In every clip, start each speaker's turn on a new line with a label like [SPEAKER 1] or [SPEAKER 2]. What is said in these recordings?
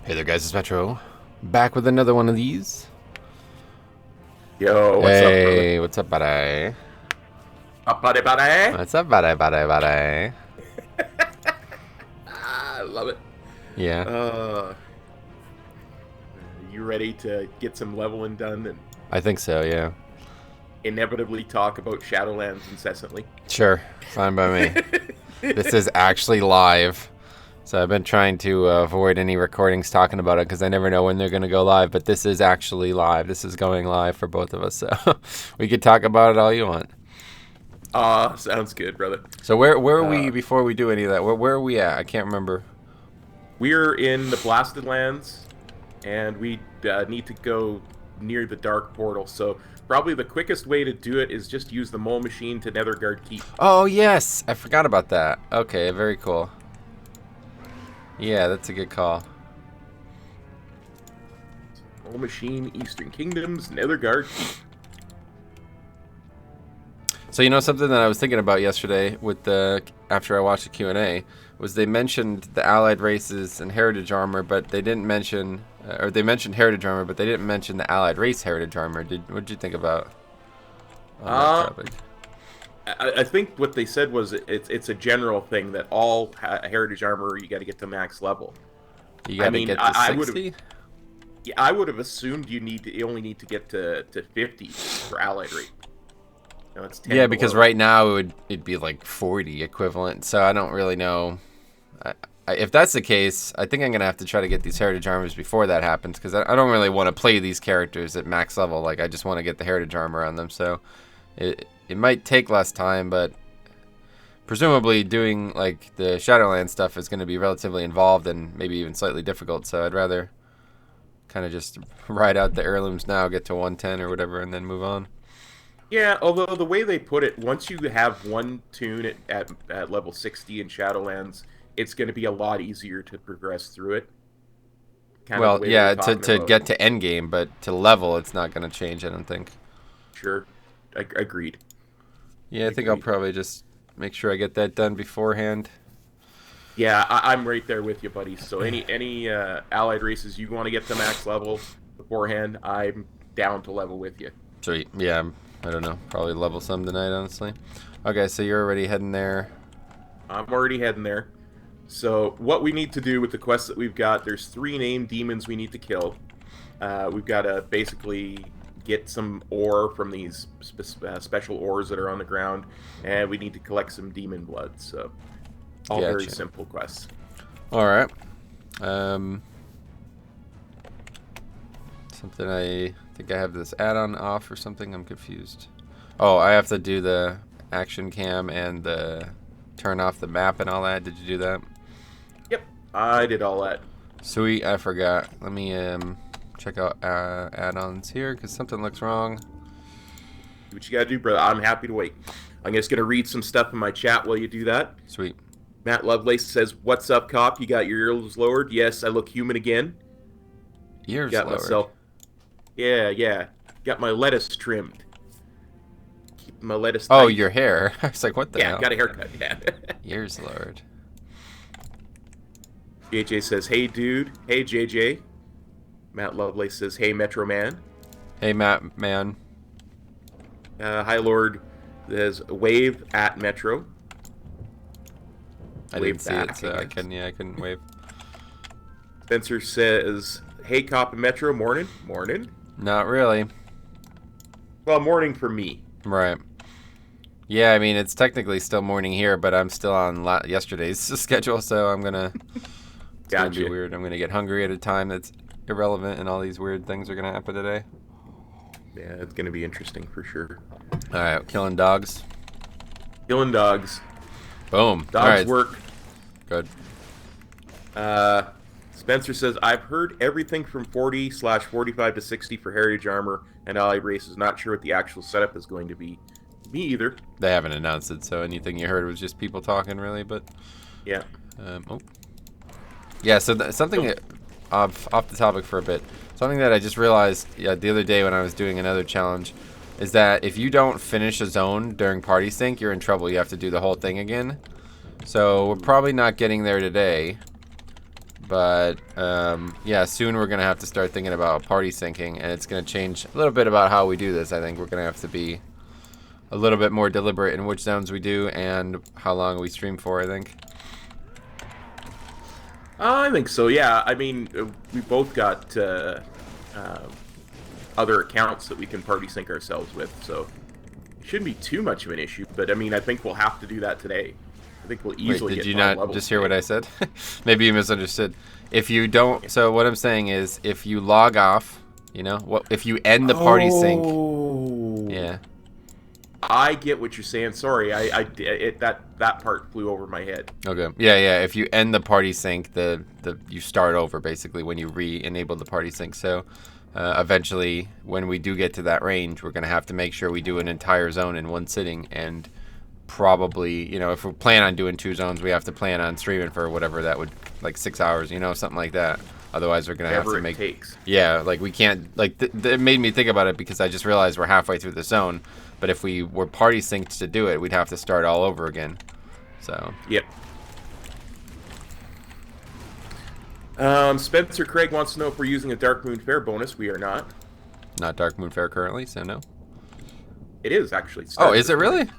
[SPEAKER 1] Hey there, guys. It's Metro. Back with another one of these.
[SPEAKER 2] Yo, what's up, brother?
[SPEAKER 1] Hey, what's up, buddy?
[SPEAKER 2] Up, buddy, buddy.
[SPEAKER 1] What's up, buddy?
[SPEAKER 2] I love it.
[SPEAKER 1] Yeah,
[SPEAKER 2] Uh, you ready to get some leveling done and
[SPEAKER 1] I think so, yeah.
[SPEAKER 2] inevitably talk about Shadowlands incessantly?
[SPEAKER 1] Sure, fine by me. This is actually live. So I've been trying to avoid any recordings talking about it because I never know when they're going to go live. But this is actually live. This is going live for both of us. So we could talk about it all you want.
[SPEAKER 2] Sounds good, brother.
[SPEAKER 1] So where are we before we do any of that? Where are we at? I can't remember.
[SPEAKER 2] We're in the Blasted Lands, and we need to go near the Dark Portal. So probably the quickest way to do it is just use the mole machine to Netherguard Keep.
[SPEAKER 1] Oh, yes. I forgot about that. Okay, very cool. Yeah, that's a good call.
[SPEAKER 2] Mole machine, Eastern Kingdoms, Netherguard Keep.
[SPEAKER 1] So you know something that I was thinking about yesterday with the after I watched the Q&A was they mentioned the allied races and heritage armor, but they didn't mention or they mentioned heritage armor, but they didn't mention the allied race heritage armor. What did you think about on that topic?
[SPEAKER 2] I think what they said was it's a general thing that all heritage armor you got to get to max level.
[SPEAKER 1] You got to get to 60?
[SPEAKER 2] I would have assumed you only need to get to 50 for allied rate. No, it's 10
[SPEAKER 1] Yeah, because
[SPEAKER 2] below.
[SPEAKER 1] right now it'd be like 40 equivalent. So I don't really know. If that's the case, I think I'm gonna have to try to get these heritage armors before that happens because I don't really want to play these characters at max level. Like I just want to get the heritage armor on them. So it might take less time, but presumably doing like the Shadowland stuff is going to be relatively involved and maybe even slightly difficult. So I'd rather kind of just ride out the heirlooms now, get to 110 or whatever, and then move on.
[SPEAKER 2] Yeah, although the way they put it, once you have one tune at level 60 in Shadowlands, it's going to be a lot easier to progress through it.
[SPEAKER 1] Well, yeah, to get to endgame, but to level, it's not going to change, I don't think.
[SPEAKER 2] Sure. Agreed.
[SPEAKER 1] Yeah, I think I'll probably just make sure I get that done beforehand.
[SPEAKER 2] Yeah, I'm right there with you, buddy. So any allied races you want to get to max level beforehand, I'm down to level with you.
[SPEAKER 1] Sweet. Yeah, I don't know. Probably level some tonight, honestly. Okay, so you're already heading there.
[SPEAKER 2] I'm already heading there. So what we need to do with the quests that we've got, there's 3 named demons we need to kill. We've got to basically get some ore from these special ores that are on the ground, and we need to collect some demon blood. So all very simple quests.
[SPEAKER 1] All right. Something I think I have this add-on off or something. I'm confused. Oh, I have to do the action cam and the turn off the map and all that. Did you do that?
[SPEAKER 2] Yep, I did all that.
[SPEAKER 1] Sweet, I forgot. Let me check out add-ons here because something looks wrong.
[SPEAKER 2] Do what you gotta do, brother. I'm happy to wait. I'm just gonna read some stuff in my chat while you do that.
[SPEAKER 1] Sweet.
[SPEAKER 2] Matt Lovelace says, "What's up, cop? You got your ears lowered?" Yes, I look human again.
[SPEAKER 1] Ears
[SPEAKER 2] got
[SPEAKER 1] lowered.
[SPEAKER 2] Myself. Yeah. Got my lettuce trimmed. Keep my lettuce.
[SPEAKER 1] Oh,
[SPEAKER 2] tight.
[SPEAKER 1] your hair. I was like, what the hell?
[SPEAKER 2] Yeah, got a haircut. Yeah.
[SPEAKER 1] Ears lowered.
[SPEAKER 2] JJ says, "Hey, dude." Hey, JJ. Matt Lovelace says, "Hey, Metro Man."
[SPEAKER 1] Hey, Matt, man.
[SPEAKER 2] Hi, Lord. There's wave at Metro.
[SPEAKER 1] I didn't see it, so I couldn't wave.
[SPEAKER 2] Spencer says, "Hey, cop and Metro, morning." Morning.
[SPEAKER 1] Not really.
[SPEAKER 2] Well, morning for me.
[SPEAKER 1] Right. Yeah, I mean, it's technically still morning here, but I'm still on yesterday's schedule, so I'm gonna... It's gonna be weird. I'm gonna get hungry at a time that's irrelevant, and all these weird things are gonna happen today.
[SPEAKER 2] Yeah, it's gonna be interesting for sure.
[SPEAKER 1] Alright, killing dogs.
[SPEAKER 2] Killing dogs.
[SPEAKER 1] Boom.
[SPEAKER 2] Dogs work.
[SPEAKER 1] Good.
[SPEAKER 2] Spencer says, "I've heard everything from 40/45 to 60 for heritage armor and allied races. Not sure what the actual setup is going to be." Me either.
[SPEAKER 1] They haven't announced it, so anything you heard was just people talking, really. But
[SPEAKER 2] yeah.
[SPEAKER 1] Yeah. So something off the topic for a bit. Something that I just realized the other day when I was doing another challenge is that if you don't finish a zone during party sync, you're in trouble. You have to do the whole thing again. So we're probably not getting there today. But yeah, soon we're gonna have to start thinking about party syncing, and it's gonna change a little bit about how we do this. I think we're gonna have to be a little bit more deliberate in which zones we do and how long we stream for, I think.
[SPEAKER 2] I think so, yeah. I mean, we both got other accounts that we can party sync ourselves with, so it shouldn't be too much of an issue. But I mean, I think we'll have to do that today. I think we'll easily
[SPEAKER 1] Wait,
[SPEAKER 2] get
[SPEAKER 1] did you
[SPEAKER 2] 5
[SPEAKER 1] not
[SPEAKER 2] levels
[SPEAKER 1] just hear
[SPEAKER 2] today.
[SPEAKER 1] what I said? Maybe you misunderstood. If you don't, so what I'm saying is, if you log off, you know, what if you end the party sync? Yeah.
[SPEAKER 2] I get what you're saying. Sorry, that part flew over my head.
[SPEAKER 1] Okay. Yeah. If you end the party sync, you start over basically when you re-enable the party sync. So eventually, when we do get to that range, we're gonna have to make sure we do an entire zone in one sitting, and probably, you know, if we plan on doing 2 zones, we have to plan on streaming for whatever that would, like 6 hours, you know, something like that. Otherwise, we're gonna have to make.
[SPEAKER 2] Takes.
[SPEAKER 1] Yeah, like we can't. Like it made me think about it because I just realized we're halfway through the zone. But if we were party synced to do it, we'd have to start all over again. So.
[SPEAKER 2] Yep. Spencer Craig wants to know if we're using a Dark Moon Fair bonus. We are not.
[SPEAKER 1] Not Dark Moon Fair currently, so no.
[SPEAKER 2] It is actually.
[SPEAKER 1] Oh, is it really?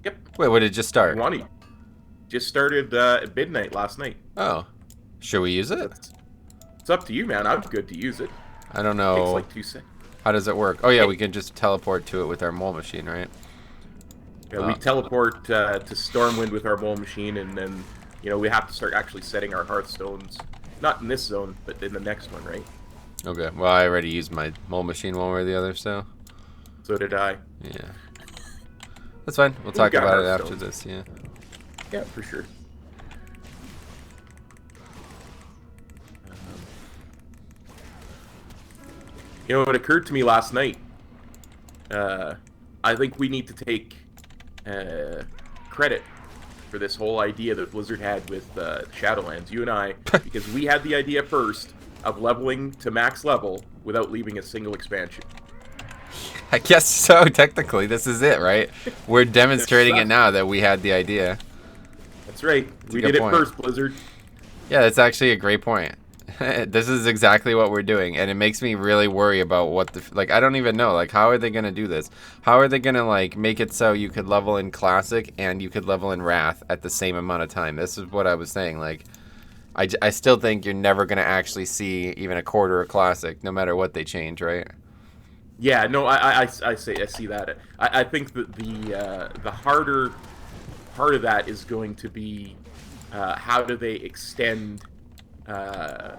[SPEAKER 2] Yep.
[SPEAKER 1] Wait, when did it just start?
[SPEAKER 2] Just started at midnight last night.
[SPEAKER 1] Oh. Should we use it?
[SPEAKER 2] It's up to you, man. I'm good to use it.
[SPEAKER 1] I don't know.
[SPEAKER 2] It takes like 2 seconds.
[SPEAKER 1] How does it work? Oh, yeah, we can just teleport to it with our mole machine, right?
[SPEAKER 2] Yeah, we teleport to Stormwind with our mole machine, and then, you know, we have to start actually setting our Hearthstones. Not in this zone, but in the next one, right?
[SPEAKER 1] Okay. Well, I already used my mole machine one way or the other, so.
[SPEAKER 2] So did I.
[SPEAKER 1] Yeah. That's fine. We'll talk about it after this, yeah.
[SPEAKER 2] Yeah, for sure. You know, it occurred to me last night. I think we need to take credit for this whole idea that Blizzard had with Shadowlands. You and I, because we had the idea first of leveling to max level without leaving a single expansion.
[SPEAKER 1] I guess so, technically. This is it, right? We're demonstrating it now that we had the idea.
[SPEAKER 2] That's right. We did it first, Blizzard.
[SPEAKER 1] Yeah, that's actually a great point. This is exactly what we're doing, and it makes me really worry about what the like. I don't even know, like, how are they gonna do this? How are they gonna like make it so you could level in Classic and you could level in Wrath at the same amount of time? This is what I was saying. Like, I still think you're never gonna actually see even a quarter of Classic, no matter what they change, right?
[SPEAKER 2] Yeah, no, I see that. I think that the harder part of that is going to be how do they extend the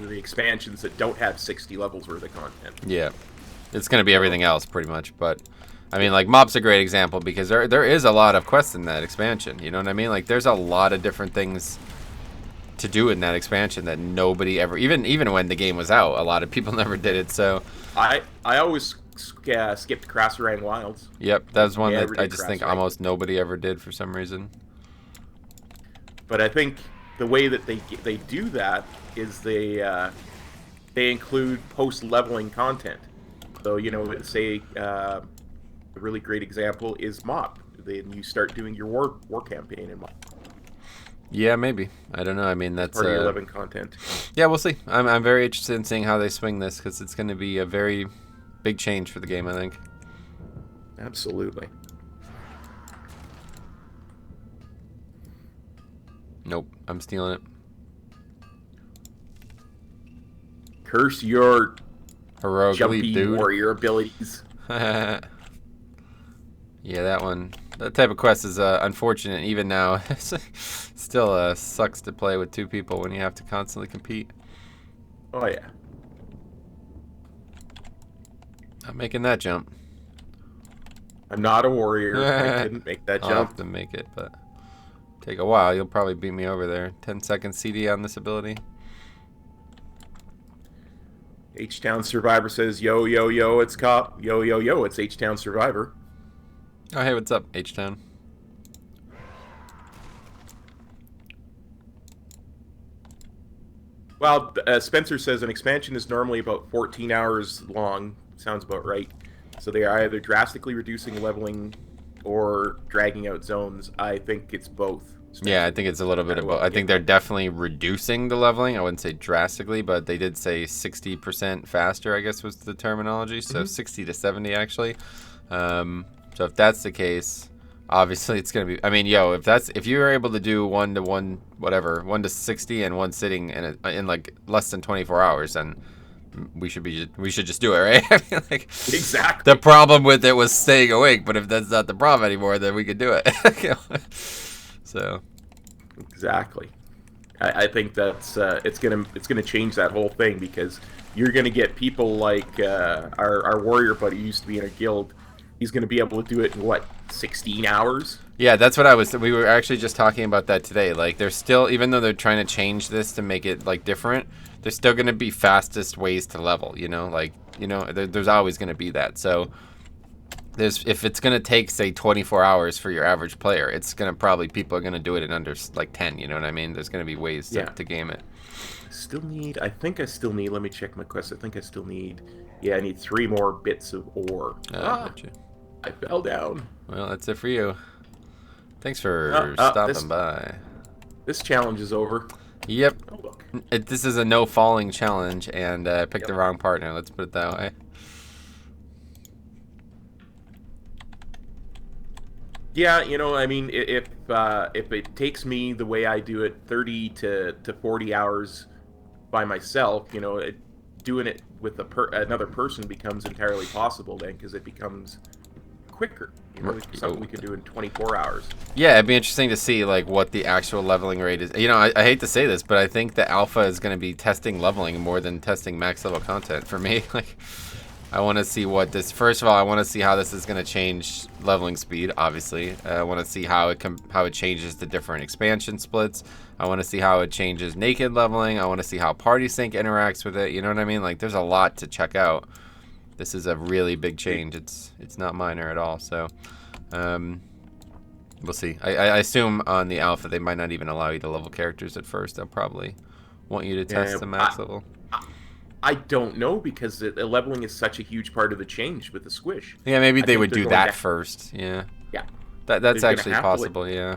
[SPEAKER 2] expansions that don't have 60 levels worth of content.
[SPEAKER 1] Yeah, it's gonna be everything else pretty much. But I mean, like, Mop's a great example because there is a lot of quests in that expansion. You know what I mean? Like, there's a lot of different things to do in that expansion that nobody ever, even when the game was out, a lot of people never did it. So
[SPEAKER 2] I always skipped Krasarang Wilds.
[SPEAKER 1] Yep, that was one that I just think almost nobody ever did for some reason.
[SPEAKER 2] But I think the way that they do that is they include post-leveling content. So, you know, say a really great example is Mop. Then you start doing your war campaign in Mop.
[SPEAKER 1] Yeah, maybe. I don't know. I mean, that's
[SPEAKER 2] part of your 11 content.
[SPEAKER 1] Yeah, we'll see. I'm very interested in seeing how they swing this because it's going to be a very big change for the game, I think.
[SPEAKER 2] Absolutely.
[SPEAKER 1] Nope, I'm stealing it.
[SPEAKER 2] Curse your
[SPEAKER 1] heroic
[SPEAKER 2] jumpy
[SPEAKER 1] dude.
[SPEAKER 2] Warrior abilities.
[SPEAKER 1] Yeah, that one. That type of quest is unfortunate. Even now, still sucks to play with 2 people when you have to constantly compete.
[SPEAKER 2] Oh yeah.
[SPEAKER 1] Not making that jump.
[SPEAKER 2] I'm not a warrior. I couldn't make that jump.
[SPEAKER 1] I'll have to make it, but take a while. You'll probably beat me over there. 10-second CD on this ability.
[SPEAKER 2] H-Town Survivor says, yo, yo, yo, it's Cop. Yo, yo, yo, it's H-Town Survivor.
[SPEAKER 1] Oh, hey, what's up, H-Town?
[SPEAKER 2] Well, Spencer says an expansion is normally about 14 hours long. Sounds about right. So they are either drastically reducing leveling or dragging out zones. I think it's both.
[SPEAKER 1] Yeah, I think it's a little bit of both. I think they're definitely reducing the leveling. I wouldn't say drastically, but they did say 60% faster, I guess was the terminology. So 60 to 70 actually. So if that's the case, obviously it's gonna be. I mean, if you were able to do 1 to 1, whatever, 1 to 60 and one sitting in like less than 24 hours, then we should just do it, right? I mean, like,
[SPEAKER 2] exactly.
[SPEAKER 1] The problem with it was staying awake, but if that's not the problem anymore, then we could do it. So.
[SPEAKER 2] Exactly. I think that's it's gonna change that whole thing, because you're gonna get people like our warrior buddy who used to be in a guild. He's gonna be able to do it in what, 16 hours?
[SPEAKER 1] Yeah, that's what we were actually just talking about that today. Like, they're still, even though they're trying to change this to make it like different, there's still gonna be fastest ways to level. There's always gonna be that. So if it's gonna take, say, 24 hours for your average player, it's gonna people are gonna do it in under like 10. You know what I mean? There's gonna be ways to game it.
[SPEAKER 2] I think I still need. Let me check my quest. I think I still need. Yeah, I need 3 more bits of ore. I fell down.
[SPEAKER 1] Well, that's it for you. Thanks for stopping by.
[SPEAKER 2] This challenge is over.
[SPEAKER 1] Yep. Oh, look. This is a no falling challenge, and I picked the wrong partner. Let's put it that way.
[SPEAKER 2] Yeah, I mean, if it takes me the way I do it, 30 to 40 hours by myself, doing it with another person becomes entirely possible then, because it becomes quicker. Something we could do in 24 hours.
[SPEAKER 1] Yeah, it'd be interesting to see like what the actual leveling rate is. I hate to say this, but I think the alpha is going to be testing leveling more than testing max level content for me. Like, I want to see what this. First of all, I want to see how this is going to change leveling speed. Obviously, I want to see how it changes the different expansion splits. I want to see how it changes naked leveling. I want to see how party sync interacts with it. You know what I mean? Like, there's a lot to check out. This is a really big change. It's not minor at all. So, we'll see. I assume on the alpha they might not even allow you to level characters at first. They'll probably want you to test the max level.
[SPEAKER 2] I don't know, because the leveling is such a huge part of the change with the squish.
[SPEAKER 1] Yeah, maybe they would do that first. Yeah.
[SPEAKER 2] Yeah.
[SPEAKER 1] That's actually possible. Yeah.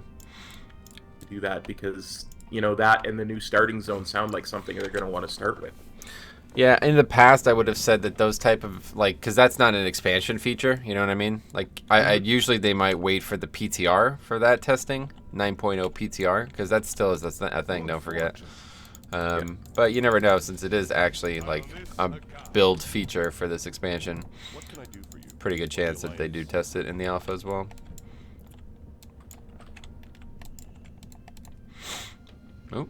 [SPEAKER 2] Do that, because that and the new starting zone sound like something they're going to want to start with.
[SPEAKER 1] Yeah, in the past I would have said that those type of, like, because that's not an expansion feature, you know what I mean? Like, I usually they might wait for the PTR for that testing, 9.0 PTR, because that still is a thing, don't forget. But you never know, since it is actually like a build feature for this expansion. Pretty good chance that they do test it in the alpha as well. Oh.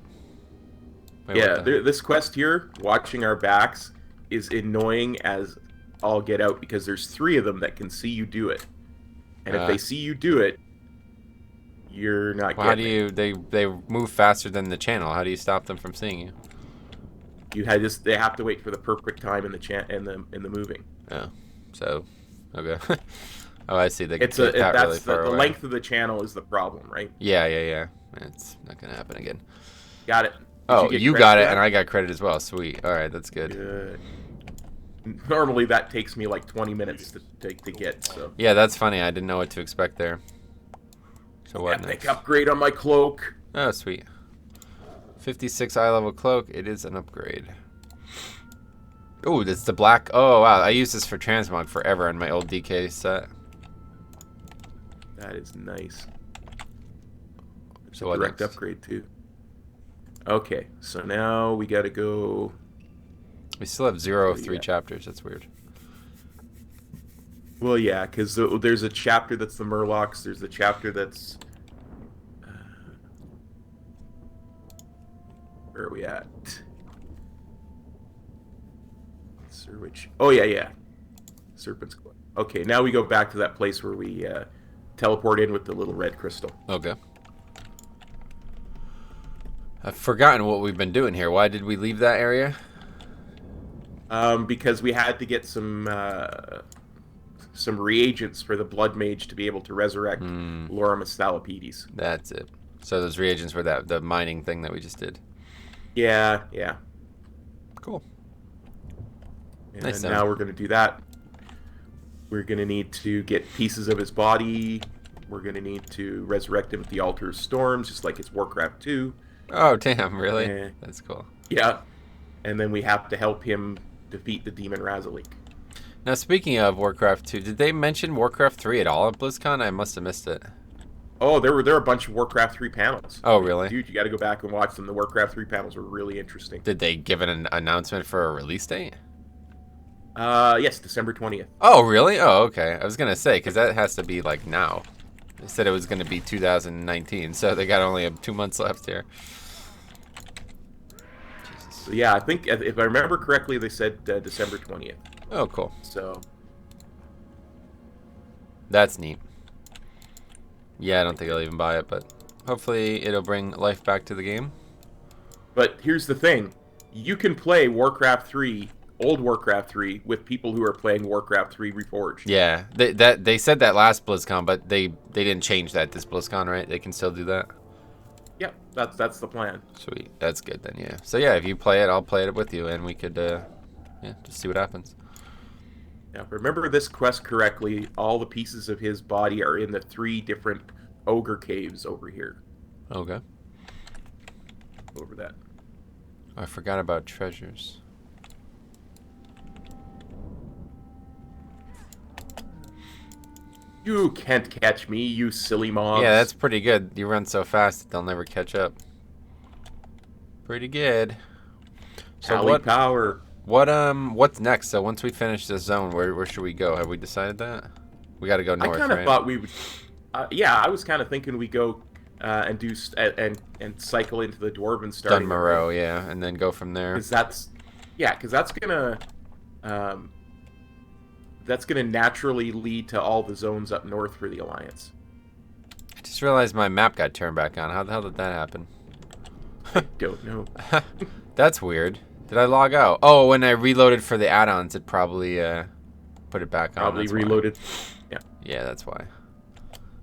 [SPEAKER 1] Wait,
[SPEAKER 2] yeah, this quest here, watching our backs, is annoying as all get out, because there's 3 of them that can see you do it. And if they see you do it, you're not getting
[SPEAKER 1] it. They move faster than the channel. How do you stop them from seeing you?
[SPEAKER 2] They have to wait for the perfect time in the moving.
[SPEAKER 1] Oh, so okay. Oh, I see.
[SPEAKER 2] That's really far away. The length of the channel is the problem, right?
[SPEAKER 1] Yeah. It's not gonna happen again.
[SPEAKER 2] Got it.
[SPEAKER 1] You got it, and I got credit as well. Sweet. All right, that's good.
[SPEAKER 2] Good. Normally that takes me like 20 minutes to get. So.
[SPEAKER 1] Yeah, that's funny. I didn't know what to expect there. So what next?
[SPEAKER 2] Epic upgrade on my cloak.
[SPEAKER 1] Oh, sweet. 56 eye level cloak. It is an upgrade. Oh, it's the black. Oh, wow. I used this for transmog forever on my old DK set.
[SPEAKER 2] That is nice. It's
[SPEAKER 1] so
[SPEAKER 2] a direct upgrade too. Okay, so now we gotta go.
[SPEAKER 1] We still have 0 of 3 chapters. That's weird.
[SPEAKER 2] Well, yeah, because there's a chapter that's the Murlocs. There's a chapter that's. Where are we at? Oh, yeah. Serpent's Coil. Okay, now we go back to that place where we teleport in with the little red crystal.
[SPEAKER 1] Okay. I've forgotten what we've been doing here. Why did we leave that area?
[SPEAKER 2] Because we had to get some reagents for the Blood Mage to be able to resurrect Loramus Thalapides.
[SPEAKER 1] That's it. So those reagents were the mining thing that we just did.
[SPEAKER 2] Yeah.
[SPEAKER 1] Cool.
[SPEAKER 2] And
[SPEAKER 1] nice
[SPEAKER 2] now we're going to do that. We're going to need to get pieces of his body. We're going to need to resurrect him at the Altar of Storms, just like it's Warcraft 2.
[SPEAKER 1] Oh, damn, really?
[SPEAKER 2] Eh,
[SPEAKER 1] That's cool.
[SPEAKER 2] yeah. And then we have to help him defeat the demon Razalik.
[SPEAKER 1] Now, speaking of Warcraft 2, did they mention Warcraft 3 at all at BlizzCon? I must have missed it.
[SPEAKER 2] Oh, there were a bunch of Warcraft 3 panels.
[SPEAKER 1] Oh, really?
[SPEAKER 2] Dude, you got to go back and watch them. The Warcraft 3 panels were really interesting.
[SPEAKER 1] Did they give an announcement for a release date?
[SPEAKER 2] Yes, December 20th.
[SPEAKER 1] Oh, really? Oh, okay. I was going to say, because that has to be, like, now. They said it was going to be 2019, so they got only 2 months left here. Jesus.
[SPEAKER 2] So, yeah, I think, if I remember correctly, they said December 20th.
[SPEAKER 1] Oh, cool.
[SPEAKER 2] So.
[SPEAKER 1] That's neat. Yeah, I don't think I'll even buy it, but hopefully it'll bring life back to the game.
[SPEAKER 2] But here's the thing. You can play Warcraft 3, old Warcraft 3, with people who are playing Warcraft 3 Reforged.
[SPEAKER 1] Yeah, they said that last BlizzCon, but they didn't change that this BlizzCon, right? They can still do that?
[SPEAKER 2] Yep, that's the plan.
[SPEAKER 1] Sweet. That's good then, yeah. So yeah, if you play it, I'll play it with you, and we could, yeah, just see what happens.
[SPEAKER 2] Now, if I remember this quest correctly, all the pieces of his body are in the 3 different ogre caves over here.
[SPEAKER 1] Okay.
[SPEAKER 2] Over that.
[SPEAKER 1] I forgot about treasures.
[SPEAKER 2] You can't catch me, you silly mobs.
[SPEAKER 1] Yeah, that's pretty good. You run so fast that they'll never catch up. Pretty good. So
[SPEAKER 2] Tally power.
[SPEAKER 1] What's next? So once we finish this zone, where should we go? Have we decided that? We got to go north,
[SPEAKER 2] I kind of
[SPEAKER 1] right?
[SPEAKER 2] thought we would. Yeah, I was kind of thinking we go and do and cycle into the Dwarven starting.
[SPEAKER 1] Dunmorrow, yeah, and then go from there.
[SPEAKER 2] Because that's gonna naturally lead to all the zones up north for the Alliance.
[SPEAKER 1] I just realized my map got turned back on. How the hell did that happen?
[SPEAKER 2] I don't know.
[SPEAKER 1] That's weird. Did I log out? Oh, when I reloaded for the add-ons, it probably put it back on.
[SPEAKER 2] Probably reloaded. Yeah.
[SPEAKER 1] Yeah, that's why.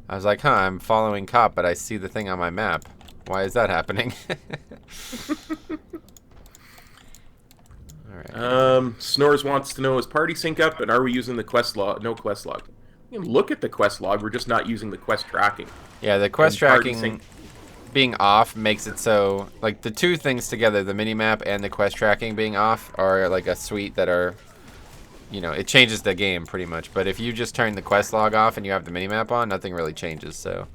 [SPEAKER 1] I was like, huh, I'm following cop, but I see the thing on my map. Why is that happening? Alright.
[SPEAKER 2] Snores wants to know, is party sync up, and are we using the quest log? No quest log. You can look at the quest log, we're just not using the quest tracking.
[SPEAKER 1] Yeah, the quest tracking being off makes it so, like, the two things together, the minimap and the quest tracking being off, are like a suite that are, you know, it changes the game pretty much. But if you just turn the quest log off and you have the minimap on, nothing really changes, so.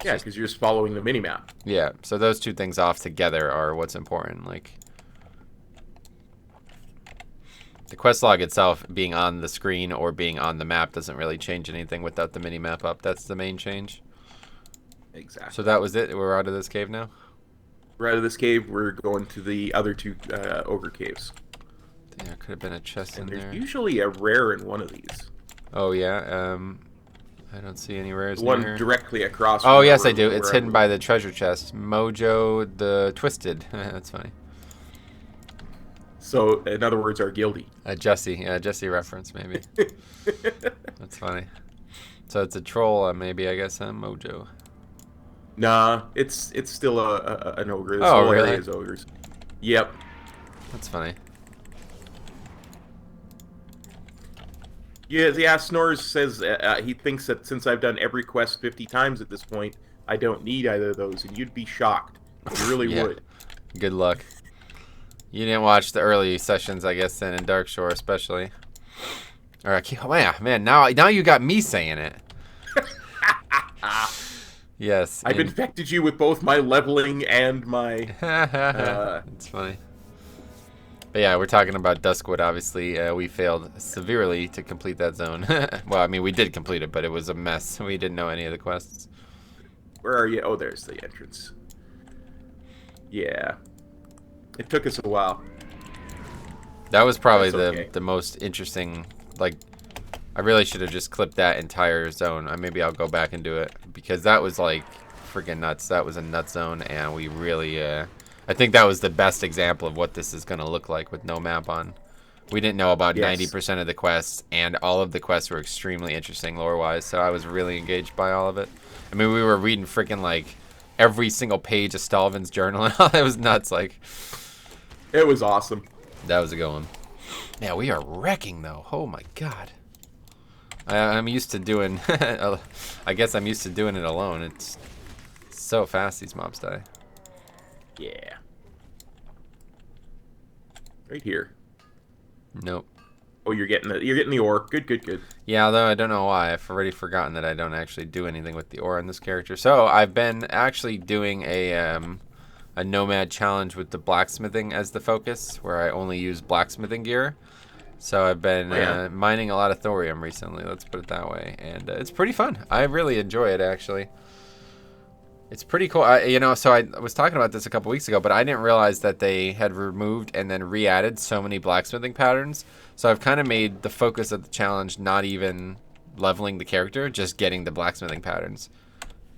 [SPEAKER 2] Yeah, because you're just following the minimap.
[SPEAKER 1] Yeah, so those two things off together are what's important, like. The quest log itself being on the screen or being on the map doesn't really change anything without the minimap up. That's the main change.
[SPEAKER 2] Exactly.
[SPEAKER 1] So that was it? We're out of this cave now?
[SPEAKER 2] We're out of this cave. We're going to the other 2 ogre caves.
[SPEAKER 1] There could have been a chest in
[SPEAKER 2] there's
[SPEAKER 1] there.
[SPEAKER 2] usually a rare in one of these.
[SPEAKER 1] Oh, yeah? I don't see any rares
[SPEAKER 2] One
[SPEAKER 1] near here.
[SPEAKER 2] Directly across.
[SPEAKER 1] Oh, yes, I do. It's hidden by the treasure chest. Mojo the Twisted. That's funny.
[SPEAKER 2] So, in other words, our guildie.
[SPEAKER 1] Jesse reference, maybe. That's funny. So it's a troll, maybe, I guess, Mojo.
[SPEAKER 2] Nah, it's still an ogre. This
[SPEAKER 1] Oh,
[SPEAKER 2] whole
[SPEAKER 1] really?
[SPEAKER 2] area is ogres. Yep.
[SPEAKER 1] That's funny.
[SPEAKER 2] Yeah, Snores says he thinks that since I've done every quest 50 times at this point, I don't need either of those, and you'd be shocked. You really
[SPEAKER 1] Yeah.
[SPEAKER 2] would.
[SPEAKER 1] Good luck. You didn't watch the early sessions, I guess, then in Darkshore, especially. All right, man, now you got me saying it. Yes.
[SPEAKER 2] I've infected you with both my leveling and my...
[SPEAKER 1] It's funny. But yeah, we're talking about Duskwood, obviously. We failed severely to complete that zone. Well, I mean, we did complete it, but it was a mess. We didn't know any of the quests.
[SPEAKER 2] Where are you? Oh, there's the entrance. Yeah. It took us a while.
[SPEAKER 1] That was probably
[SPEAKER 2] That's okay.
[SPEAKER 1] the most interesting, like, I really should have just clipped that entire zone. Maybe I'll go back and do it, because that was, like, freaking nuts. That was a nut zone, and we really, I think that was the best example of what this is going to look like with no map on. We didn't know about 90% of the quests, and all of the quests were extremely interesting lore-wise, so I was really engaged by all of it. I mean, we were reading freaking, like, every single page of Stalvin's journal, and all. It was nuts, like.
[SPEAKER 2] It was awesome.
[SPEAKER 1] That was a good one. Yeah, we are wrecking, though. Oh, my God. I'm used to doing. I guess I'm used to doing it alone. It's so fast these mobs die.
[SPEAKER 2] Yeah. Right here.
[SPEAKER 1] Nope.
[SPEAKER 2] Oh, you're getting the ore. Good, good, good.
[SPEAKER 1] Yeah, although I don't know why. I've already forgotten that I don't actually do anything with the ore in this character. So I've been actually doing a nomad challenge with the blacksmithing as the focus, where I only use blacksmithing gear. So I've been mining a lot of thorium recently, let's put it that way. And it's pretty fun. I really enjoy it, actually. It's pretty cool. So I was talking about this a couple weeks ago, but I didn't realize that they had removed and then re-added so many blacksmithing patterns. So I've kind of made the focus of the challenge not even leveling the character, just getting the blacksmithing patterns.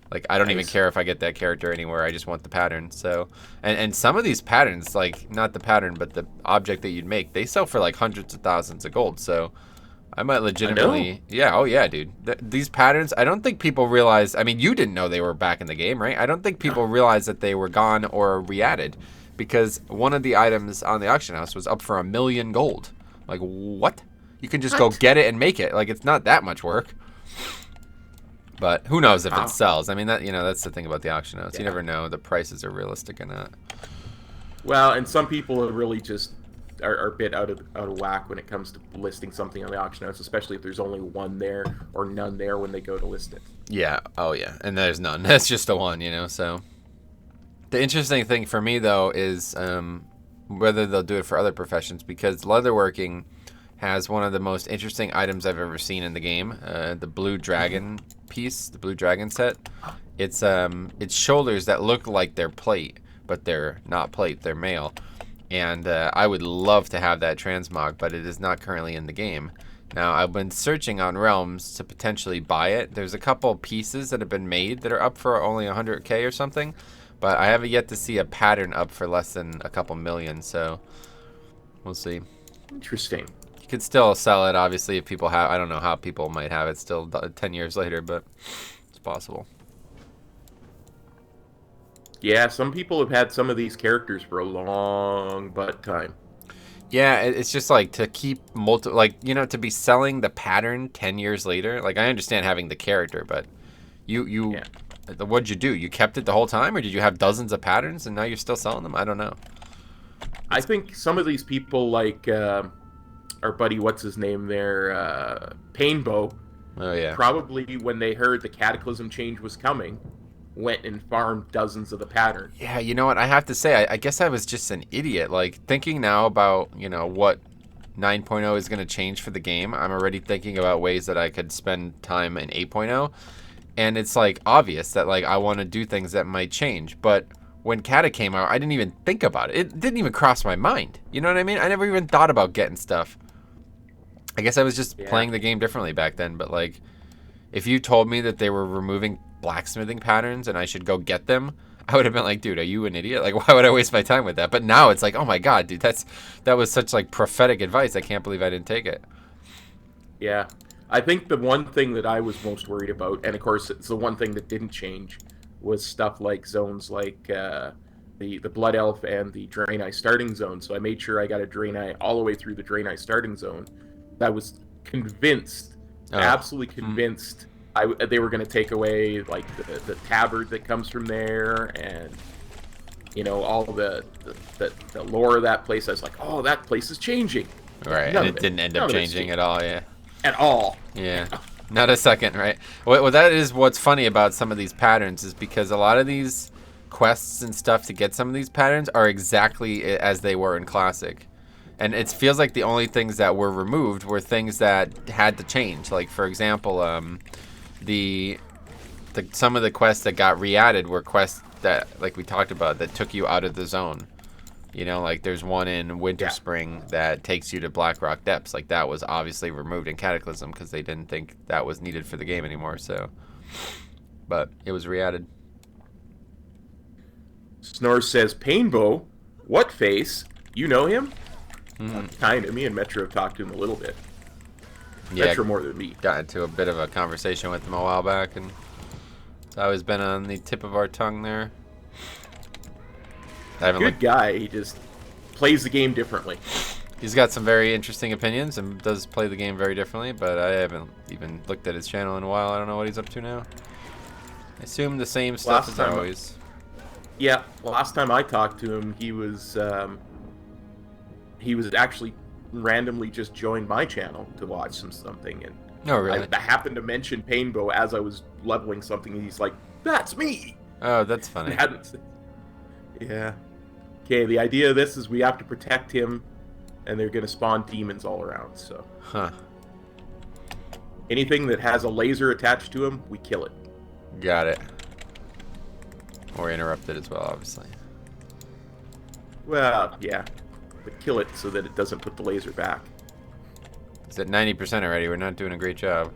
[SPEAKER 1] Like, I don't even care if I get that character anywhere. I just want the pattern. So, and some of these patterns, like, not the pattern, but the object that you'd make, they sell for like hundreds of thousands of gold. So I might legitimately, yeah, oh yeah, dude. These patterns, I don't think people realize. I mean, you didn't know they were back in the game, right? I don't think people realize that they were gone or re-added, because one of the items on the auction house was up for 1 million gold. Like, what? You can just go get it and make it. Like, it's not that much work. But who knows if it sells? I mean, that's the thing about the auction house. Yeah. You never know the prices are realistic or not.
[SPEAKER 2] Well, and some people are really just are a bit out of whack when it comes to listing something on the auction house, especially if there's only one there or none there when they go to list it.
[SPEAKER 1] Yeah. Oh, yeah. And there's none. That's just the one, So the interesting thing for me, though, is whether they'll do it for other professions, because leatherworking has one of the most interesting items I've ever seen in the game. The blue dragon piece, the blue dragon set. It's shoulders that look like they're plate, but they're not plate, they're mail. And I would love to have that transmog, but it is not currently in the game. Now, I've been searching on Realms to potentially buy it. There's a couple pieces that have been made that are up for only 100k or something, but I haven't yet to see a pattern up for less than a couple million, so we'll see.
[SPEAKER 2] Interesting.
[SPEAKER 1] You could still sell it, obviously, if people have. I don't know how people might have it still 10 years later, but it's possible.
[SPEAKER 2] Yeah, some people have had some of these characters for a long time.
[SPEAKER 1] Yeah, it's just like to keep to be selling the pattern 10 years later. Like, I understand having the character, but what'd you do? You kept it the whole time, or did you have dozens of patterns and now you're still selling them? I don't know.
[SPEAKER 2] I think some of these people, like our buddy, what's his name there, Painbow.
[SPEAKER 1] Oh yeah.
[SPEAKER 2] Probably when they heard the Cataclysm change was coming, went and farmed dozens of the pattern.
[SPEAKER 1] Yeah, you know what? I have to say, I guess I was just an idiot. Like, thinking now about, what 9.0 is going to change for the game, I'm already thinking about ways that I could spend time in 8.0. And it's, like, obvious that, like, I want to do things that might change. But when Cata came out, I didn't even think about it. It didn't even cross my mind. You know what I mean? I never even thought about getting stuff. I guess I was just playing the game differently back then. But, like, if you told me that they were removing blacksmithing patterns and I should go get them, I would have been like, dude, are you an idiot? Like, why would I waste my time with that? But now it's like, oh my god, dude, that was such like prophetic advice. I can't believe I didn't take it.
[SPEAKER 2] Yeah, I think the one thing that I was most worried about, and of course it's the one thing that didn't change, was stuff like zones like the Blood Elf and the Draenei starting zone. So I made sure I got a Draenei all the way through the Draenei starting zone. I was convinced, absolutely convinced, they were going to take away like the tabard that comes from there, and all the lore of that place. I was like, oh, that place is changing.
[SPEAKER 1] Right, and it didn't end up changing at all. Yeah,
[SPEAKER 2] at all.
[SPEAKER 1] Yeah, not a second. Right. Well, that is what's funny about some of these patterns, is because a lot of these quests and stuff to get some of these patterns are exactly as they were in Classic. And it feels like the only things that were removed were things that had to change. Like, for example, some of the quests that got re-added were quests that, like we talked about, that took you out of the zone. Like there's one in Winter Spring that takes you to Blackrock Depths. Like, that was obviously removed in Cataclysm because they didn't think that was needed for the game anymore. So, but it was re-added.
[SPEAKER 2] Snore says, Painbow, what face? You know him? Kind of. Me and Metro have talked to him a little bit.
[SPEAKER 1] Yeah,
[SPEAKER 2] Metro more than me.
[SPEAKER 1] Got into a bit of a conversation with him a while back, and it's always been on the tip of our tongue there.
[SPEAKER 2] Good guy. He just plays the game differently.
[SPEAKER 1] He's got some very interesting opinions and does play the game very differently, but I haven't even looked at his channel in a while. I don't know what he's up to now. I assume the same stuff as always.
[SPEAKER 2] Yeah, last time I talked to him, he was actually randomly just joined my channel to watch something, and
[SPEAKER 1] oh, really?
[SPEAKER 2] I happened to mention Painbow as I was leveling something, and he's like, "That's me."
[SPEAKER 1] Oh, that's funny.
[SPEAKER 2] Yeah. Okay, the idea of this is we have to protect him, and they're gonna spawn demons all around. So, anything that has a laser attached to him, we kill it.
[SPEAKER 1] Got it. Or interrupt it as well, obviously.
[SPEAKER 2] Well, yeah, but kill it so that it doesn't put the laser back.
[SPEAKER 1] It's at 90% already. We're not doing a great job.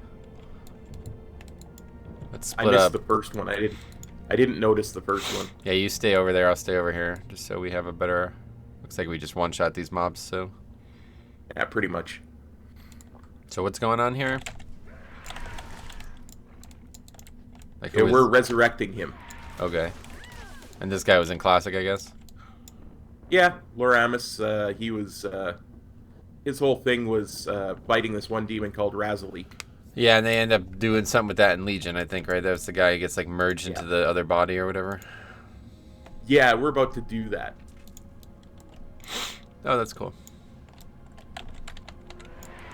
[SPEAKER 1] Let's split up.
[SPEAKER 2] I missed the first one. I didn't notice the first one.
[SPEAKER 1] Yeah, you stay over there. I'll stay over here, just so we have a better. Looks like we just one-shot these mobs. So.
[SPEAKER 2] Yeah, pretty much.
[SPEAKER 1] So what's going on here? Like,
[SPEAKER 2] yeah, we're resurrecting him.
[SPEAKER 1] Okay. And this guy was in Classic, I guess?
[SPEAKER 2] Yeah, Loramus, he was, his whole thing was fighting this one demon called Razalik.
[SPEAKER 1] Yeah, and they end up doing something with that in Legion, I think, right? That's the guy who gets, like, merged into the other body or whatever.
[SPEAKER 2] Yeah, we're about to do that.
[SPEAKER 1] Oh, that's cool.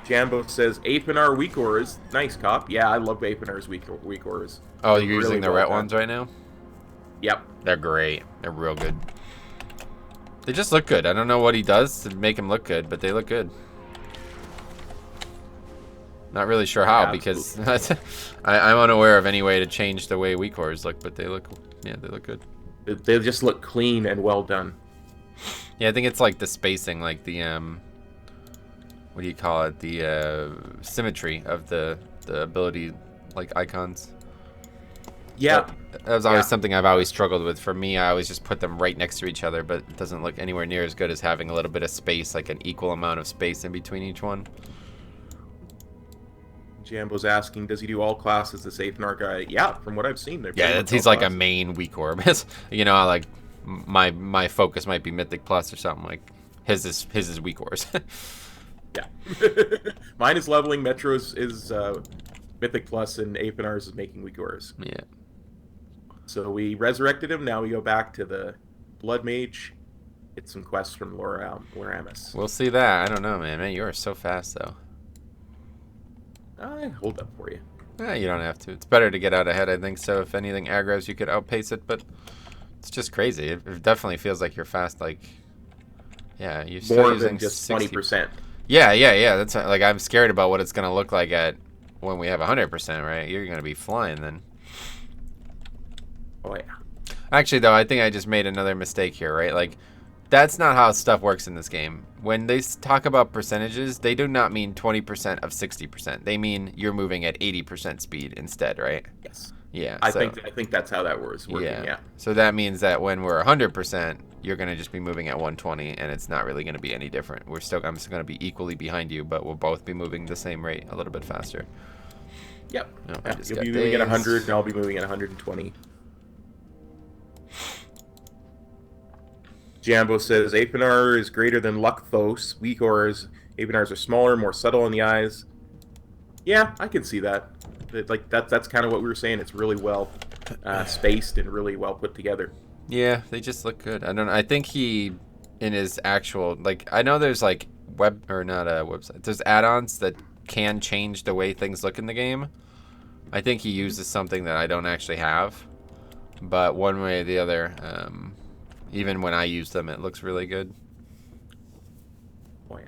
[SPEAKER 2] Jambo says, Apinar weak auras. Nice, Cop. Yeah, I love Apinar's weak auras.
[SPEAKER 1] Oh, you're really using the red ones right now?
[SPEAKER 2] Yep.
[SPEAKER 1] They're great. They're real good. They just look good. I don't know what he does to make them look good, but they look good. Not really sure how, because I'm unaware of any way to change the way weak auras look, but they look, yeah, they look good.
[SPEAKER 2] They just look clean and well done.
[SPEAKER 1] Yeah, I think it's like the spacing, like the what do you call it? The symmetry of the ability, like, icons.
[SPEAKER 2] Yeah.
[SPEAKER 1] That was always something I've always struggled with. For me, I always just put them right next to each other, but it doesn't look anywhere near as good as having a little bit of space, like an equal amount of space in between each one.
[SPEAKER 2] Jambo's asking, does he do all classes, this Apinar guy? Yeah, from what I've seen.
[SPEAKER 1] He's like a main weak orb. You know, like my focus might be Mythic Plus or something. Like his is weak orbs.
[SPEAKER 2] Yeah. Mine is leveling, Metro's is Mythic Plus, and Apinar's is making weak auras.
[SPEAKER 1] Yeah.
[SPEAKER 2] So we resurrected him. Now we go back to the Blood Mage. Get some quests from Loramus.
[SPEAKER 1] We'll see that. I don't know, man. Man, you are so fast, though.
[SPEAKER 2] I hold up for you.
[SPEAKER 1] You don't have to. It's better to get out ahead, I think. So if anything aggro's, you could outpace it, but it's just crazy. It definitely feels like you're fast. Like, yeah, you're still
[SPEAKER 2] more
[SPEAKER 1] using
[SPEAKER 2] than just 20%.
[SPEAKER 1] Yeah. That's like, I'm scared about what it's gonna look like when we have 100%. Right? You're gonna be flying then.
[SPEAKER 2] Oh yeah.
[SPEAKER 1] Actually, though, I think I just made another mistake here. Right? Like, that's not how stuff works in this game. When they talk about percentages, they do not mean 20% of 60%. They mean you're moving at 80% speed instead, right?
[SPEAKER 2] Yes.
[SPEAKER 1] Yeah.
[SPEAKER 2] I think that's how that was working. Yeah.
[SPEAKER 1] So that means that when we're 100%, you're gonna just be moving at 120, and it's not really gonna be any different. I'm still gonna be equally behind you, but we'll both be moving the same rate, a little bit faster.
[SPEAKER 2] Yep.
[SPEAKER 1] Oh,
[SPEAKER 2] you'll be moving at 100, and I'll be moving at 120. Jambo says Apinar is greater than Lucthos. Weak auras. Apinars are smaller, more subtle in the eyes. Yeah, I can see that. That's kind of what we were saying. It's really well spaced and really well put together.
[SPEAKER 1] Yeah, they just look good. I don't know. I think he, in his actual, like, I know there's like website. There's add-ons that can change the way things look in the game. I think he uses something that I don't actually have, but one way or the other, even when I use them, it looks really good.
[SPEAKER 2] Oh yeah.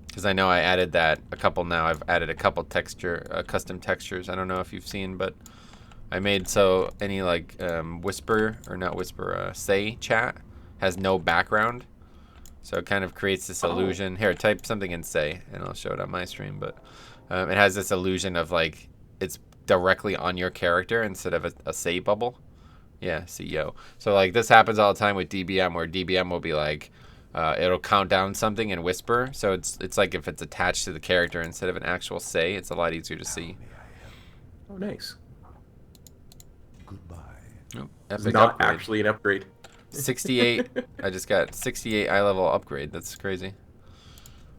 [SPEAKER 1] Because I know I added that a couple now. I've added a couple custom textures. I don't know if you've seen, but I made so any like say chat has no background. So it kind of creates this illusion. Here, type something in say, and I'll show it on my stream. But it has this illusion of like it's directly on your character instead of a say bubble. Yeah, CEO. So like this happens all the time with DBM, where DBM will be like, it'll count down something and whisper. So it's like if it's attached to the character instead of an actual say, it's a lot easier to see.
[SPEAKER 2] Oh, nice.
[SPEAKER 3] Goodbye.
[SPEAKER 1] Oh,
[SPEAKER 2] It's not actually an upgrade.
[SPEAKER 1] 68. I just got 68 eye level upgrade. That's crazy.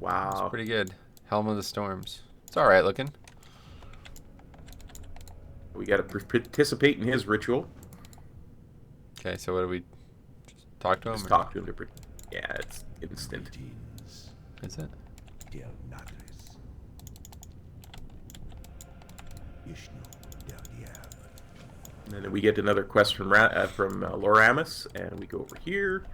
[SPEAKER 2] Wow.
[SPEAKER 1] It's pretty good. Helm of the Storms. It's all right looking.
[SPEAKER 2] We got to participate in his ritual.
[SPEAKER 1] Okay, so what do we just talk to him?
[SPEAKER 2] Just talk to him. Yeah, it's instant.
[SPEAKER 1] Is it?
[SPEAKER 2] And then we get another quest from Loramus, and we go over here.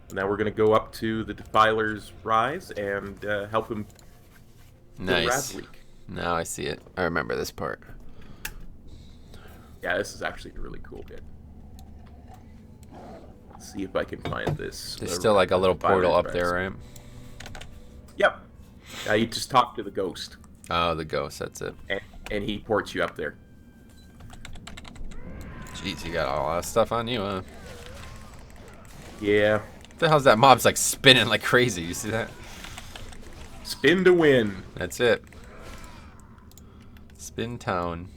[SPEAKER 2] And now we're going to go up to the Defiler's Rise and help him kill
[SPEAKER 1] Nice.
[SPEAKER 2] Razalik.
[SPEAKER 1] Now I see it. I remember this part.
[SPEAKER 2] Yeah, this is actually a really cool bit. Let's see if I can find this.
[SPEAKER 1] There's still like a little portal up there, right?
[SPEAKER 2] Yep. You just talk to the ghost.
[SPEAKER 1] Oh, the ghost. That's it.
[SPEAKER 2] And he ports you up there.
[SPEAKER 1] Jeez, you got a lot of stuff on you, huh?
[SPEAKER 2] Yeah.
[SPEAKER 1] What the hell's that mob's like spinning like crazy? You see that?
[SPEAKER 2] Spin to win.
[SPEAKER 1] That's it. Spin town.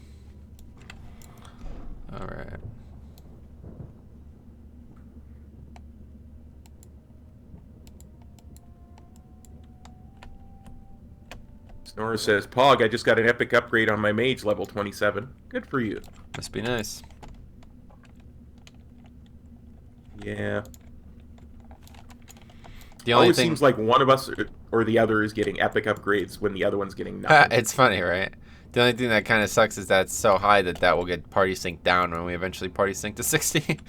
[SPEAKER 1] All right.
[SPEAKER 2] Snora says, Pog, I just got an epic upgrade on my mage level 27. Good for you.
[SPEAKER 1] Must be nice.
[SPEAKER 2] Yeah.
[SPEAKER 1] The only
[SPEAKER 2] Always
[SPEAKER 1] thing
[SPEAKER 2] seems like one of us or the other is getting epic upgrades when the other one's getting nothing.
[SPEAKER 1] it's funny, right? The only thing that kind of sucks is that it's so high that will get party sync down when we eventually party sync to 60.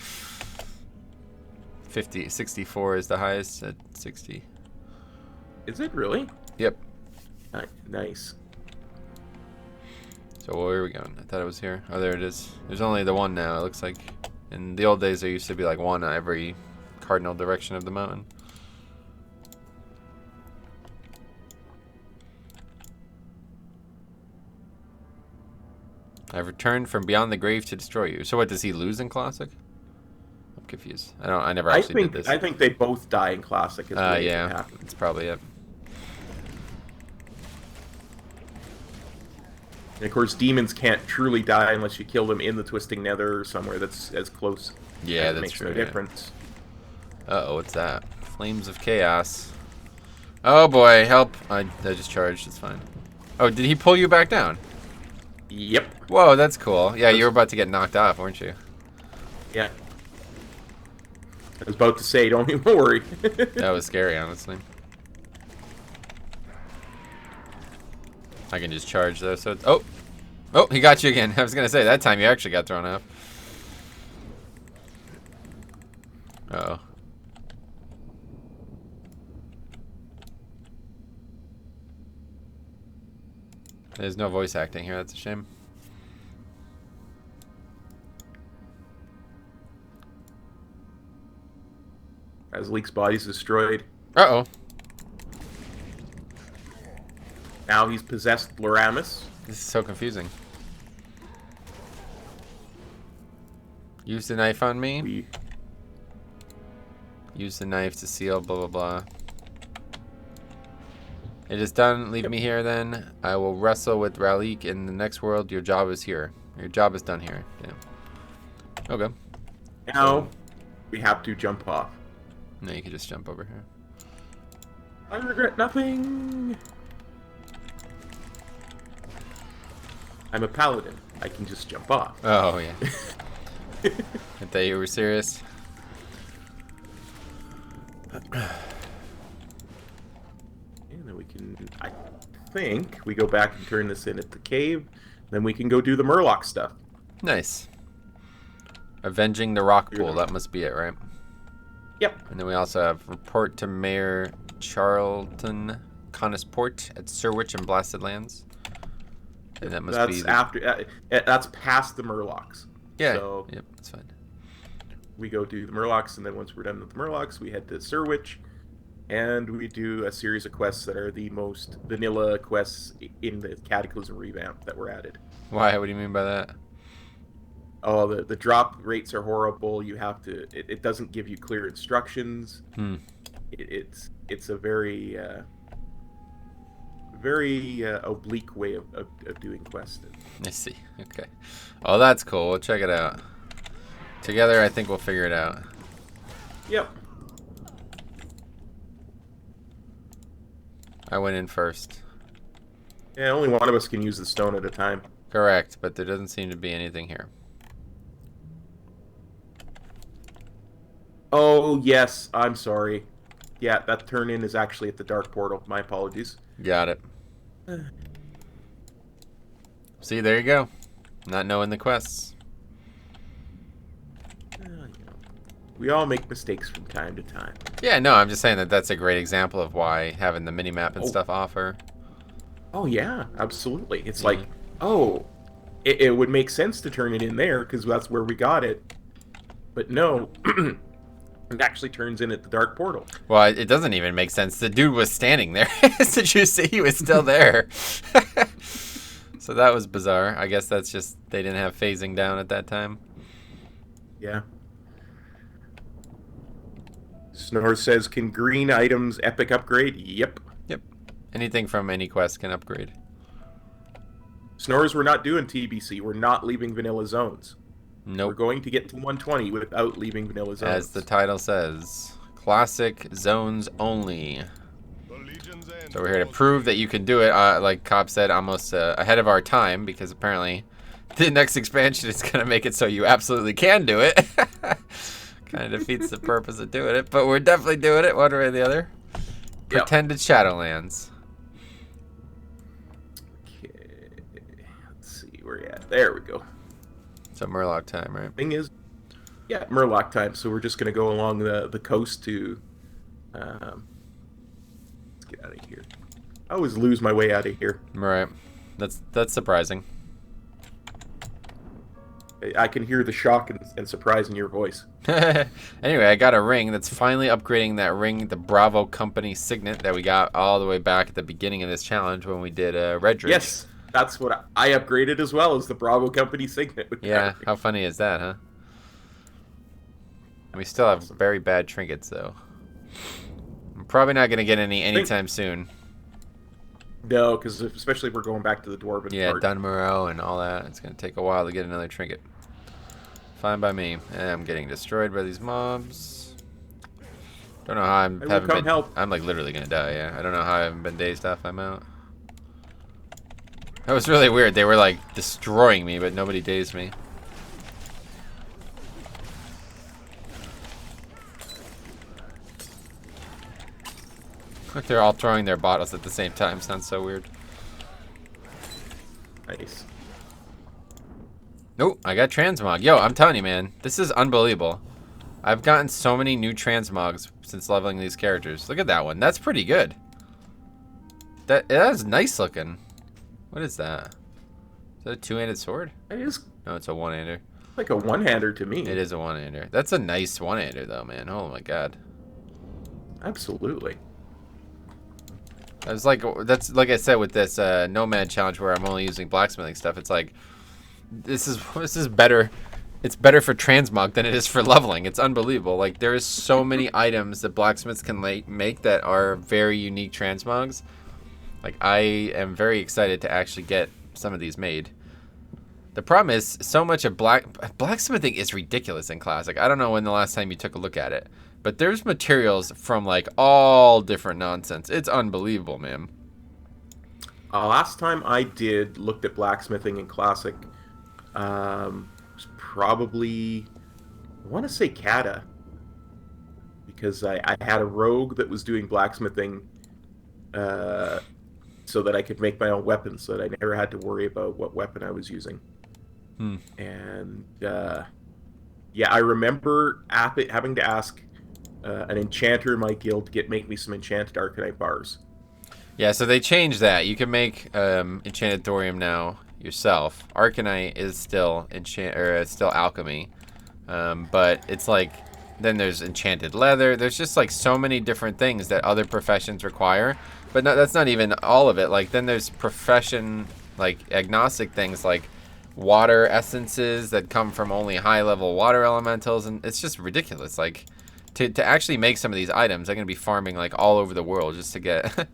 [SPEAKER 1] 64 is the highest at 60.
[SPEAKER 2] Is it really?
[SPEAKER 1] Yep.
[SPEAKER 2] Nice.
[SPEAKER 1] So where are we going? I thought it was here. Oh, there it is. There's only the one now, it looks like. In the old days, there used to be like one on every cardinal direction of the mountain. I've returned from beyond the grave to destroy you. So what, does he lose in Classic? I'm confused. I never actually did this.
[SPEAKER 2] I think they both die in Classic.
[SPEAKER 1] Yeah, it's probably it.
[SPEAKER 2] And of course, demons can't truly die unless you kill them in the Twisting Nether or somewhere that's as close.
[SPEAKER 1] Yeah,
[SPEAKER 2] that
[SPEAKER 1] that's true.
[SPEAKER 2] Makes no difference.
[SPEAKER 1] Uh-oh, what's that? Flames of Chaos. Oh boy, help. I just charged, it's fine. Oh, did he pull you back down?
[SPEAKER 2] Yep.
[SPEAKER 1] Whoa, that's cool. Yeah, you were about to get knocked off, weren't you?
[SPEAKER 2] Yeah. I was about to say, don't even worry.
[SPEAKER 1] That was scary, honestly. I can just charge though, so it's... Oh, he got you again. I was gonna say, that time you actually got thrown off. Uh-oh. There's no voice acting here, that's a shame.
[SPEAKER 2] Razalik's body's destroyed.
[SPEAKER 1] Uh-oh.
[SPEAKER 2] Now he's possessed Loramus.
[SPEAKER 1] This is so confusing. Use the knife on me. Use the knife to seal, blah, blah, blah. It is done. Leave me here then. I will wrestle with Ralik in the next world. Your job is here. Your job is done here. Damn. Okay.
[SPEAKER 2] Now we have to jump off.
[SPEAKER 1] No, you can just jump over here.
[SPEAKER 2] I regret nothing. I'm a paladin. I can just jump off.
[SPEAKER 1] Oh, yeah. I thought you were serious.
[SPEAKER 2] And then we can, I think, we go back and turn this in at the cave. Then we can go do the Murloc stuff.
[SPEAKER 1] Nice. Avenging the rock pool. That must be it, right?
[SPEAKER 2] Yep.
[SPEAKER 1] And then we also have report to Mayor Charlton Connisport at Sirwich and Blasted Lands. And that must be
[SPEAKER 2] after. That's past the Murlocs.
[SPEAKER 1] Yeah.
[SPEAKER 2] So
[SPEAKER 1] yep. That's fine.
[SPEAKER 2] We go do the Murlocs, and then once we're done with the Murlocs, we head to Sirwich, and we do a series of quests that are the most vanilla quests in the Cataclysm revamp that were added.
[SPEAKER 1] Why? What do you mean by that?
[SPEAKER 2] Oh, the drop rates are horrible. You have to. It doesn't give you clear instructions. It's a very oblique way of doing quests.
[SPEAKER 1] I see. Okay. Oh, that's cool. We'll check it out. Together, I think we'll figure it out.
[SPEAKER 2] Yep.
[SPEAKER 1] I went in first.
[SPEAKER 2] Yeah, only one of us can use the stone at a time.
[SPEAKER 1] Correct, but there doesn't seem to be anything here.
[SPEAKER 2] Oh, yes. I'm sorry. Yeah, that turn-in is actually at the Dark Portal. My apologies.
[SPEAKER 1] Got it. See, there you go. Not knowing the quests.
[SPEAKER 2] We all make mistakes from time to time.
[SPEAKER 1] Yeah, no, I'm just saying that that's a great example of why having the mini-map and stuff offer.
[SPEAKER 2] Oh, yeah, absolutely. It's like, oh, it would make sense to turn it in there because that's where we got it. But no, it actually turns in at the Dark Portal.
[SPEAKER 1] Well, it doesn't even make sense. The dude was standing there. Did you see he was still there? So that was bizarre. I guess that's just they didn't have phasing down at that time.
[SPEAKER 2] Yeah. Snore says, can green items epic upgrade? Yep.
[SPEAKER 1] Yep. Anything from any quest can upgrade.
[SPEAKER 2] Snores, we're not doing TBC. We're not leaving vanilla zones.
[SPEAKER 1] Nope.
[SPEAKER 2] We're going to get to 120 without leaving vanilla zones.
[SPEAKER 1] As the title says, classic zones only. So we're here to prove that you can do it, like Cobb said, almost ahead of our time, because apparently the next expansion is going to make it so you absolutely can do it. Kind of defeats the purpose of doing it, but we're definitely doing it one way or the other.
[SPEAKER 2] Yep.
[SPEAKER 1] Pretended Shadowlands.
[SPEAKER 2] Okay, let's see where you're at. There we go.
[SPEAKER 1] So Murloc time, right?
[SPEAKER 2] Thing is, yeah, Murloc time. So we're just gonna go along the coast to. Let's get out of here. I always lose my way out of here.
[SPEAKER 1] Right. That's surprising.
[SPEAKER 2] I can hear the shock and surprise in your voice.
[SPEAKER 1] Anyway, I got a ring that's finally upgrading that ring, the Bravo Company signet that we got all the way back at the beginning of this challenge when we did Red Ridge.
[SPEAKER 2] Yes, that's what I upgraded as well as the Bravo Company signet. With
[SPEAKER 1] Yeah, how funny is that, huh? We still have very bad trinkets, though. I'm probably not going to get any anytime soon.
[SPEAKER 2] No, because especially if we're going back to the Dwarven part.
[SPEAKER 1] Dunmorrow and all that. It's going to take a while to get another trinket. Fine by me. And I'm getting destroyed by these mobs. Don't know how I'm like literally going to die, yeah. I don't know how I haven't been dazed off my mount. That was really weird. They were like destroying me, but nobody dazed me. Like they're all throwing their bottles at the same time. Sounds so weird.
[SPEAKER 2] Nice.
[SPEAKER 1] Nope, I got transmog. Yo, I'm telling you, man, this is unbelievable. I've gotten so many new transmogs since leveling these characters. Look at that one. That's pretty good. That is nice looking. What is that? Is that a two-handed sword?
[SPEAKER 2] It is.
[SPEAKER 1] No, it's a one-hander.
[SPEAKER 2] Like a one-hander to me.
[SPEAKER 1] It is a one-hander. That's a nice one-hander, though, man. Oh my god.
[SPEAKER 2] Absolutely.
[SPEAKER 1] That's like I said with this Nomad challenge where I'm only using blacksmithing stuff. It's like this is better. It's better for transmog than it is for leveling. It's unbelievable. Like there is so many items that blacksmiths can make that are very unique transmogs. Like I am very excited to actually get some of these made. The problem is so much of blacksmithing is ridiculous in Classic. I don't know when the last time you took a look at it. But there's materials from like all different nonsense. It's unbelievable, man.
[SPEAKER 2] Last time I looked at blacksmithing in Classic, was probably, I want to say Kata. Because I had a rogue that was doing blacksmithing so that I could make my own weapons, so that I never had to worry about what weapon I was using. And yeah, I remember having to ask an enchanter in my guild to make me some enchanted Arcanite bars.
[SPEAKER 1] Yeah, so they changed that. You can make enchanted thorium now yourself. Arcanite is still still alchemy, but it's like then there's enchanted leather. There's just like so many different things that other professions require, but that's not even all of it. Like then there's profession like agnostic things like water essences that come from only high level water elementals, and it's just ridiculous. Like to actually make some of these items, I'm going to be farming like all over the world just to get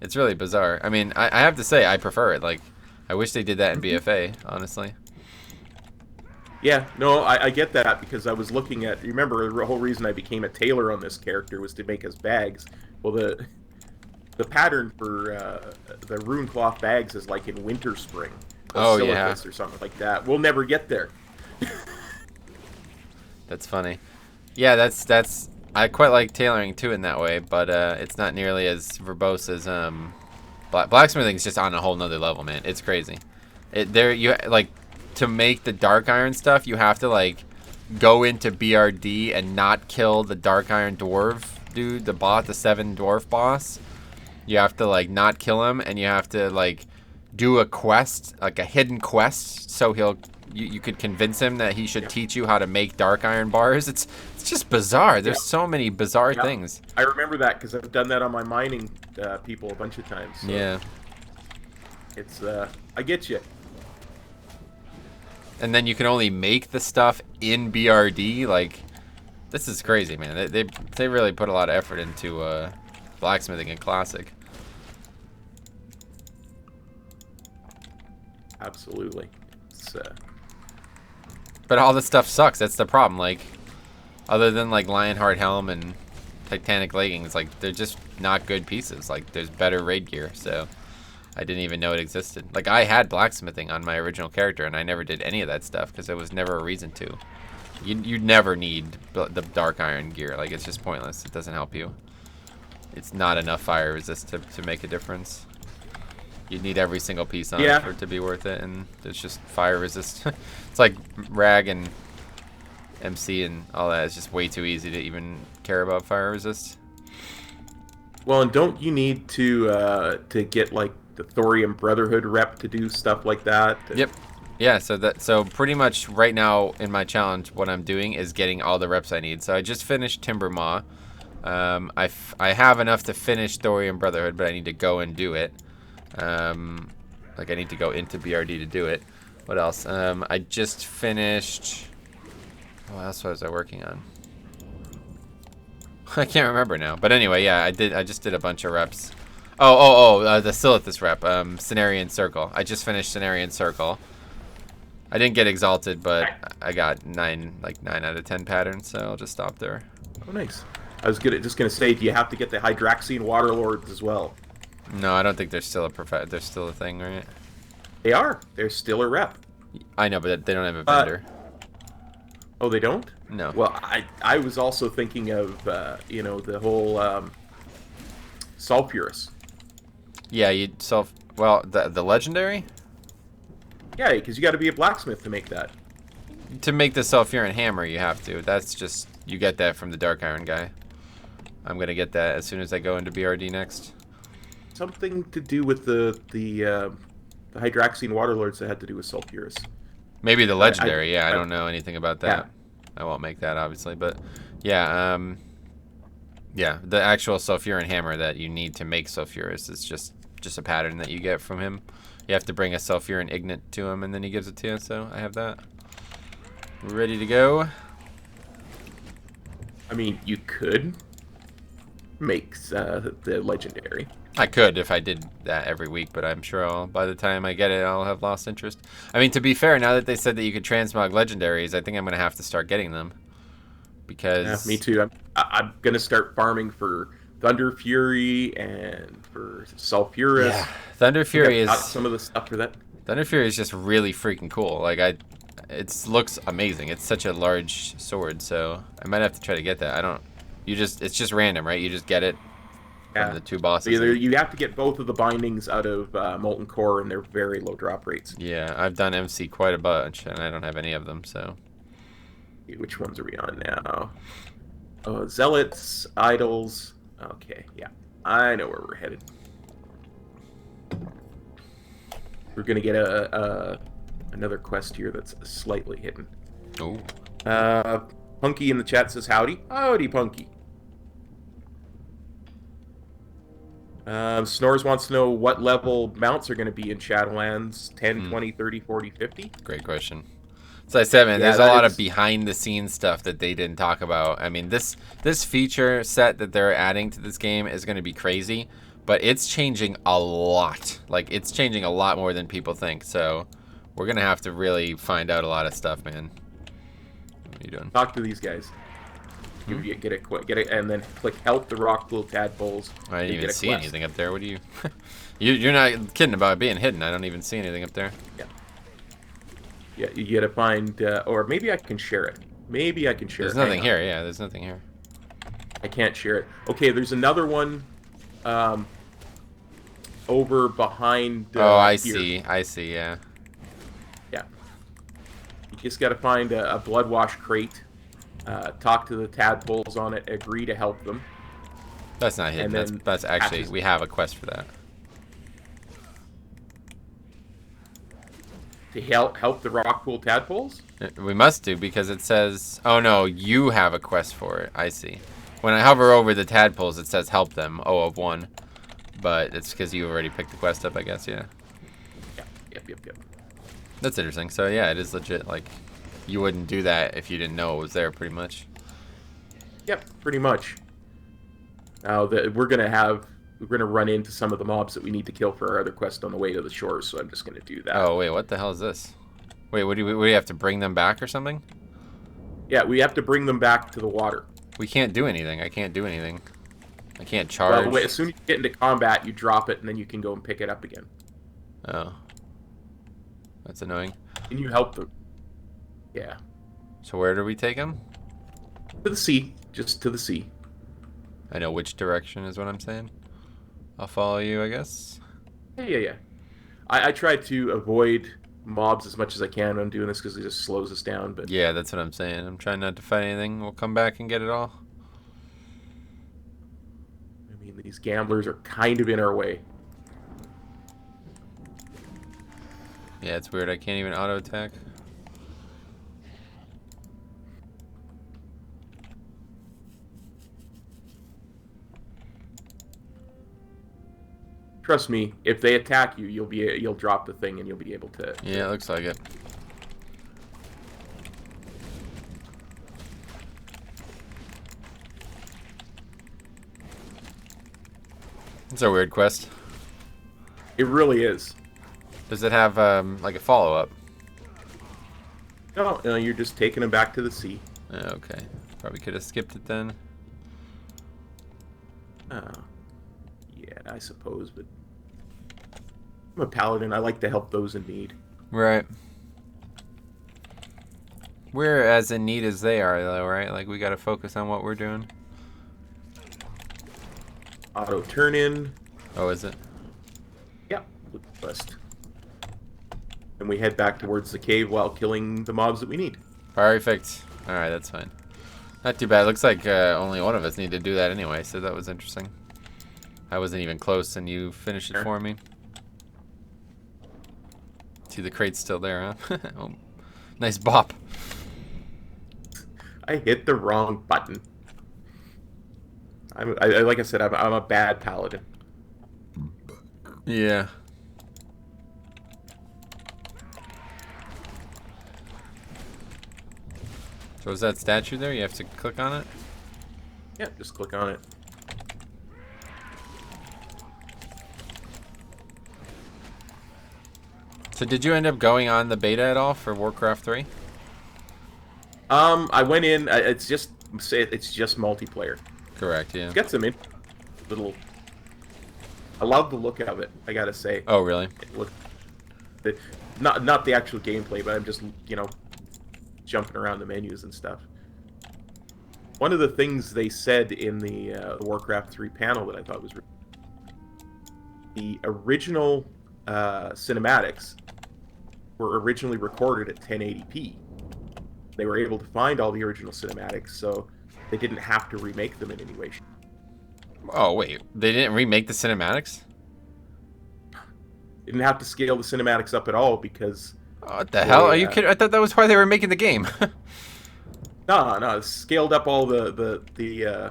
[SPEAKER 1] it's really bizarre. I mean, I have to say I prefer it. Like I wish they did that in BFA, honestly.
[SPEAKER 2] Yeah, no, I get that because I was looking at. Remember, the whole reason I became a tailor on this character was to make his bags. Well, the pattern for the rune cloth bags is like in winter spring or
[SPEAKER 1] Oh yeah,
[SPEAKER 2] Silithus or something like that. We'll never get there.
[SPEAKER 1] that's funny. Yeah, that's I quite like tailoring too in that way, but it's not nearly as verbose as blacksmithing is just on a whole nother level, man. It's crazy. You like to make the dark iron stuff, you have to like go into BRD and not kill the dark iron dwarf dude, the 7 dwarf boss. You have to like not kill him, and you have to like do a quest, like a hidden quest, so you could convince him that he should teach you how to make dark iron bars. It's just bizarre. There's so many bizarre things.
[SPEAKER 2] I remember that because I've done that on my mining people a bunch of times. So
[SPEAKER 1] Yeah.
[SPEAKER 2] It's I get you.
[SPEAKER 1] And then you can only make the stuff in BRD. Like, this is crazy, man. They really put a lot of effort into blacksmithing in Classic.
[SPEAKER 2] Absolutely. It's,
[SPEAKER 1] But all this stuff sucks. That's the problem. Like, other than like Lionheart Helm and Titanic Leggings, like they're just not good pieces. Like, there's better raid gear, so I didn't even know it existed. Like, I had blacksmithing on my original character, and I never did any of that stuff because there was never a reason to. You never need the dark iron gear. Like, it's just pointless. It doesn't help you. It's not enough fire resist to make a difference. You need every single piece on it for it to be worth it, and it's just fire resist. It's like Rag and MC and all that. It's just way too easy to even care about fire resist.
[SPEAKER 2] Well, and don't you need to get like the Thorium Brotherhood rep to do stuff like that?
[SPEAKER 1] Yep. Yeah, so pretty much right now in my challenge, what I'm doing is getting all the reps I need. So I just finished Timber Maw. I have enough to finish Thorium Brotherhood, but I need to go and do it. Like, I need to go into BRD to do it. What else? I just finished... What else was I working on? I can't remember now. But anyway, yeah, I just did a bunch of reps. The Silithus rep, Cenarian Circle. I just finished Cenarian Circle. I didn't get Exalted, but I got 9 out of 10 patterns, so I'll just stop there.
[SPEAKER 2] Oh, nice. I was just gonna say, do you have to get the Hydraxian Waterlords as well?
[SPEAKER 1] No, I don't think they're still they're still a thing, right?
[SPEAKER 2] They are. They're still a rep.
[SPEAKER 1] I know, but they don't have a vendor.
[SPEAKER 2] Oh, they don't?
[SPEAKER 1] No.
[SPEAKER 2] Well, I was also thinking of the whole Sulfurous.
[SPEAKER 1] Yeah, the legendary.
[SPEAKER 2] Yeah, because you got to be a blacksmith to make that.
[SPEAKER 1] To make the Sulfuran hammer, you have to. That's just you get that from the Dark Iron guy. I'm gonna get that as soon as I go into BRD next.
[SPEAKER 2] Something to do with the Hydraxian Waterlords that had to do with Sulfurous.
[SPEAKER 1] Maybe the legendary. I don't know anything about that. Yeah. I won't make that obviously, but yeah, the actual Sulfuran hammer that you need to make Sulfurous is just a pattern that you get from him. You have to bring a Sulfuran Ignet to him, and then he gives it to you. So I have that. Ready to go.
[SPEAKER 2] I mean, you could make the legendary.
[SPEAKER 1] I could if I did that every week, but I'm sure by the time I get it, I'll have lost interest. I mean, to be fair, now that they said that you could transmog legendaries, I think I'm going to have to start getting them. Because...
[SPEAKER 2] Yeah, me too. I'm going to start farming for Thunder Fury and for Sulfurous.
[SPEAKER 1] Yeah, Thunder Fury is...
[SPEAKER 2] some of the stuff for that.
[SPEAKER 1] Thunder Fury is just really freaking cool. Like, it looks amazing. It's such a large sword, so I might have to try to get that. It's just random, right? You just get it. From the 2 bosses.
[SPEAKER 2] So you have to get both of the bindings out of Molten Core, and they're very low drop rates.
[SPEAKER 1] Yeah, I've done MC quite a bunch, and I don't have any of them, so...
[SPEAKER 2] Which ones are we on now? Oh, Zealots, Idols... Okay, yeah. I know where we're headed. We're going to get another quest here that's slightly hidden.
[SPEAKER 1] Oh.
[SPEAKER 2] Punky in the chat says howdy. Howdy, Punky. Snores wants to know what level mounts are going to be in Shadowlands. 10, 20, 30, 40, 50?
[SPEAKER 1] Great question. So I said, man, there's a lot of behind-the-scenes stuff that they didn't talk about. I mean, this feature set that they're adding to this game is going to be crazy, but it's changing a lot. Like, it's changing a lot more than people think, so we're going to have to really find out a lot of stuff, man. What are you doing?
[SPEAKER 2] Talk to these guys. Get it, and then click help the rock pool tadpoles.
[SPEAKER 1] I didn't even see anything up there. What do you? You're not kidding about it being hidden. I don't even see anything up there.
[SPEAKER 2] Yeah. Yeah, you gotta find, or maybe I can share it. Maybe I can share it.
[SPEAKER 1] There's nothing here. Yeah, there's nothing here.
[SPEAKER 2] I can't share it. Okay, there's another one over behind.
[SPEAKER 1] Oh, I
[SPEAKER 2] here.
[SPEAKER 1] see. Yeah.
[SPEAKER 2] Yeah. You just got to find a blood wash crate. Talk to the tadpoles on it. Agree to help them.
[SPEAKER 1] That's not hidden. That's actually we have a quest for that.
[SPEAKER 2] To help the rock pool tadpoles?
[SPEAKER 1] We must do because it says. Oh no, you have a quest for it. I see. When I hover over the tadpoles, it says help them. 0 of 1. But it's because you already picked the quest up, I guess. Yeah.
[SPEAKER 2] Yep.
[SPEAKER 1] That's interesting. So yeah, it is legit. Like, you wouldn't do that if you didn't know it was there, pretty much.
[SPEAKER 2] Yep, pretty much. Now we're gonna run into some of the mobs that we need to kill for our other quest on the way to the shores. So I'm just gonna do that.
[SPEAKER 1] Oh wait, what the hell is this? Wait, what do we have to bring them back or something?
[SPEAKER 2] Yeah, we have to bring them back to the water.
[SPEAKER 1] We can't do anything. I can't do anything. I can't charge.
[SPEAKER 2] Well, as soon as you get into combat, you drop it, and then you can go and pick it up again.
[SPEAKER 1] Oh. That's annoying.
[SPEAKER 2] Can you help them? Yeah.
[SPEAKER 1] So where do we take them?
[SPEAKER 2] To the sea. Just to the sea.
[SPEAKER 1] I know which direction is what I'm saying. I'll follow you, I guess.
[SPEAKER 2] Yeah. I try to avoid mobs as much as I can when I'm doing this because it just slows us down. But
[SPEAKER 1] yeah, that's what I'm saying. I'm trying not to fight anything. We'll come back and get it all.
[SPEAKER 2] I mean, these gamblers are kind of in our way.
[SPEAKER 1] Yeah, it's weird. I can't even auto attack.
[SPEAKER 2] Trust me, if they attack you, you'll drop the thing and you'll be able to.
[SPEAKER 1] Yeah, it looks like it. It's a weird quest.
[SPEAKER 2] It really is.
[SPEAKER 1] Does it have like a follow-up?
[SPEAKER 2] No, you're just taking them back to the sea.
[SPEAKER 1] Okay. Probably could have skipped it then.
[SPEAKER 2] Yeah, I suppose, but I'm a paladin. I like to help those in need.
[SPEAKER 1] Right. We're as in need as they are, though, right? Like, we gotta focus on what we're doing.
[SPEAKER 2] Auto turn in.
[SPEAKER 1] Oh, is it?
[SPEAKER 2] Yeah, list. And we head back towards the cave while killing the mobs that we need.
[SPEAKER 1] Perfect. Alright, that's fine. Not too bad. Looks like only one of us need to do that anyway, so that was interesting. I wasn't even close, and you finished it for me. See, the crate's still there, huh? Oh, nice bop.
[SPEAKER 2] I hit the wrong button. Like I said, I'm a bad paladin.
[SPEAKER 1] Yeah. So is that statue there? You have to click on it?
[SPEAKER 2] Yeah, just click on it.
[SPEAKER 1] So did you end up going on the beta at all for Warcraft 3?
[SPEAKER 2] I went in. It's just multiplayer.
[SPEAKER 1] Correct. Yeah.
[SPEAKER 2] It's got some little. I love the look of it. I gotta say.
[SPEAKER 1] Oh really?
[SPEAKER 2] Not the actual gameplay, but I'm just jumping around the menus and stuff. One of the things they said in the Warcraft 3 panel that I thought was the original cinematics were originally recorded at 1080p. They were able to find all the original cinematics, so they didn't have to remake them in any way.
[SPEAKER 1] Oh wait, they didn't remake the cinematics?
[SPEAKER 2] They didn't have to scale the cinematics up at all because.
[SPEAKER 1] What the hell? Are you kidding? I thought that was why they were making the game.
[SPEAKER 2] No, scaled up all the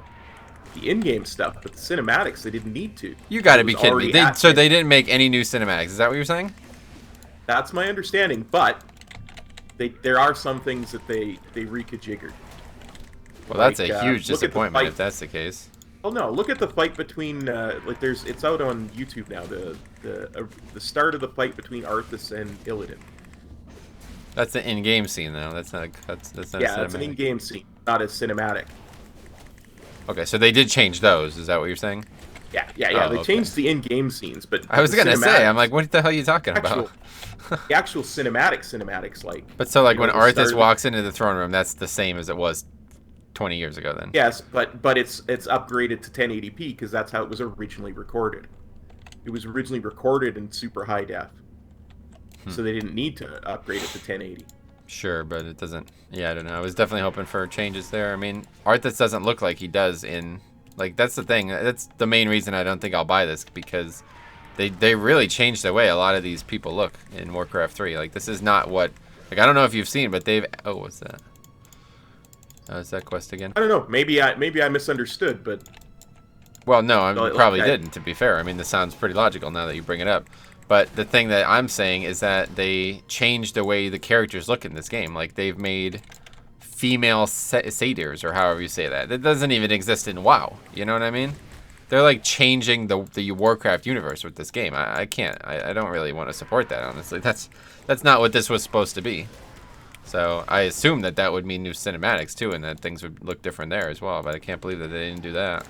[SPEAKER 2] in-game stuff, but the cinematics they didn't need to.
[SPEAKER 1] You got to be kidding me. So they didn't make any new cinematics. Is that what you're saying?
[SPEAKER 2] That's my understanding, but there are some things that they reconfigured.
[SPEAKER 1] Well, that's a huge disappointment if that's the case.
[SPEAKER 2] Well, no, look at the fight between it's out on YouTube now. The start of the fight between Arthas and Illidan.
[SPEAKER 1] That's an in-game scene, though. That's not that's not a
[SPEAKER 2] Yeah, it's an
[SPEAKER 1] cinematic.
[SPEAKER 2] in-game scene, not as cinematic.
[SPEAKER 1] Okay, so they did change those. Is that what you're saying?
[SPEAKER 2] Yeah.
[SPEAKER 1] Oh,
[SPEAKER 2] They
[SPEAKER 1] okay.
[SPEAKER 2] changed the in-game scenes, but
[SPEAKER 1] I was
[SPEAKER 2] the
[SPEAKER 1] gonna say, I'm
[SPEAKER 2] cinematics,
[SPEAKER 1] like, what the hell are you talking
[SPEAKER 2] actual,
[SPEAKER 1] about?
[SPEAKER 2] the actual cinematics, like
[SPEAKER 1] But so, like,
[SPEAKER 2] you know,
[SPEAKER 1] when
[SPEAKER 2] the
[SPEAKER 1] Arthas
[SPEAKER 2] start of
[SPEAKER 1] walks into the throne room, that's the same as it was 20 years ago, then.
[SPEAKER 2] yes, but it's upgraded to 1080p because that's how it was originally recorded. It was originally recorded in super high def, so they didn't need to upgrade it to 1080.
[SPEAKER 1] Sure, but it doesn't. Yeah, I don't know. I was definitely hoping for changes there. I mean, Arthas doesn't look like he does in. Like, that's the thing. That's the main reason I don't think I'll buy this, because they really changed the way a lot of these people look in Warcraft 3. Like, this is not what. Like, I don't know if you've seen, but they've. Oh, what's that? Oh, is that quest again?
[SPEAKER 2] I don't know. Maybe I misunderstood, but
[SPEAKER 1] Well, no, I
[SPEAKER 2] like,
[SPEAKER 1] probably didn't, to be fair. I mean, this sounds pretty logical now that you bring it up. But the thing that I'm saying is that they changed the way the characters look in this game. Like, they've made female satyrs, or however you say that. That doesn't even exist in WoW. You know what I mean? They're, like, changing the Warcraft universe with this game. I can't. I don't really want to support that, honestly. That's not what this was supposed to be. So I assume that that would mean new cinematics, too, and that things would look different there as well. But I can't believe that they didn't do that.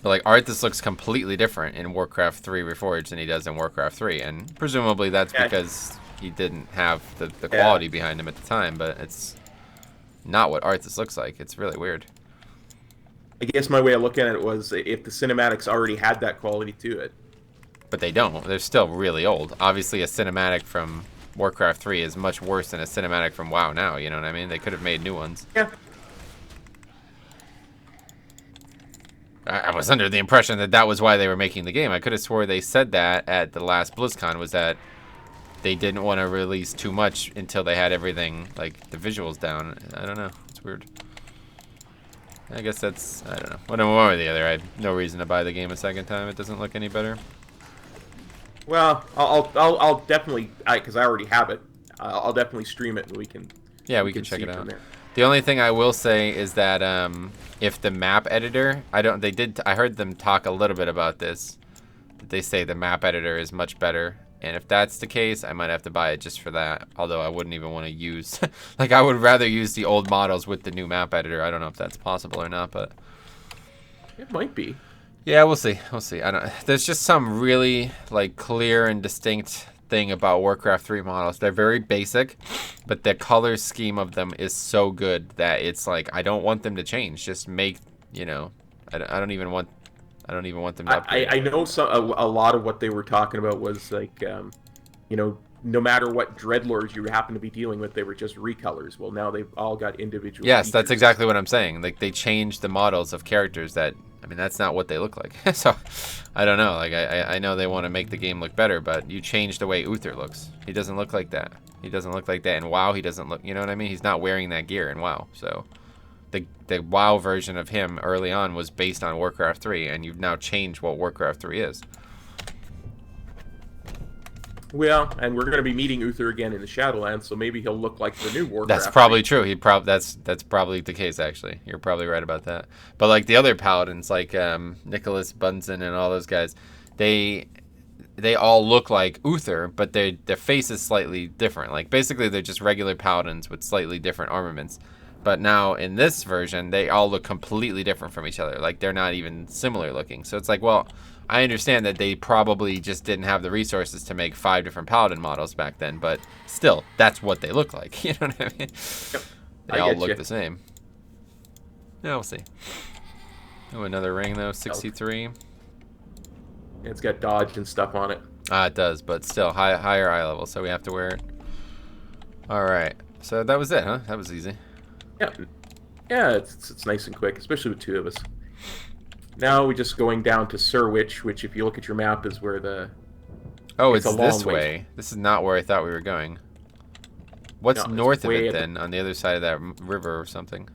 [SPEAKER 1] But, like, Arthas looks completely different in Warcraft 3 Reforged than he does in Warcraft 3. And presumably that's because he didn't have the quality behind him at the time. But it's not what Arthas looks like. It's really weird.
[SPEAKER 2] I guess my way of looking at it was if the cinematics already had that quality to it.
[SPEAKER 1] But they don't. They're still really old. Obviously, a cinematic from Warcraft 3 is much worse than a cinematic from WoW now. You know what I mean? They could have made new ones.
[SPEAKER 2] Yeah.
[SPEAKER 1] I was under the impression that that was why they were making the game. I could have swore they said that at the last BlizzCon, was that they didn't want to release too much until they had everything, like, the visuals down. I don't know. It's weird. I guess that's, I don't know. One or the other. I have no reason to buy the game a second time. It doesn't look any better.
[SPEAKER 2] Well, I'll definitely, because I already have it. I'll definitely stream it, and we can.
[SPEAKER 1] Yeah, we can check
[SPEAKER 2] see
[SPEAKER 1] it
[SPEAKER 2] from
[SPEAKER 1] out.
[SPEAKER 2] there.
[SPEAKER 1] The only thing I will say is that if the map editor, I heard them talk a little bit about this. They say the map editor is much better, and if that's the case, I might have to buy it just for that. Although I wouldn't even want to use, like, I would rather use the old models with the new map editor. I don't know if that's possible or not, but
[SPEAKER 2] It might be.
[SPEAKER 1] yeah, we'll see. We'll see. I don't. There's just some really, like, clear and distinct thing about Warcraft 3 models. They're very basic, but the color scheme of them is so good that it's like, I don't want them to change. Just make, you know, I don't even want them to upgrade.
[SPEAKER 2] I know a lot of what they were talking about was like, you know, no matter what dreadlords you happen to be dealing with, they were just recolors. Well, now they've all got individual.
[SPEAKER 1] Yes,
[SPEAKER 2] features.
[SPEAKER 1] that's exactly what I'm saying. Like, they changed the models of characters that, I mean, that's not what they look like. So, I don't know. Like, I know they want to make the game look better, but you change the way Uther looks. He doesn't look like that. He doesn't look like that in WoW. He doesn't look, you know what I mean? He's not wearing that gear in WoW. So, the WoW version of him early on was based on Warcraft 3, and you've now changed what Warcraft 3 is.
[SPEAKER 2] Well, and we're going to be meeting Uther again in the Shadowlands, so maybe he'll look like the new Warcraft.
[SPEAKER 1] That's probably true. That's probably the case, actually. You're probably right about that. But, like, the other paladins, like Nicholas Bunsen and all those guys, they all look like Uther, but their face is slightly different. Like, basically, they're just regular paladins with slightly different armaments. But now, in this version, they all look completely different from each other. Like, they're not even similar looking. So it's like, well, I understand that they probably just didn't have the resources to make 5 different paladin models back then, but still, that's what they look like. You know what I mean?
[SPEAKER 2] Yep.
[SPEAKER 1] They all look the same. Yeah, we'll see. Oh, another ring, though, 63.
[SPEAKER 2] It's got dodge and stuff on it.
[SPEAKER 1] It does, but still, higher eye level, so we have to wear it. All right, so that was it, huh? That was easy.
[SPEAKER 2] Yeah, it's nice and quick, especially with 2 of us. Now we're just going down to Surwich, which, if you look at your map, is where the...
[SPEAKER 1] Oh, it's
[SPEAKER 2] a
[SPEAKER 1] this
[SPEAKER 2] long
[SPEAKER 1] way. This is not where I thought we were going. What's
[SPEAKER 2] No,
[SPEAKER 1] north of
[SPEAKER 2] way
[SPEAKER 1] it,
[SPEAKER 2] at
[SPEAKER 1] then, on the other side of that river or something?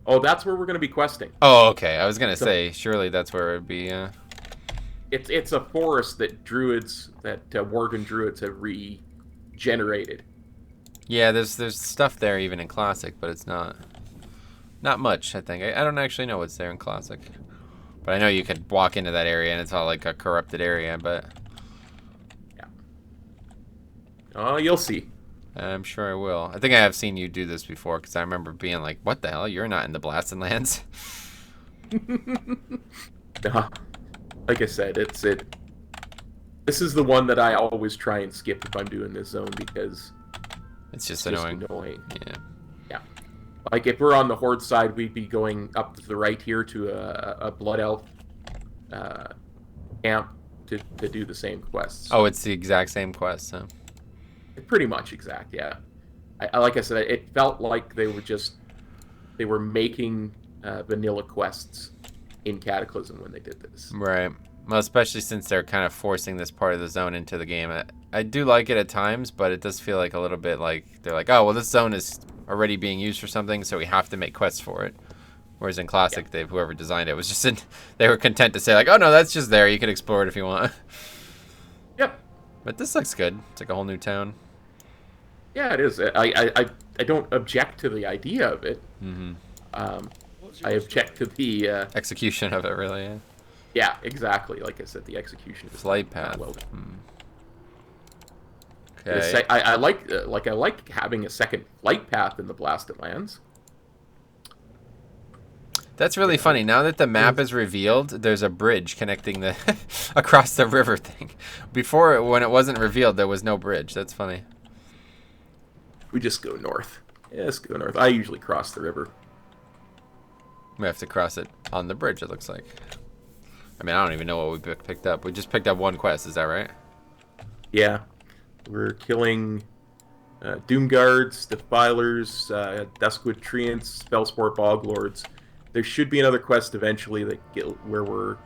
[SPEAKER 2] Oh, that's where we're going to be questing.
[SPEAKER 1] Oh, okay. I was going to say, surely that's where it would be,
[SPEAKER 2] It's a forest that Worgen druids have regenerated.
[SPEAKER 1] Yeah, there's stuff there even in Classic, but it's not much, I think. I don't actually know what's there in Classic. But I know you could walk into that area and it's all like a corrupted area, but...
[SPEAKER 2] Yeah. Oh, you'll see.
[SPEAKER 1] I'm sure I will. I think I have seen you do this before because I remember being like, "What the hell? You're not in the Blasted Lands."
[SPEAKER 2] Nah, like I said, This is the one that I always try and skip if I'm doing this zone because
[SPEAKER 1] It's just
[SPEAKER 2] it's
[SPEAKER 1] annoying.
[SPEAKER 2] just annoying.
[SPEAKER 1] Yeah.
[SPEAKER 2] Yeah. Like if we're on the Horde side, we'd be going up to the right here to a Blood Elf camp to do the same quests.
[SPEAKER 1] Oh, it's the exact same quest, huh?
[SPEAKER 2] Pretty much exact, yeah. Like I said, it felt like they were making vanilla quests in Cataclysm when they did this.
[SPEAKER 1] Right. Well, especially since they're kind of forcing this part of the zone into the game. I do like it at times, but it does feel like a little bit like they're like, oh, well, this zone is already being used for something, so we have to make quests for it. Whereas in Classic, whoever designed it was just they were content to say like, oh no, that's just there. You can explore it if you want.
[SPEAKER 2] Yep.
[SPEAKER 1] But this looks good. It's like a whole new town.
[SPEAKER 2] Yeah, it is. I don't object to the idea of it.
[SPEAKER 1] Mm-hmm.
[SPEAKER 2] I object to the
[SPEAKER 1] Execution of it, really. Yeah.
[SPEAKER 2] yeah, exactly. Like I said, the execution is
[SPEAKER 1] Flight
[SPEAKER 2] not
[SPEAKER 1] path.
[SPEAKER 2] well done.
[SPEAKER 1] Okay.
[SPEAKER 2] I like having a second flight path in the Blasted Lands.
[SPEAKER 1] That's really funny. Now that the map is revealed, there's a bridge connecting the across the river thing. Before, when it wasn't revealed, there was no bridge. That's funny.
[SPEAKER 2] We just go north. Yeah, let's go north. I usually cross the river.
[SPEAKER 1] We have to cross it on the bridge, it looks like. I mean, I don't even know what we picked up. We just picked up one quest, is that right?
[SPEAKER 2] Yeah. We're killing Doomguards, Defilers, Duskwood Treants, Spellspore Boglords. There should be another quest eventually where we're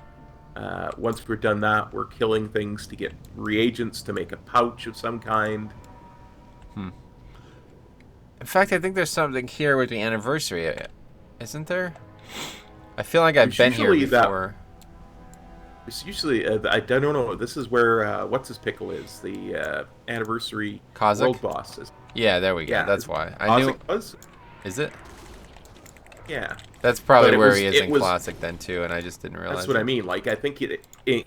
[SPEAKER 2] once we're done that, we're killing things to get reagents to make a pouch of some kind.
[SPEAKER 1] In fact, I think there's something here with the anniversary, isn't there? I feel like I've been here before.
[SPEAKER 2] It's usually, I don't know, this is where, what's his pickle is, the anniversary
[SPEAKER 1] Kazakh?
[SPEAKER 2] world boss is.
[SPEAKER 1] Yeah, there we go.
[SPEAKER 2] Yeah,
[SPEAKER 1] that's why. I knew.
[SPEAKER 2] Was?
[SPEAKER 1] Is it?
[SPEAKER 2] Yeah.
[SPEAKER 1] That's probably where
[SPEAKER 2] was,
[SPEAKER 1] he is in Classic then too, and I just didn't realize.
[SPEAKER 2] That's what I mean. Like, I think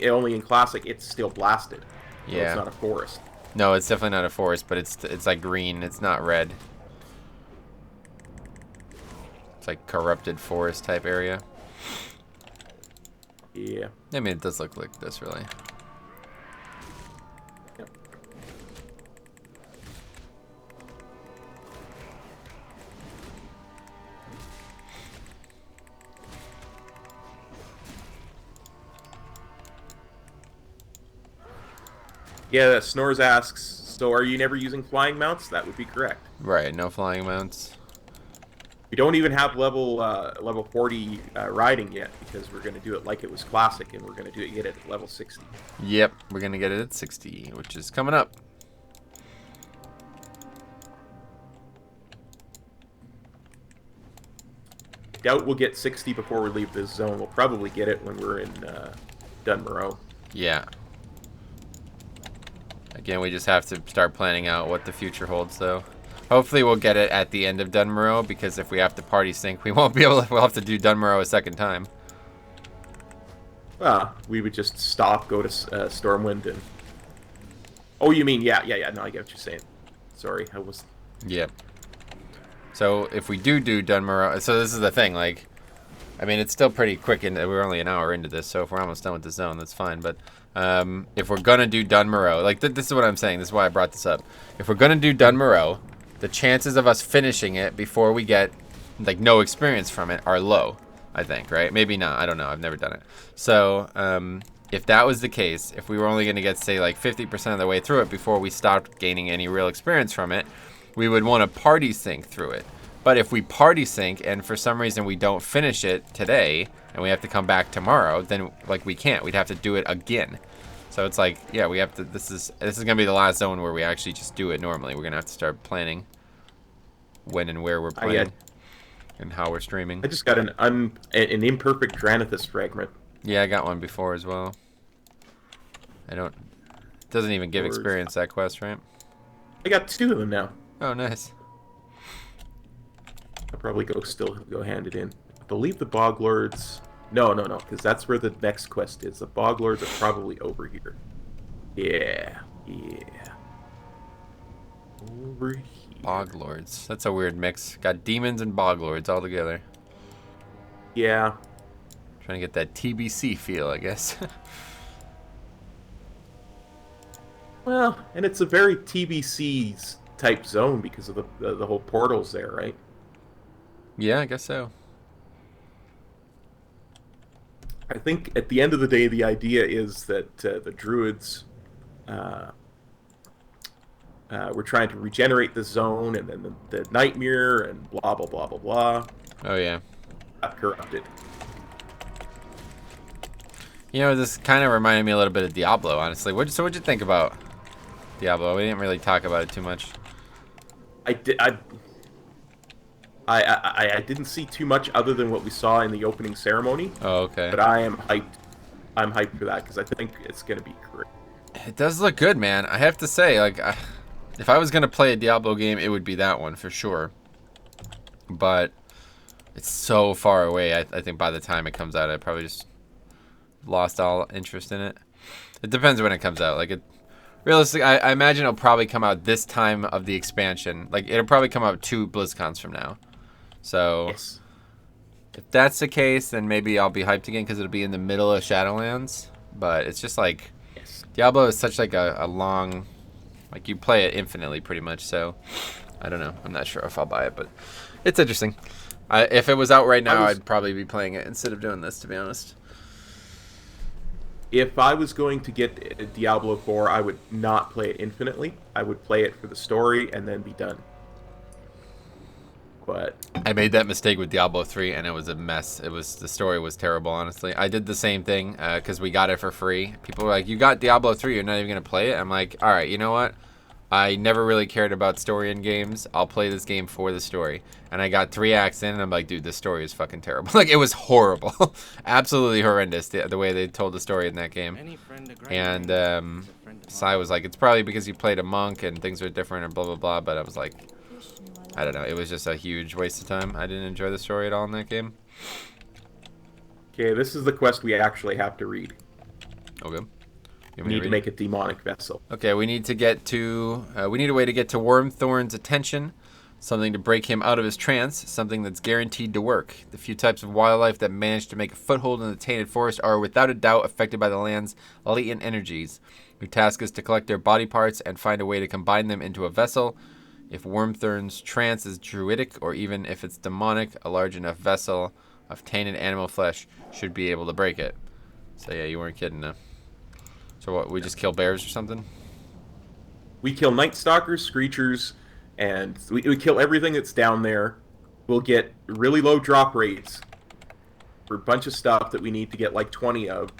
[SPEAKER 2] only in Classic it's still blasted. So
[SPEAKER 1] yeah.
[SPEAKER 2] It's not a forest.
[SPEAKER 1] No, it's definitely not a forest, but it's like green. It's not red. It's like corrupted forest type area.
[SPEAKER 2] Yeah.
[SPEAKER 1] I mean, it does look like this, really.
[SPEAKER 2] Yep. Yeah, Snores asks, so are you never using flying mounts? That would be correct.
[SPEAKER 1] Right, no flying mounts.
[SPEAKER 2] We don't even have level 40 riding yet because we're going to do it like it was Classic, and we're going to get it at level 60.
[SPEAKER 1] Yep, we're going to get it at 60, which is coming up.
[SPEAKER 2] Doubt we'll get 60 before we leave this zone. We'll probably get it when we're in Dunmoreau.
[SPEAKER 1] Yeah. Again, we just have to start planning out what the future holds, though. Hopefully we'll get it at the end of Dunmoreau, because if we have to party sync, we won't be able to, we'll have to do Dunmoreau a second time.
[SPEAKER 2] We would just stop, go to Stormwind, and... Oh, you mean, yeah, no, I get what you're saying. Sorry, I was...
[SPEAKER 1] Yep. So, if we do Dunmoreau... So, this is the thing, like... I mean, it's still pretty quick, and we're only an hour into this, so if we're almost done with the zone, that's fine, but... if we're gonna do Dunmoreau... Like, this is what I'm saying, this is why I brought this up. If we're gonna do Dunmoreau, the chances of us finishing it before we get, like, no experience from it are low, I think, right? Maybe not, I don't know, I've never done it. So, if that was the case, if we were only gonna get, say, like, 50% of the way through it before we stopped gaining any real experience from it, we would want to party sync through it. But if we party sync and for some reason we don't finish it today and we have to come back tomorrow, then like we can't. We'd have to do it again. So it's like, yeah, we have to. This is gonna be the last zone where we actually just do it normally. We're gonna have to start planning when and where we're playing and how we're streaming.
[SPEAKER 2] I just got an imperfect Granithus fragment.
[SPEAKER 1] Yeah, I got one before as well. I don't. It doesn't even give experience, that quest, right?
[SPEAKER 2] I got 2 of them now.
[SPEAKER 1] Oh, nice.
[SPEAKER 2] I'll probably go hand it in. I believe the Boglords... No, because that's where the next quest is. The Boglords are probably over here. Yeah. over here.
[SPEAKER 1] Bog Lords. That's a weird mix. Got demons and Bog Lords all together.
[SPEAKER 2] Yeah.
[SPEAKER 1] Trying to get that TBC feel, I guess.
[SPEAKER 2] Well, and it's a very TBC's type zone because of the whole portals there, right?
[SPEAKER 1] Yeah, I guess so.
[SPEAKER 2] I think at the end of the day, the idea is that the druids were trying to regenerate the zone, and then the nightmare and blah blah blah blah blah
[SPEAKER 1] Oh yeah.
[SPEAKER 2] got corrupted.
[SPEAKER 1] You know, this kind of reminded me a little bit of Diablo, honestly. So what'd you think about Diablo? We didn't really talk about it too much.
[SPEAKER 2] I didn't see too much other than what we saw in the opening ceremony.
[SPEAKER 1] Oh, okay.
[SPEAKER 2] But I am hyped. I'm hyped for that because I think it's going to be great.
[SPEAKER 1] It does look good, man. I have to say, like, if I was gonna play a Diablo game, it would be that one for sure. But it's so far away. I think by the time it comes out, I probably just lost all interest in it. It depends when it comes out. Like, realistically, I imagine it'll probably come out this time of the expansion. Like, it'll probably come out 2 BlizzCons from now. So,
[SPEAKER 2] Yes.
[SPEAKER 1] if that's the case, then maybe I'll be hyped again because it'll be in the middle of Shadowlands. But it's just like,
[SPEAKER 2] Yes.
[SPEAKER 1] Diablo is such like a long, like you play it infinitely pretty much. So, I don't know. I'm not sure if I'll buy it, but it's interesting. If it was out right now, I'd probably be playing it instead of doing this, to be honest.
[SPEAKER 2] If I was going to get Diablo 4, I would not play it infinitely. I would play it for the story and then be done. But
[SPEAKER 1] I made that mistake with Diablo 3, and it was a mess. The story was terrible, honestly. I did the same thing because we got it for free. People were like, "You got Diablo 3, you're not even gonna play it." I'm like, "All right, you know what? I never really cared about story in games. I'll play this game for the story." And I got 3 acts in, and I'm like, "Dude, this story is fucking terrible." Like, it was horrible, absolutely horrendous the way they told the story in that game. And Sai was like, "It's probably because you played a monk and things are different and blah blah blah." But I was like, I don't know. It was just a huge waste of time. I didn't enjoy the story at all in that game.
[SPEAKER 2] okay, this is the quest we actually have to read.
[SPEAKER 1] Okay.
[SPEAKER 2] We need to make a demonic vessel.
[SPEAKER 1] Okay, we need to get to. We need a way to get to Wormthorn's attention. Something to break him out of his trance. Something that's guaranteed to work. The few types of wildlife that manage to make a foothold in the tainted forest are without a doubt affected by the land's latent energies. Your task is to collect their body parts and find a way to combine them into a vessel. If Wormthorn's trance is druidic, or even if it's demonic, a large enough vessel of tainted animal flesh should be able to break it. So yeah, you weren't kidding, though. So what, we just kill bears or something?
[SPEAKER 2] We kill Night Stalkers, Screechers, and we kill everything that's down there. We'll get really low drop rates for a bunch of stuff that we need to get like 20 of.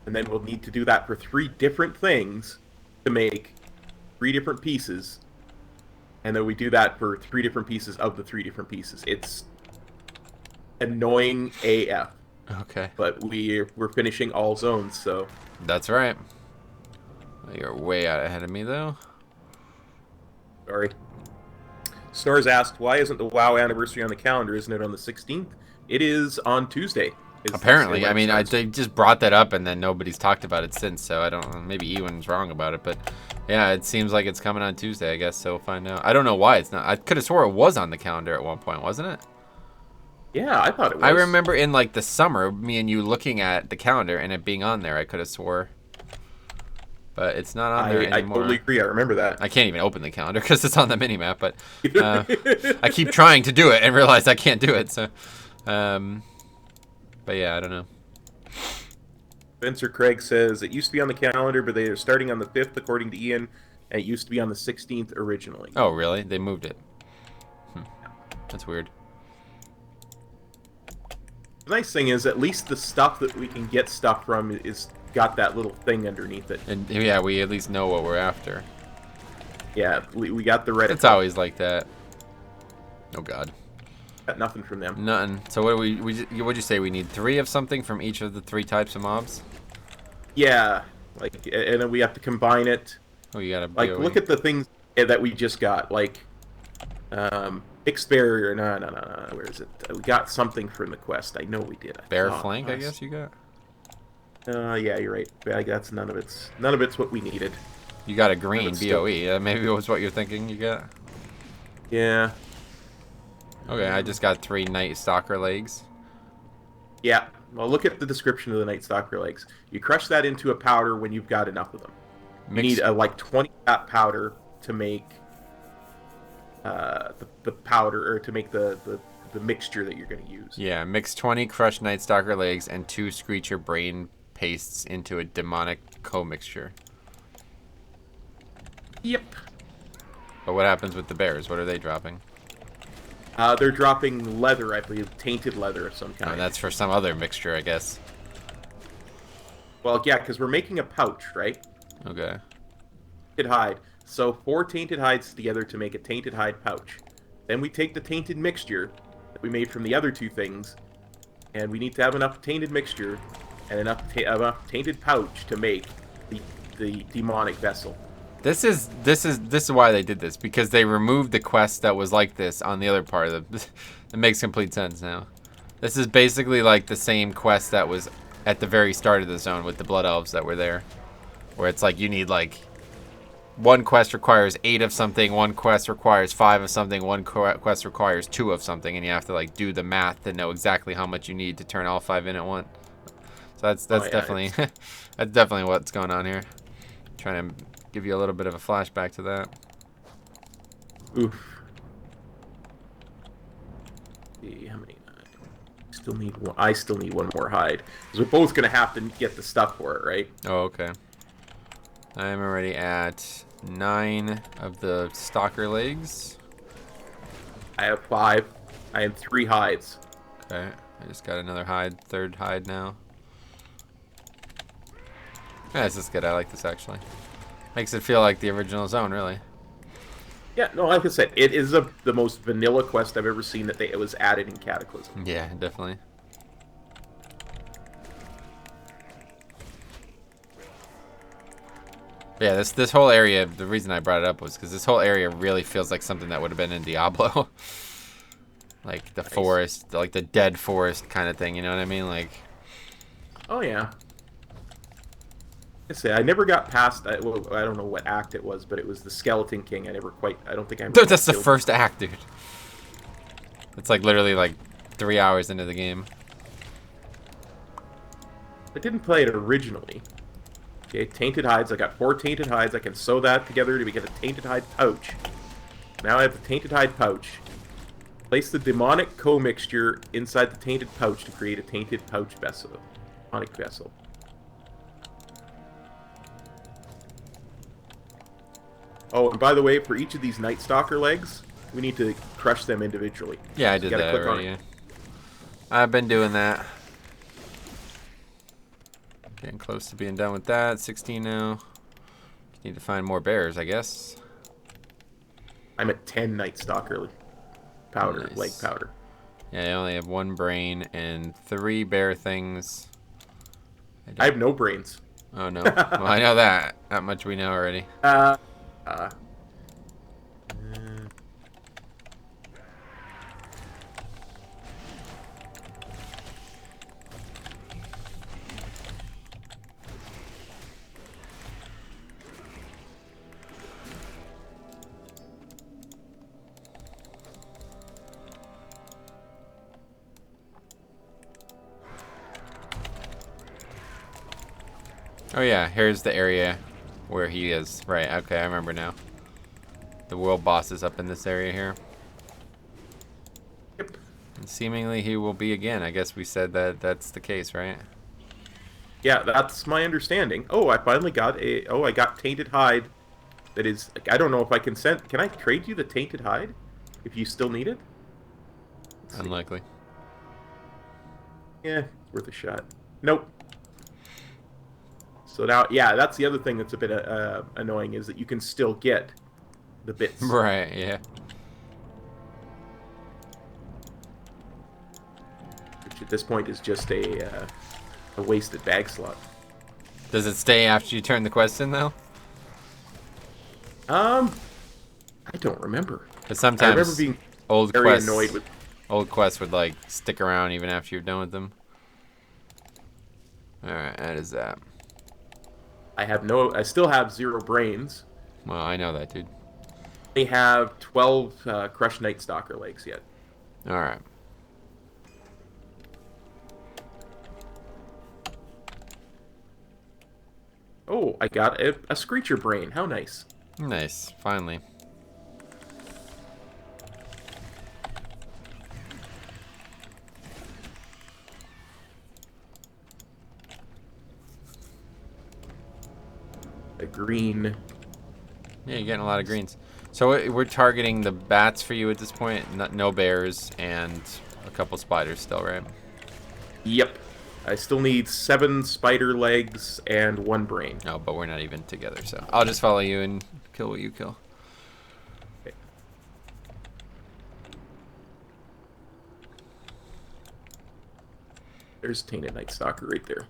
[SPEAKER 2] And then we'll need to do that for 3 different things to make 3 different pieces. And then we do that for 3 different pieces of the 3 different pieces. It's annoying AF.
[SPEAKER 1] Okay.
[SPEAKER 2] But we're finishing all zones, so...
[SPEAKER 1] That's right. You're way out ahead of me, though.
[SPEAKER 2] Sorry. Snores asked, why isn't the WoW anniversary on the calendar? Isn't it on the 16th? It is on Tuesday.
[SPEAKER 1] Apparently. I mean, they just brought that up, and then nobody's talked about it since, so I don't know. Maybe Ewan's wrong about it, but yeah, it seems like it's coming on Tuesday, I guess, so we'll find out. I don't know why it's not. I could have swore it was on the calendar at one point, wasn't it?
[SPEAKER 2] Yeah, I thought it was.
[SPEAKER 1] I remember in, like, the summer, me and you looking at the calendar and it being on there. I could have swore. But it's not on there anymore.
[SPEAKER 2] I totally agree. I remember that.
[SPEAKER 1] I can't even open the calendar because it's on the minimap, but I keep trying to do it and realize I can't do it, so... but yeah, I don't know.
[SPEAKER 2] Spencer Craig says, it used to be on the calendar, but they are starting on the 5th, according to Ian, and it used to be on the 16th originally.
[SPEAKER 1] Oh, really? They moved it. That's weird.
[SPEAKER 2] The nice thing is, at least the stuff that we can get stuff from is got that little thing underneath it.
[SPEAKER 1] And yeah, we at least know what we're after.
[SPEAKER 2] Yeah, we got the Reddit.
[SPEAKER 1] It's always like that. Oh, God.
[SPEAKER 2] Got nothing from them.
[SPEAKER 1] Nothing. So what do what'd you say? We need 3 of something from each of the 3 types of mobs?
[SPEAKER 2] Yeah, like, and then we have to combine it.
[SPEAKER 1] Oh, you gotta...
[SPEAKER 2] Like, look at the things that we just got. Like, X barrier. No. Where is it? We got something from the quest. I know we did.
[SPEAKER 1] Bear flank, I guess you got?
[SPEAKER 2] Yeah, you're right. That's none of it's what we needed.
[SPEAKER 1] You got a green
[SPEAKER 2] still...
[SPEAKER 1] BOE. Maybe it was what you're thinking you got.
[SPEAKER 2] Yeah.
[SPEAKER 1] Okay, I just got 3 Night Stalker legs.
[SPEAKER 2] Yeah. Well, look at the description of the Night Stalker legs. You crush that into a powder when you've got enough of them. You need like 20 that powder to make the powder, or to make the mixture that you're going to use.
[SPEAKER 1] Yeah, mix 20 crushed Night Stalker legs and 2 Screecher brain pastes into a demonic co-mixture.
[SPEAKER 2] Yep.
[SPEAKER 1] But what happens with the bears? What are they dropping?
[SPEAKER 2] They're dropping leather, I believe, tainted leather of some kind.
[SPEAKER 1] Oh, that's for some other mixture, I guess.
[SPEAKER 2] Well, yeah, because we're making a pouch, right?
[SPEAKER 1] Okay.
[SPEAKER 2] Tainted hide. So 4 tainted hides together to make a tainted hide pouch. Then we take the tainted mixture that we made from the other 2 things, and we need to have enough tainted mixture and enough tainted pouch to make the demonic vessel.
[SPEAKER 1] This is why they did this, because they removed the quest that was like this on the other part of the. It makes complete sense now. This is basically like the same quest that was at the very start of the zone with the blood elves that were there, where it's like you need like one quest requires 8 of something, one quest requires 5 of something, one quest requires 2 of something, and you have to like do the math to know exactly how much you need to turn all 5 in at once. So that's definitely that's definitely what's going on here. Trying to give you a little bit of a flashback to that.
[SPEAKER 2] Oof. See how many? Still need one. I still need one more hide because we're both gonna have to get the stuff for it, right?
[SPEAKER 1] Oh, okay. I am already at 9 of the stalker legs.
[SPEAKER 2] I have 5. I have 3 hides.
[SPEAKER 1] Okay, I just got another hide, 3rd hide now. Yeah, this is good. I like this actually. Makes it feel like the original zone, really.
[SPEAKER 2] Yeah, no, like I said, it is the most vanilla quest I've ever seen that it was added in Cataclysm.
[SPEAKER 1] Yeah, definitely. Yeah, this whole area, the reason I brought it up was because this whole area really feels like something that would have been in Diablo. Like the forest, like the dead forest kind of thing, you know what I mean? Like.
[SPEAKER 2] Oh, yeah. I say I never got past. Well, I don't know what act it was, but it was the Skeleton King. I don't think I.
[SPEAKER 1] Dude, that's the first act, dude. It's like literally like 3 hours into the game.
[SPEAKER 2] I didn't play it originally. Okay, tainted hides. I got 4 tainted hides. I can sew that together to get a tainted hide pouch. Now I have the tainted hide pouch. Place the demonic co-mixture inside the tainted pouch to create a tainted pouch vessel. Demonic vessel. Oh, and by the way, for each of these Night Stalker legs, we need to crush them individually.
[SPEAKER 1] Yeah, I did that already. Yeah. I've been doing that. Getting close to being done with that. 16 now. Need to find more bears, I guess.
[SPEAKER 2] I'm at 10 Night Stalker powder,
[SPEAKER 1] nice.
[SPEAKER 2] leg powder.
[SPEAKER 1] Yeah, I only have 1 brain and 3 bear things.
[SPEAKER 2] I have no brains.
[SPEAKER 1] Oh, no. Well, I know that. That much we know already. Oh yeah, here's the area where he is. Right, okay, I remember now. The world boss is up in this area here.
[SPEAKER 2] Yep.
[SPEAKER 1] And seemingly he will be again. I guess we said that that's the case, right?
[SPEAKER 2] Yeah, that's my understanding. Oh, I finally got I got tainted hide. That is, I don't know if I can send. Can I trade you the tainted hide if you still need it?
[SPEAKER 1] Unlikely.
[SPEAKER 2] Yeah, worth a shot. Nope. So now, yeah, that's the other thing that's a bit annoying is that you can still get the bits.
[SPEAKER 1] Right, yeah.
[SPEAKER 2] Which at this point is just a wasted bag slot.
[SPEAKER 1] Does it stay after you turn the quest in, though?
[SPEAKER 2] I don't remember.
[SPEAKER 1] Because sometimes
[SPEAKER 2] I remember being
[SPEAKER 1] old
[SPEAKER 2] very
[SPEAKER 1] quests,
[SPEAKER 2] annoyed with.
[SPEAKER 1] Old quests would like stick around even after you're done with them. All right, that is that.
[SPEAKER 2] I still have 0 brains.
[SPEAKER 1] Well, I know that, dude.
[SPEAKER 2] I have 12 crushed Night Stalker legs yet.
[SPEAKER 1] All right.
[SPEAKER 2] Oh, I got a Screecher brain. How nice.
[SPEAKER 1] Nice. Finally.
[SPEAKER 2] A green.
[SPEAKER 1] Yeah, you're getting a lot of greens. So we're targeting the bats for you at this point. No bears and a couple spiders still, right?
[SPEAKER 2] Yep. I still need 7 spider legs and 1 brain.
[SPEAKER 1] No, but we're not even together, so I'll just follow you and kill what you kill.
[SPEAKER 2] Okay. There's Tainted Night Stalker right there.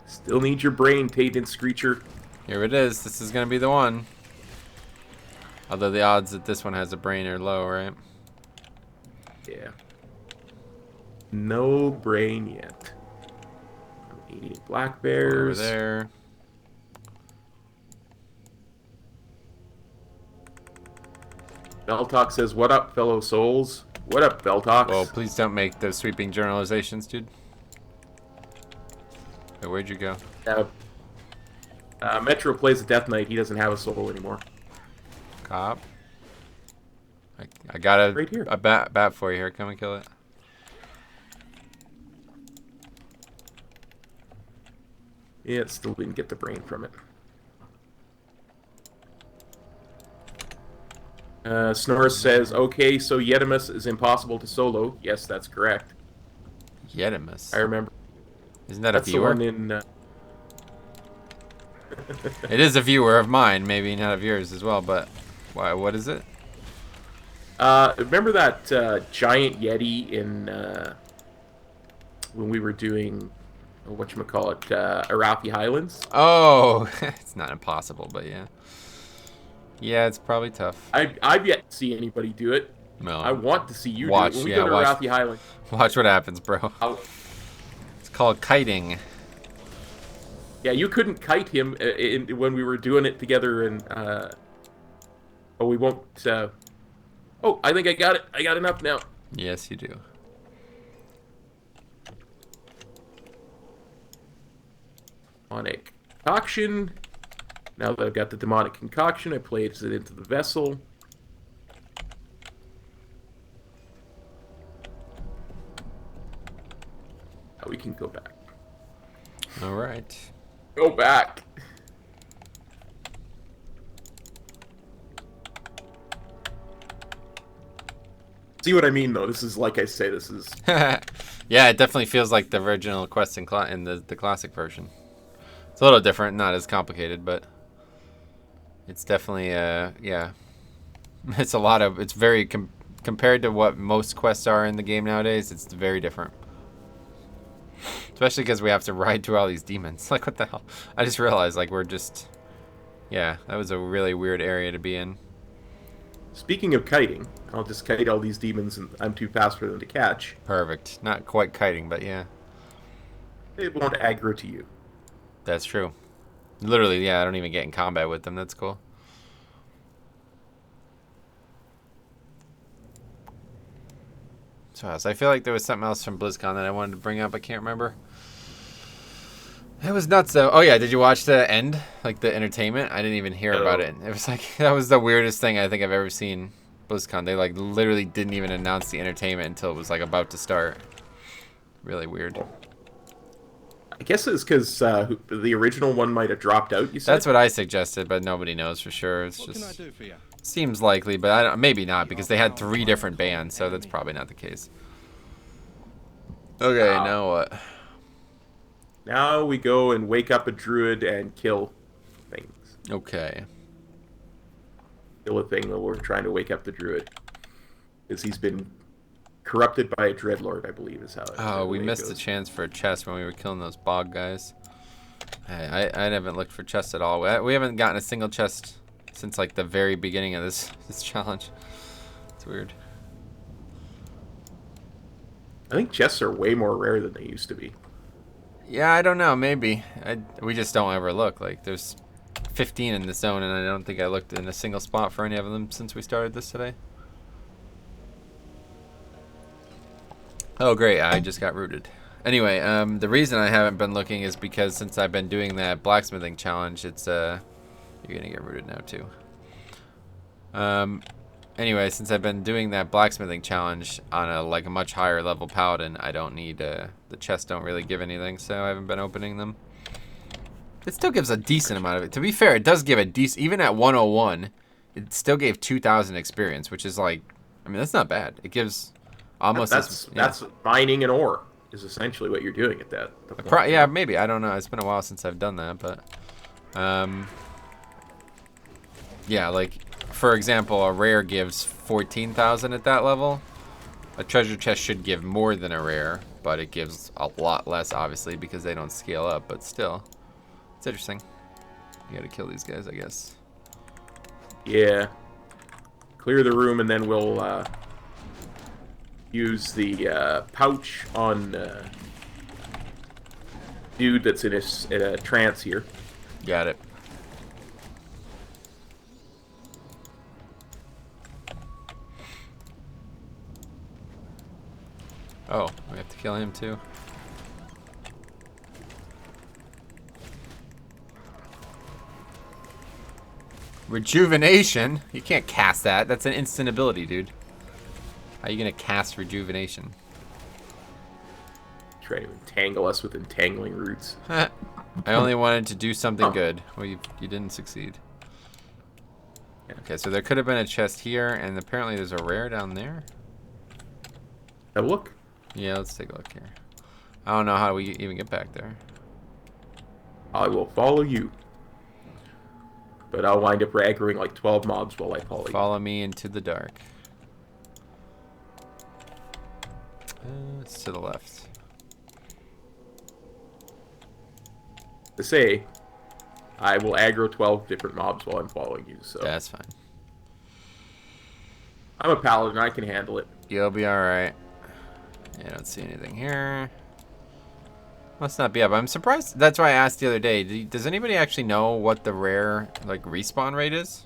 [SPEAKER 2] Still need your brain, Tainted Screecher.
[SPEAKER 1] Here it is. This is gonna be the one. Although the odds that this one has a brain are low, right?
[SPEAKER 2] Yeah. No brain yet. I'm eating black bears.
[SPEAKER 1] Over there.
[SPEAKER 2] Beltalk says, "What up, fellow souls? What up, Beltalk?"
[SPEAKER 1] Well, please don't make those sweeping generalizations, dude. Hey, where'd you go?
[SPEAKER 2] Metro plays a Death Knight. He doesn't have a soul anymore.
[SPEAKER 1] Cop. I got
[SPEAKER 2] Right here.
[SPEAKER 1] a bat for you here. Come and kill it.
[SPEAKER 2] Yeah, still didn't get the brain from it. Snorris says, "Okay, so Yetimus is impossible to solo." Yes, that's correct.
[SPEAKER 1] Yetimus.
[SPEAKER 2] I remember.
[SPEAKER 1] Isn't that
[SPEAKER 2] That's
[SPEAKER 1] a viewer?
[SPEAKER 2] the one in.
[SPEAKER 1] It is a viewer of mine, maybe not of yours as well. But why? What is it?
[SPEAKER 2] Remember that giant Yeti in when we were doing whatchamacallit, Arathi Highlands?
[SPEAKER 1] Oh, it's not impossible, but yeah. Yeah, it's probably tough.
[SPEAKER 2] I've yet to see anybody do it.
[SPEAKER 1] No.
[SPEAKER 2] I want to see you
[SPEAKER 1] Watch,
[SPEAKER 2] do it. When we
[SPEAKER 1] yeah,
[SPEAKER 2] go to
[SPEAKER 1] watch.
[SPEAKER 2] Arathi Highlands.
[SPEAKER 1] Watch what happens, bro. It's called kiting.
[SPEAKER 2] Yeah, you couldn't kite him when we were doing it together, and oh, we won't. Oh, I think I got it. I got enough now.
[SPEAKER 1] Yes, you do.
[SPEAKER 2] Demonic concoction. Now that I've got the demonic concoction, I place it into the vessel. Now we can go back.
[SPEAKER 1] All right.
[SPEAKER 2] Go back. See what I mean, though? This is, like I say, this is...
[SPEAKER 1] Yeah, it definitely feels like the original quest in the classic version. It's a little different, not as complicated, but it's definitely yeah. It's a lot of it's very compared to what most quests are in the game nowadays. It's very different. Especially because we have to ride through all these demons. Like, what the hell? I just realized, like, we're just... Yeah, that was a really weird area to be in.
[SPEAKER 2] Speaking of kiting, I'll just kite all these demons, and I'm too fast for them to catch.
[SPEAKER 1] Perfect. Not quite kiting, but yeah.
[SPEAKER 2] It won't aggro to you.
[SPEAKER 1] That's true. Literally, yeah, I don't even get in combat with them. That's cool. So I feel like there was something else from BlizzCon that I wanted to bring up. I can't remember. It was nuts, though. Oh, yeah. Did you watch the end? Like, the entertainment? I didn't even hear about it. It was like, that was the weirdest thing I think I've ever seen BlizzCon. They, like, literally didn't even announce the entertainment until it was, like, about to start. Really weird.
[SPEAKER 2] I guess it's because the original one might have dropped out, you said?
[SPEAKER 1] That's what I suggested, but nobody knows for sure. It's just...
[SPEAKER 3] What can I do for you?
[SPEAKER 1] Seems likely, but I don't, maybe not, because they had 3 different bands, so that's probably not the case. Okay, now what?
[SPEAKER 2] Now we go and wake up a druid and kill things.
[SPEAKER 1] Okay.
[SPEAKER 2] Kill a thing that we're trying to wake up the druid. Because he's been corrupted by a dreadlord, I believe is how it
[SPEAKER 1] Oh, we
[SPEAKER 2] the way it
[SPEAKER 1] missed the
[SPEAKER 2] goes.
[SPEAKER 1] chance for a chest when we were killing those bog guys. I haven't looked for chests at all. We haven't gotten a single chest since like the very beginning of this challenge. It's weird.
[SPEAKER 2] I think chests are way more rare than they used to be.
[SPEAKER 1] Yeah, I don't know. Maybe we just don't ever look. Like there's 15 in the zone, and I don't think I looked in a single spot for any of them since we started this today. Oh, great. I just got rooted. Anyway, the reason I haven't been looking is because since I've been doing that blacksmithing challenge, it's, you're going to get rooted now, too. Anyway, since I've been doing that blacksmithing challenge on a much higher level paladin, I don't need, the chests don't really give anything, so I haven't been opening them. It still gives a decent amount of it. To be fair, it does give a decent, even at 101, it still gave 2,000 experience, which is like, I mean, that's not bad. It gives almost
[SPEAKER 2] that's mining and ore is essentially what you're doing at that.
[SPEAKER 1] Yeah, maybe. I don't know. It's been a while since I've done that, but yeah, like for example, a rare gives 14,000 at that level. A treasure chest should give more than a rare, but it gives a lot less, obviously, because they don't scale up. But still, it's interesting. You got to kill these guys, I guess.
[SPEAKER 2] Yeah. Clear the room, and then we'll use the pouch on dude that's in a trance here.
[SPEAKER 1] Got it. Oh, we have to kill him too. Rejuvenation? You can't cast that. That's an instant ability, dude. How are you gonna cast rejuvenation?
[SPEAKER 2] Trying to entangle us with entangling roots.
[SPEAKER 1] I only wanted to do something good. Well, you didn't succeed. Okay, so there could have been a chest here, and apparently there's a rare down there.
[SPEAKER 2] Have a look.
[SPEAKER 1] Yeah, let's take a look here. I don't know how we even get back there.
[SPEAKER 2] I will follow you. But I'll wind up aggroing like 12 mobs while I follow you.
[SPEAKER 1] Follow me into the dark. It's to the left.
[SPEAKER 2] To say, I will aggro 12 different mobs while I'm following you. So
[SPEAKER 1] That's fine.
[SPEAKER 2] I'm a paladin. I can handle it.
[SPEAKER 1] You'll be alright. Yeah, I don't see anything here. Must not be up. I'm surprised. That's why I asked the other day. Does anybody actually know what the rare respawn rate is?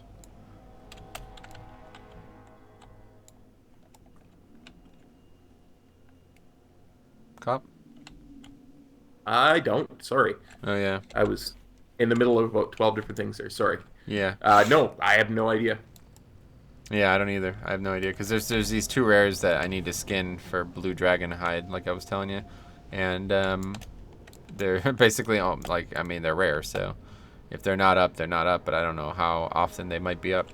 [SPEAKER 1] Cop?
[SPEAKER 2] I don't. Sorry.
[SPEAKER 1] Oh yeah.
[SPEAKER 2] I was in the middle of about 12 different things there. Sorry.
[SPEAKER 1] Yeah.
[SPEAKER 2] No, I have no idea.
[SPEAKER 1] Yeah, I don't either. I have no idea because there's these two rares that I need to skin for blue dragon hide, like I was telling you, and they're basically I mean they're rare, so if they're not up, they're not up. But I don't know how often they might be up.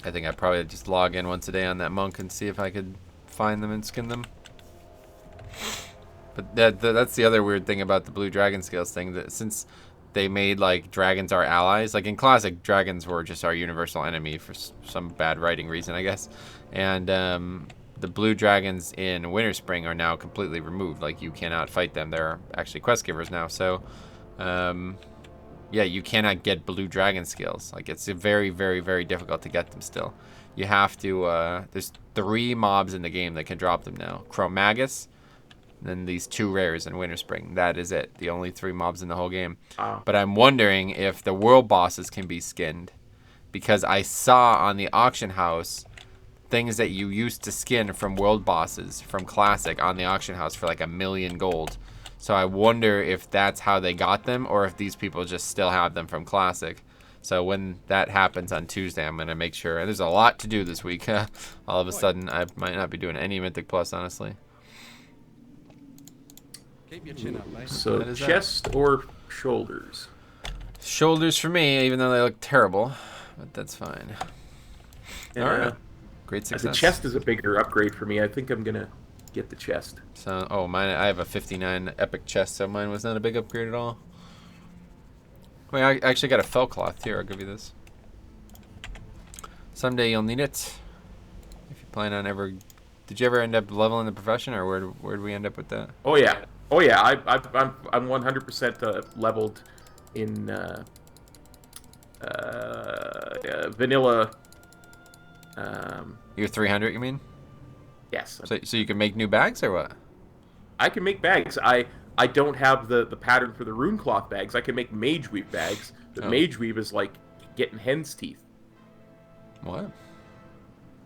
[SPEAKER 1] I think I'd probably just log in once a day on that monk and see if I could find them and skin them. But that's the other weird thing about the blue dragon scales thing, that since they made dragons our allies, in classic, dragons were just our universal enemy for some bad writing reason, I guess, and the blue dragons in Winterspring are now completely removed. You cannot fight them. They're actually quest givers now, so yeah, you cannot get blue dragon scales. It's very, very, very difficult to get them still. You have to there's 3 mobs in the game that can drop them now. Chromagus, then these 2 rares in Winterspring. That is it. The only 3 mobs in the whole game. But I'm wondering if the world bosses can be skinned, because I saw on the auction house things that you used to skin from world bosses from classic on the auction house for $1 million gold. So I wonder if that's how they got them, or if these people just still have them from classic. So when that happens on Tuesday, I'm going to make sure. And there's a lot to do this week. All of a sudden, I might not be doing any Mythic Plus, honestly.
[SPEAKER 3] Keep your chin up, mate.
[SPEAKER 2] So chest or shoulders?
[SPEAKER 1] Shoulders for me, even though they look terrible. But that's fine.
[SPEAKER 2] Yeah.
[SPEAKER 1] All right. Great success.
[SPEAKER 2] The chest is a bigger upgrade for me. I think I'm going to get the chest.
[SPEAKER 1] So, mine. I have a 59 epic chest, so mine was not a big upgrade at all. Wait, I actually got a fell cloth here. I'll give you this. Someday you'll need it. If you plan on ever... Did you ever end up leveling the profession, or where'd we end up with that?
[SPEAKER 2] Oh yeah. I'm 100% leveled in vanilla
[SPEAKER 1] You're 300, you mean?
[SPEAKER 2] Yes.
[SPEAKER 1] So you can make new bags or what?
[SPEAKER 2] I can make bags. I don't have the pattern for the rune cloth bags. I can make mage weave bags, but
[SPEAKER 1] Oh.
[SPEAKER 2] mage weave is like getting hen's teeth.
[SPEAKER 1] What?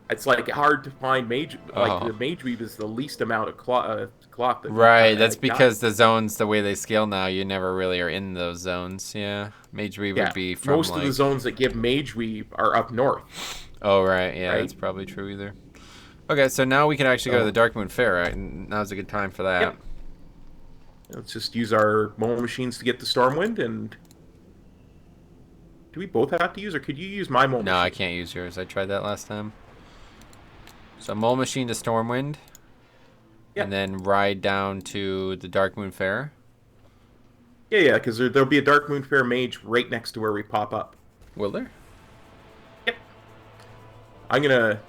[SPEAKER 2] It's like hard to find mage. Like
[SPEAKER 1] Oh.
[SPEAKER 2] the mage weave is the least amount of cloth. That
[SPEAKER 1] Right, that's
[SPEAKER 2] got.
[SPEAKER 1] because the zones, the way they scale now, you never really are in those zones. Yeah, Mage Weave
[SPEAKER 2] Yeah,
[SPEAKER 1] would be from
[SPEAKER 2] most
[SPEAKER 1] like...
[SPEAKER 2] of the zones that give mage weave are up north.
[SPEAKER 1] Oh, right, yeah,
[SPEAKER 2] right?
[SPEAKER 1] that's probably true either. Okay, so now we can actually go to the Darkmoon Fair, right? And now's a good time for that.
[SPEAKER 2] Yep. Let's just use our mole machines to get the Stormwind, and... Do we both have to use, or could you use my mole machine?
[SPEAKER 1] No, I can't use yours. I tried that last time. So Mole Machine to Stormwind.
[SPEAKER 2] Yep.
[SPEAKER 1] And then ride down to the Darkmoon Fair.
[SPEAKER 2] Yeah, because there'll be a Darkmoon Fair mage right next to where we pop up.
[SPEAKER 1] Will there?
[SPEAKER 2] Yep. I'm gonna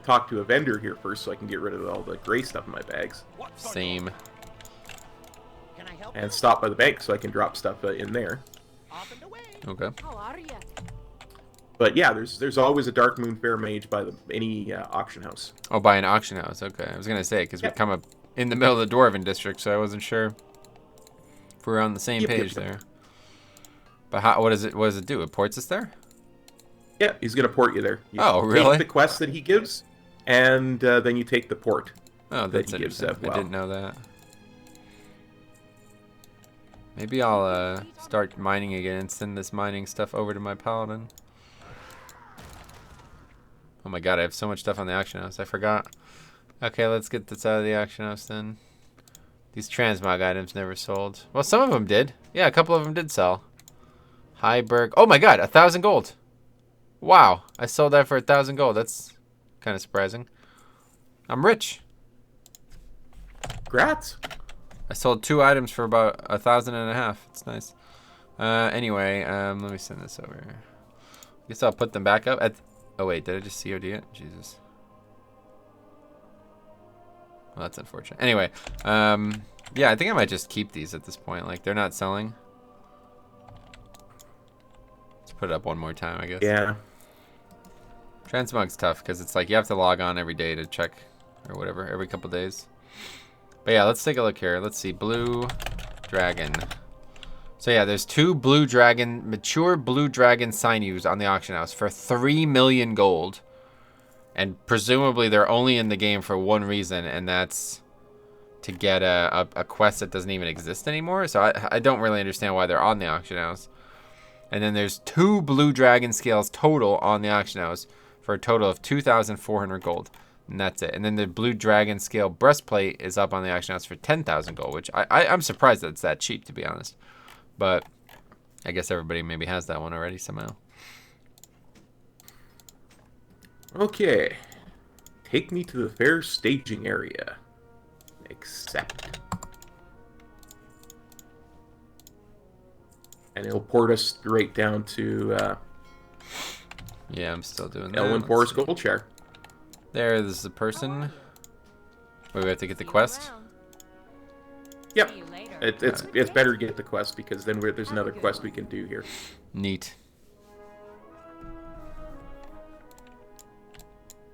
[SPEAKER 2] talk to a vendor here first so I can get rid of all the gray stuff in my bags.
[SPEAKER 1] Same.
[SPEAKER 2] And stop by the bank so I can drop stuff in there.
[SPEAKER 1] Okay.
[SPEAKER 4] How are ya?
[SPEAKER 2] But yeah, there's always a Darkmoon Fair mage by any auction house.
[SPEAKER 1] Oh, by an auction house. Okay. I was going to say, because we come up in the middle of the Dwarven district, so I wasn't sure if we were on the same page there. But what does it do? It ports us there?
[SPEAKER 2] Yeah, he's going to port you there. You
[SPEAKER 1] really?
[SPEAKER 2] take the quest that he gives, and then you take the port.
[SPEAKER 1] Oh, that's interesting. I didn't know that. Maybe I'll start mining again and send this mining stuff over to my paladin. Oh my god, I have so much stuff on the auction house. I forgot. Okay, let's get this out of the auction house then. These transmog items never sold. Well, some of them did. Yeah, a couple of them did sell. Heiberg. Oh my god, 1,000 gold. Wow, I sold that for 1,000 gold. That's kind of surprising. I'm rich.
[SPEAKER 2] Grats.
[SPEAKER 1] I sold 2 items for about 1,500. It's nice. Anyway, let me send this over. Guess I'll put them back up. Oh wait, did I just COD it? Jesus. Well, that's unfortunate. Anyway, yeah, I think I might just keep these at this point. Like, they're not selling. Let's put it up one more time, I guess.
[SPEAKER 2] Yeah.
[SPEAKER 1] Transmog's tough because it's like you have to log on every day to check or whatever, every couple days. But yeah, let's take a look here. Let's see, Blue Dragon. So yeah, there's 2 mature blue dragon sinews on the auction house for 3 million gold. And presumably they're only in the game for one reason, and that's to get a quest that doesn't even exist anymore. So I don't really understand why they're on the auction house. And then there's 2 blue dragon scales total on the auction house for a total of 2,400 gold. And that's it. And then the blue dragon scale breastplate is up on the auction house for 10,000 gold, which I'm surprised that it's that cheap, to be honest. But I guess everybody maybe has that one already somehow.
[SPEAKER 2] Okay. Take me to the fair staging area. Accept. And it'll port us straight down to
[SPEAKER 1] Yeah, I'm still doing that.
[SPEAKER 2] Elwyn Forest Gold Share.
[SPEAKER 1] There's the person. Wait, we have to get the quest?
[SPEAKER 2] Yep. It's better to get the quest because then there's another quest we can do here.
[SPEAKER 1] Neat.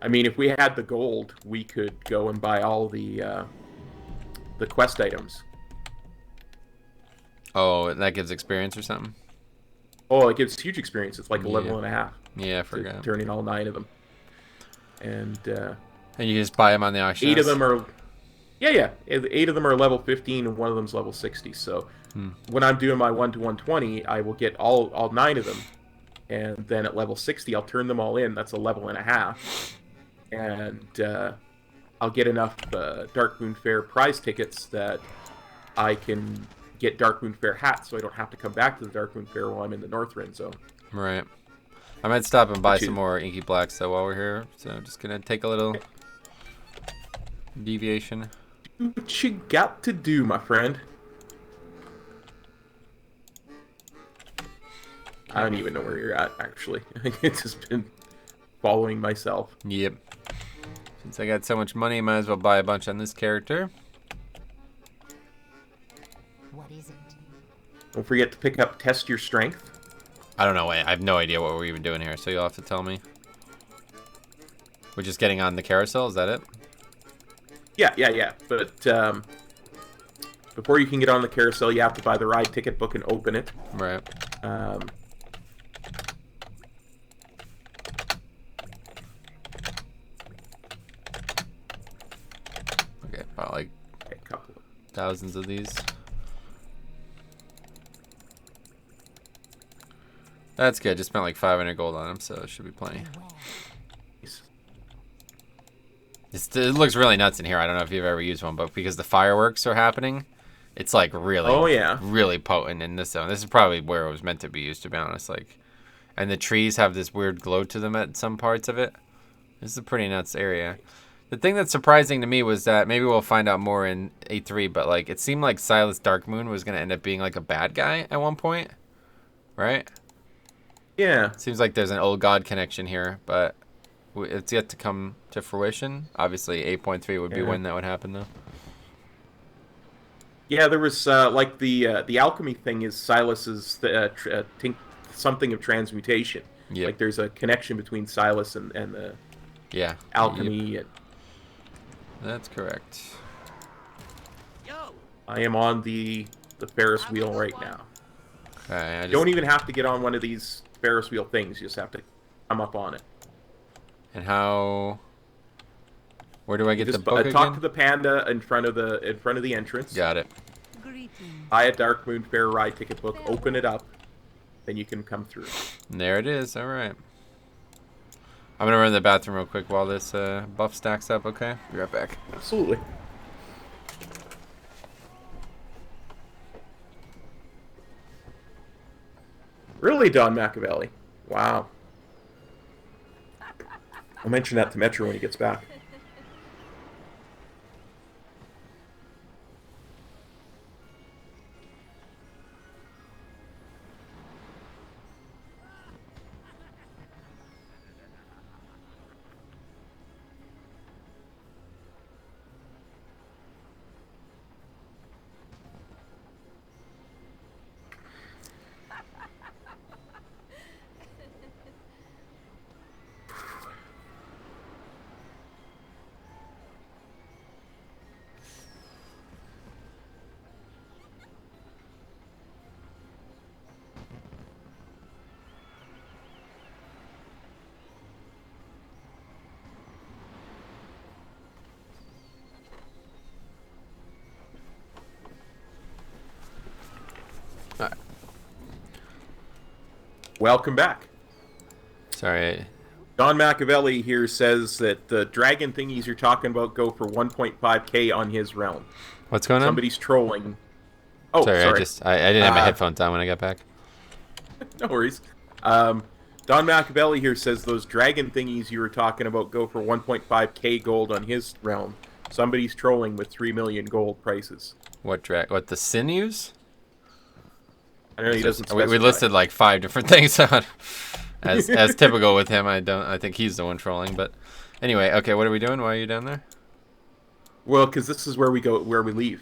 [SPEAKER 2] I mean, if we had the gold, we could go and buy all the quest items.
[SPEAKER 1] Oh, that gives experience or something?
[SPEAKER 2] Oh, it gives huge experience. It's like a level and a half.
[SPEAKER 1] Yeah, I forgot.
[SPEAKER 2] Turning all 9 of them. And
[SPEAKER 1] you just buy them on the auction
[SPEAKER 2] 8
[SPEAKER 1] house?
[SPEAKER 2] of them are... Yeah. 8 of them are level 15 and one of them's level 60. So when I'm doing my 1 to 120, I will get all 9 of them. And then at level 60, I'll turn them all in. That's a level and a half. And I'll get enough Darkmoon Fair prize tickets that I can get Darkmoon Fair hats so I don't have to come back to the Darkmoon Fair while I'm in the Northrend zone.
[SPEAKER 1] Right. I might stop and buy some more Inky Blacks though while we're here. So I'm just going to take a little deviation.
[SPEAKER 2] Do what you got to do, my friend. I don't even know where you're at, actually. It's just been following myself.
[SPEAKER 1] Yep. Since I got so much money, I might as well buy a bunch on this character.
[SPEAKER 4] What is it?
[SPEAKER 2] Don't forget to pick up Test Your Strength.
[SPEAKER 1] I don't know. I have no idea what we're even doing here, so you'll have to tell me. We're just getting on the carousel. Is that it?
[SPEAKER 2] Yeah. But before you can get on the carousel, you have to buy the ride ticket book and open it.
[SPEAKER 1] Right. Okay, about like
[SPEAKER 2] A couple.
[SPEAKER 1] thousands of these. That's good. Just spent like 500 gold on them, so it should be plenty. It looks really nuts in here. I don't know if you've ever used one, but because the fireworks are happening, it's like really, really potent in this zone. This is probably where it was meant to be used, to be honest. Like, and the trees have this weird glow to them at some parts of it. This is a pretty nuts area. The thing that's surprising to me was that maybe we'll find out more in A3, but like it seemed like Silas Darkmoon was gonna end up being like a bad guy at one point, right?
[SPEAKER 2] Yeah.
[SPEAKER 1] Seems like there's an old god connection here, but it's yet to come to fruition. Obviously, 8.3 would be when that would happen, though.
[SPEAKER 2] Yeah, there was like the alchemy thing is Silas's something of transmutation.
[SPEAKER 1] Yep.
[SPEAKER 2] Like there's a connection between Silas and the alchemy.
[SPEAKER 1] Yep. That's correct.
[SPEAKER 2] I am on the Ferris wheel right now.
[SPEAKER 1] Okay,
[SPEAKER 2] You don't even have to get on one of these Ferris wheel things. You just have to come up on it.
[SPEAKER 1] And how? Where do I get the book again?
[SPEAKER 2] Talk to the panda in front of the entrance.
[SPEAKER 1] Got it.
[SPEAKER 2] Buy a Dark Moon Fair ride ticket book. Open it up, then you can come through.
[SPEAKER 1] And there it is. All right. I'm gonna run to the bathroom real quick while this buff stacks up. Okay. Be right back.
[SPEAKER 2] Absolutely. Really, Don Machiavelli? Wow. I'll mention that to Metro when he gets back. Welcome back.
[SPEAKER 1] Sorry.
[SPEAKER 2] Don Machiavelli here says that the dragon thingies you're talking about go for 1.5k on his realm.
[SPEAKER 1] What's going on?
[SPEAKER 2] Somebody's trolling. Oh, sorry.
[SPEAKER 1] I didn't have my headphones on when I got back.
[SPEAKER 2] No worries. Don Machiavelli here says those dragon thingies you were talking about go for 1.5k gold on his realm. Somebody's trolling with 3 million gold prices.
[SPEAKER 1] What the sinews?
[SPEAKER 2] I don't know, he doesn't specify.
[SPEAKER 1] We listed like 5 different things on, as typical with him. I think he's the one trolling. But anyway, okay, what are we doing? Why are you down there?
[SPEAKER 2] Well, because this is where we leave.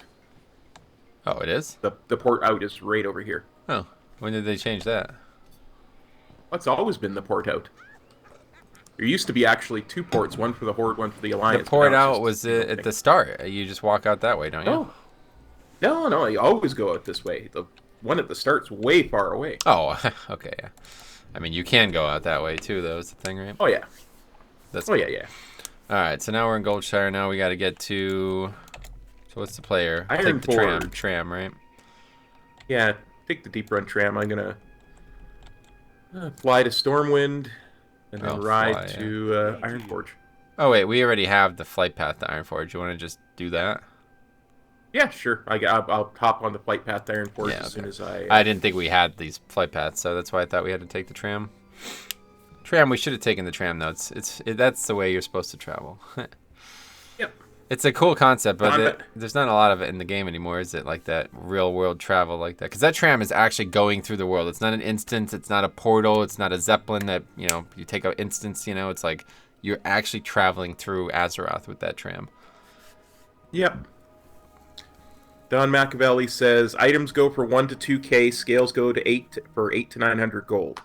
[SPEAKER 1] Oh, it is?
[SPEAKER 2] The port out is right over here.
[SPEAKER 1] Oh, when did they change that?
[SPEAKER 2] Well, it's always been the port out. There used to be actually 2 ports, one for the Horde, one for the Alliance.
[SPEAKER 1] The port out was at the start. You just walk out that way, don't you?
[SPEAKER 2] No, you always go out this way. The one at the start's way far away.
[SPEAKER 1] Oh, okay, yeah. I mean, you can go out that way too, though. Is the thing, right?
[SPEAKER 2] Oh yeah.
[SPEAKER 1] Yeah. All right, so now we're in Goldshire. Now we got to get to. So what's the player?
[SPEAKER 2] Iron
[SPEAKER 1] Take the
[SPEAKER 2] Forge.
[SPEAKER 1] tram, right?
[SPEAKER 2] Yeah, take the deep run tram. I'm gonna fly to Stormwind and then ride to Iron Forge.
[SPEAKER 1] Oh wait, we already have the flight path to Iron Forge. You want to just do that?
[SPEAKER 2] Yeah, sure. I'll hop on the flight path to Iron Forge as soon as I...
[SPEAKER 1] I didn't think we had these flight paths, so that's why I thought we had to take the tram. We should have taken the tram, though. That's the way you're supposed to travel.
[SPEAKER 2] Yep.
[SPEAKER 1] It's a cool concept, but there's not a lot of it in the game anymore, is it? Like that real-world travel like that. Because that tram is actually going through the world. It's not an instance. It's not a portal. It's not a Zeppelin that, you take an instance, It's like you're actually traveling through Azeroth with that tram.
[SPEAKER 2] Yep. Don Machiavelli says items go for 1 to 2k, scales go to 8 to 900 gold.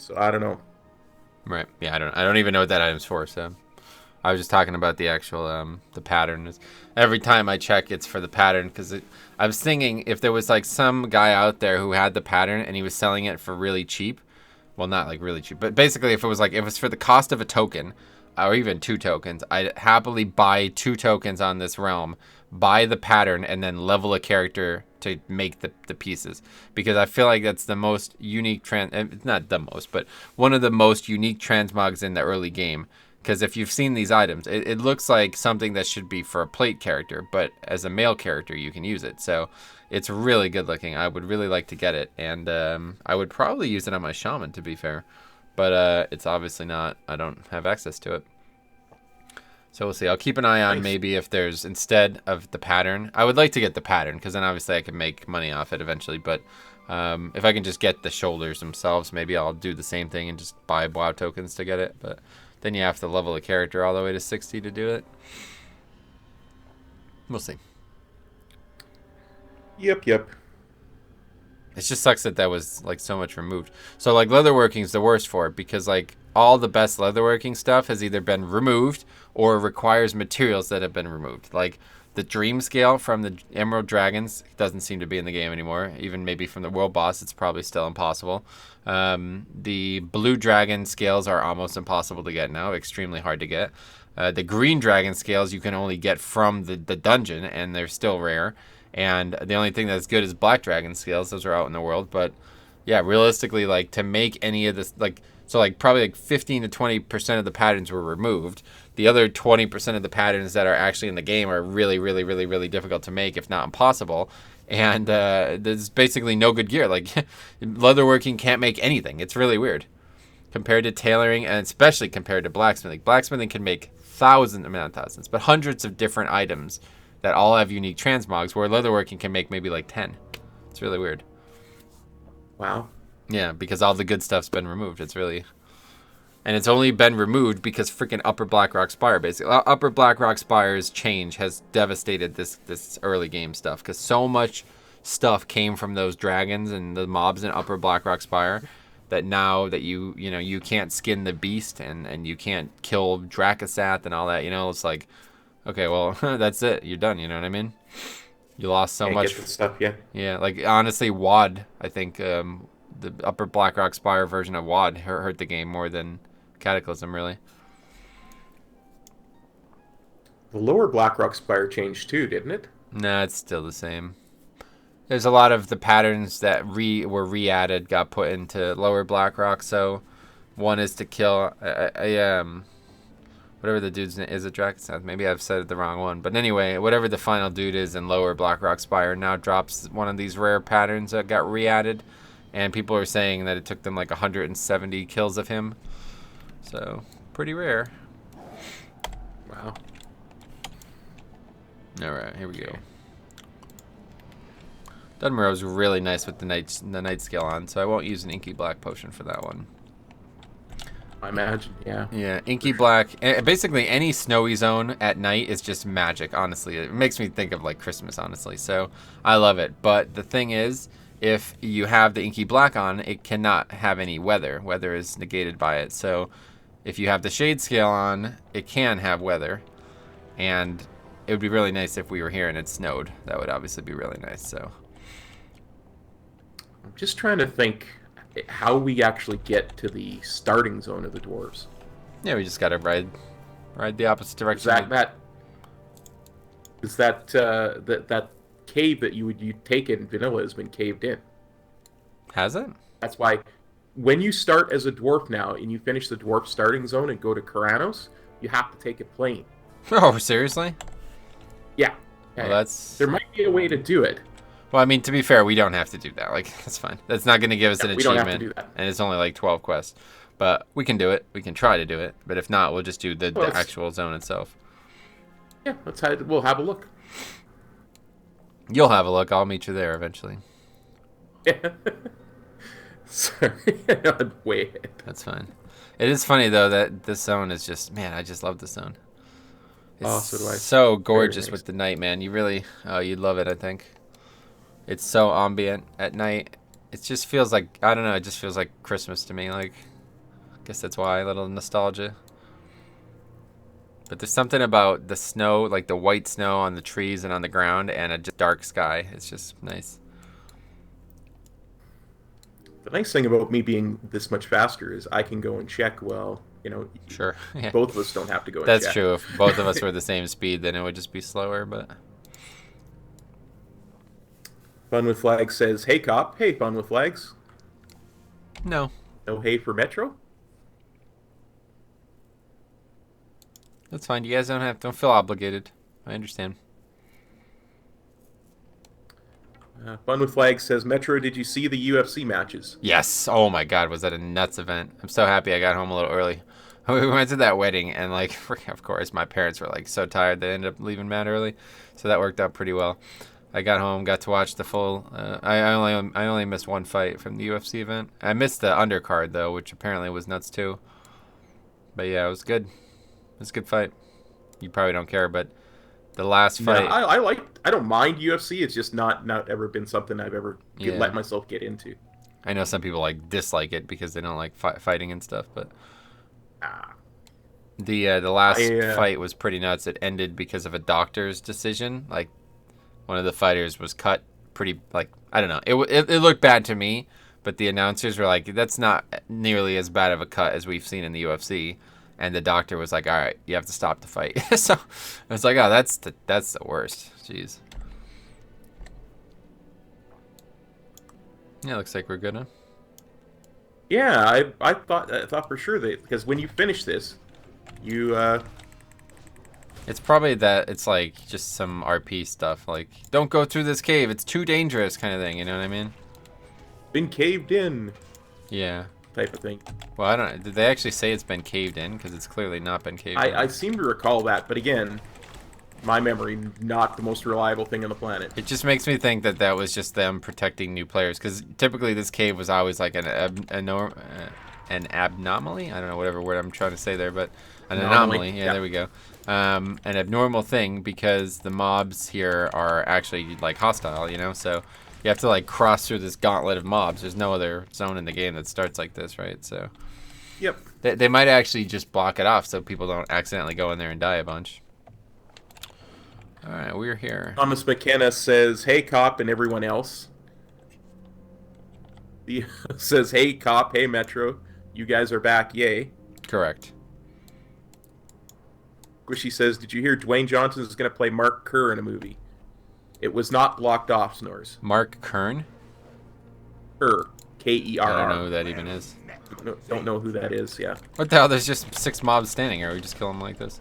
[SPEAKER 2] So I don't know.
[SPEAKER 1] Right. Yeah, I don't even know what that item's for, so I was just talking about the actual the pattern. Every time I check, it's for the pattern because I was thinking if there was like some guy out there who had the pattern and he was selling it for really cheap. Well, not like really cheap, but basically if it was for the cost of a token or even 2 tokens, I'd happily buy 2 tokens on this realm, buy the pattern, and then level a character to make the pieces. Because I feel like that's the most unique not the most, but one of the most unique transmogs in the early game. Because if you've seen these items, it looks like something that should be for a plate character, but as a male character, you can use it. So it's really good looking. I would really like to get it, and I would probably use it on my shaman, to be fair. But it's obviously not. I don't have access to it. So we'll see. I'll keep an eye on maybe if there's, instead of the pattern, I would like to get the pattern, because then obviously I can make money off it eventually. But if I can just get the shoulders themselves, maybe I'll do the same thing and just buy WoW tokens to get it. But then you have to level a character all the way to 60 to do it. We'll see.
[SPEAKER 2] Yep.
[SPEAKER 1] It just sucks that was like so much removed. So like leatherworking is the worst for it because like all the best leatherworking stuff has either been removed or requires materials that have been removed. Like the dream scale from the Emerald Dragons doesn't seem to be in the game anymore. Even maybe from the world boss, it's probably still impossible. The blue dragon scales are almost impossible to get now, extremely hard to get. The green dragon scales you can only get from the dungeon, and they're still rare. And the only thing that's good is black dragon scales. Those are out in the world. But yeah, realistically, like to make any of this, like, so like probably like 15 to 20% of the patterns were removed. The other 20% of the patterns that are actually in the game are really, really, really, really difficult to make, if not impossible. And there's basically no good gear. Like leatherworking can't make anything. It's really weird compared to tailoring, and especially compared to blacksmithing. Blacksmithing can make not thousands, but hundreds of different items that all have unique transmogs, where leatherworking can make maybe like 10. It's really weird.
[SPEAKER 2] Wow.
[SPEAKER 1] Yeah, because all the good stuff's been removed. It's really... And it's only been removed because freaking Upper Blackrock Spire, basically. Upper Blackrock Spire's change has devastated this early game stuff, because so much stuff came from those dragons and the mobs in Upper Blackrock Spire that now that you can't skin the beast and you can't kill Dracasath and all that, it's like... Okay, well, that's it. You're done, you know what I mean? You lost so much.
[SPEAKER 2] Get the stuff, yeah.
[SPEAKER 1] Yeah, like, honestly, WoD, I think, the Upper Blackrock Spire version of WoD hurt the game more than Cataclysm, really.
[SPEAKER 2] The lower Blackrock Spire changed too, didn't it?
[SPEAKER 1] Nah, it's still the same. There's a lot of the patterns that were re-added got put into lower Blackrock, so one is to kill... whatever the dude's name is, a Dracasath. Maybe I've said it the wrong one. But anyway, whatever the final dude is in lower Blackrock Spire now drops one of these rare patterns that got re-added. And people are saying that it took them like 170 kills of him. So, pretty rare.
[SPEAKER 2] Wow.
[SPEAKER 1] Alright, here we go. Dunmerow's really nice with the night scale on, so I won't use an Inky Black potion for that one.
[SPEAKER 2] I imagine, yeah.
[SPEAKER 1] Yeah, Inky Black. Basically, any snowy zone at night is just magic, honestly. It makes me think of, like, Christmas, honestly. So, I love it. But the thing is, if you have the Inky Black on, it cannot have any weather. Weather is negated by it. So, if you have the Shade Scale on, it can have weather. And it would be really nice if we were here and it snowed. That would obviously be really nice, so...
[SPEAKER 2] I'm just trying to think... how we actually get to the starting zone of the dwarves.
[SPEAKER 1] Yeah, we just gotta ride the opposite direction.
[SPEAKER 2] That cave that you take in vanilla has been caved in.
[SPEAKER 1] Has it?
[SPEAKER 2] That's why when you start as a dwarf now and you finish the dwarf starting zone and go to Karanos, you have to take it plain.
[SPEAKER 1] Oh, seriously?
[SPEAKER 2] Yeah.
[SPEAKER 1] Well, that's...
[SPEAKER 2] There might be a way to do it.
[SPEAKER 1] Well, I mean, to be fair, we don't have to do that. Like, that's fine. That's not going to give us an achievement.
[SPEAKER 2] We don't have to do that.
[SPEAKER 1] And it's only like 12 quests. But we can do it. We can try to do it. But if not, we'll just do the actual zone itself.
[SPEAKER 2] Yeah, we'll have a look.
[SPEAKER 1] You'll have a look. I'll meet you there eventually.
[SPEAKER 2] Yeah. Sorry. Wait.
[SPEAKER 1] That's fine. It is funny, though, that this zone is just... Man, I just love this zone. It's
[SPEAKER 2] so do I.
[SPEAKER 1] So gorgeous with the night, man. You really... Oh, you'd love it, I think. It's so ambient at night. It just feels like... I don't know. It just feels like Christmas to me. Like, Guess that's why, a little nostalgia. But there's something about the snow, like the white snow on the trees and on the ground, and a just dark sky. It's just nice.
[SPEAKER 2] The nice thing about me being this much faster is I can go and check. Well,
[SPEAKER 1] Sure. Yeah.
[SPEAKER 2] both of us don't have to go and
[SPEAKER 1] That's
[SPEAKER 2] check.
[SPEAKER 1] true. If both of us were the same speed, then it would just be slower, but...
[SPEAKER 2] Fun with Flags says, "Hey cop, hey Fun with Flags."
[SPEAKER 1] No.
[SPEAKER 2] No hey for Metro?
[SPEAKER 1] That's fine. You guys don't feel obligated. I understand.
[SPEAKER 2] Fun with Flags says, "Metro, did you see the UFC matches?"
[SPEAKER 1] Yes. Oh my God, was that a nuts event? I'm so happy I got home a little early. We went to that wedding, and like, of course, my parents were like so tired they ended up leaving mad early, so that worked out pretty well. I got home, got to watch the full. I only missed one fight from the UFC event. I missed the undercard though, which apparently was nuts too. But yeah, it was good. It was a good fight. You probably don't care, but the last fight.
[SPEAKER 2] No, I don't mind UFC. It's just not ever been something I've ever let myself get into.
[SPEAKER 1] I know some people like dislike it because they don't like fighting and stuff, but the last fight was pretty nuts. It ended because of a doctor's decision. Like one of the fighters was cut pretty, like, I don't know. It looked bad to me, but the announcers were like, that's not nearly as bad of a cut as we've seen in the UFC. And the doctor was like, all right, you have to stop the fight. So I was like, oh, that's the worst. Jeez. Yeah, looks like we're good, huh?
[SPEAKER 2] Yeah, I thought for sure that, because when you finish this, you
[SPEAKER 1] It's probably that it's like just some RP stuff, like don't go through this cave, it's too dangerous kind of thing, you know what I mean?
[SPEAKER 2] been caved in
[SPEAKER 1] Yeah.
[SPEAKER 2] type of thing.
[SPEAKER 1] Well, I don't. Did they actually say it's been caved in? Because it's clearly not been caved in.
[SPEAKER 2] I seem to recall that, but again, my memory, not the most reliable thing on the planet.
[SPEAKER 1] It just makes me think that that was just them protecting new players, because typically this cave was always like an abnormally. I don't know whatever word I'm trying to say there, but an anomaly. Yeah, there we go. An abnormal thing, because the mobs here are actually like hostile, you know. So you have to like cross through this gauntlet of mobs. There's no other zone in the game that starts like this, right? So.
[SPEAKER 2] Yep.
[SPEAKER 1] They might actually just block it off so people don't accidentally go in there and die a bunch. All right, we're here.
[SPEAKER 2] Thomas McKenna says, "Hey, cop, and everyone else." He says, "Hey, cop, hey, Metro, you guys are back, yay."
[SPEAKER 1] Correct.
[SPEAKER 2] Squishy says, "Did you hear Dwayne Johnson is going to play Mark Kerr in a movie? It was not blocked off, Snores."
[SPEAKER 1] Mark Kern?
[SPEAKER 2] Kerr, K-E-R-R.
[SPEAKER 1] I don't know who that even is.
[SPEAKER 2] Don't know who that is, yeah.
[SPEAKER 1] What the hell? There's just 6 mobs standing here. We just kill them like this.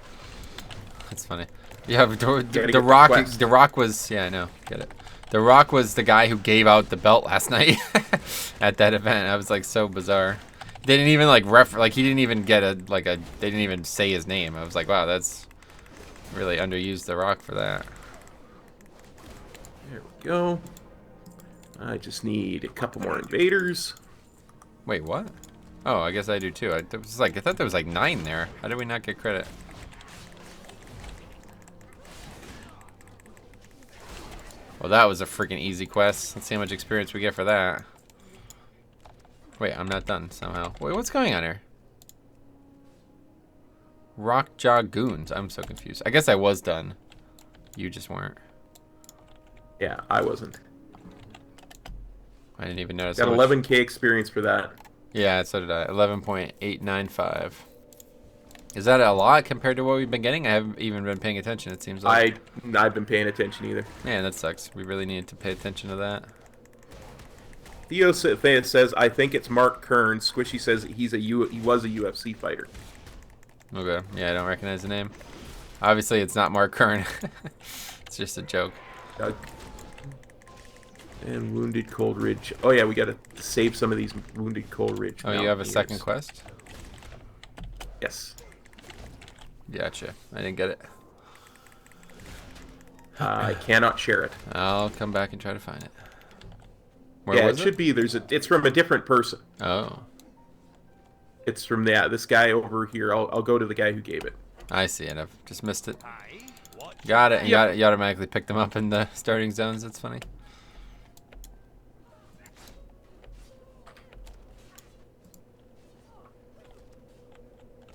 [SPEAKER 1] That's funny. Yeah, the Rock. The Rock was. Yeah, I know. Get it. The Rock was the guy who gave out the belt last night at that event. I was like so bizarre. They didn't even like he didn't even get they didn't even say his name. I was like, wow, that's really underused The Rock for that.
[SPEAKER 2] There we go. I just need a couple more invaders.
[SPEAKER 1] Wait, what? Oh, I guess I do too. I thought there was like 9 there. How did we not get credit? Well, that was a freaking easy quest. Let's see how much experience we get for that. Wait, I'm not done somehow. Wait, what's going on here? Rockjaw Goons. I'm so confused. I guess I was done. You just weren't.
[SPEAKER 2] Yeah, I wasn't.
[SPEAKER 1] I didn't even notice.
[SPEAKER 2] Got 11K experience for that.
[SPEAKER 1] Yeah, so did I. 11.895. Is that a lot compared to what we've been getting? I haven't even been paying attention, it seems like.
[SPEAKER 2] I've been paying attention either.
[SPEAKER 1] Man, that sucks. We really needed to pay attention to that.
[SPEAKER 2] Theo says, "I think it's Mark Kern." Squishy says he was a UFC fighter.
[SPEAKER 1] Okay. Yeah, I don't recognize the name. Obviously, it's not Mark Kern. It's just a joke.
[SPEAKER 2] And Wounded Cold Ridge. Oh yeah, we gotta save some of these Wounded Cold Ridge.
[SPEAKER 1] Oh, you have a second quest?
[SPEAKER 2] Yes.
[SPEAKER 1] Gotcha. I didn't get it.
[SPEAKER 2] I cannot share it.
[SPEAKER 1] I'll come back and try to find it. Where
[SPEAKER 2] yeah,
[SPEAKER 1] was
[SPEAKER 2] it should be. It's from a different person.
[SPEAKER 1] Oh.
[SPEAKER 2] It's from this guy over here. I'll go to the guy who gave it.
[SPEAKER 1] I see it. I've just missed it. Got it. And you automatically picked them up in the starting zones. That's funny.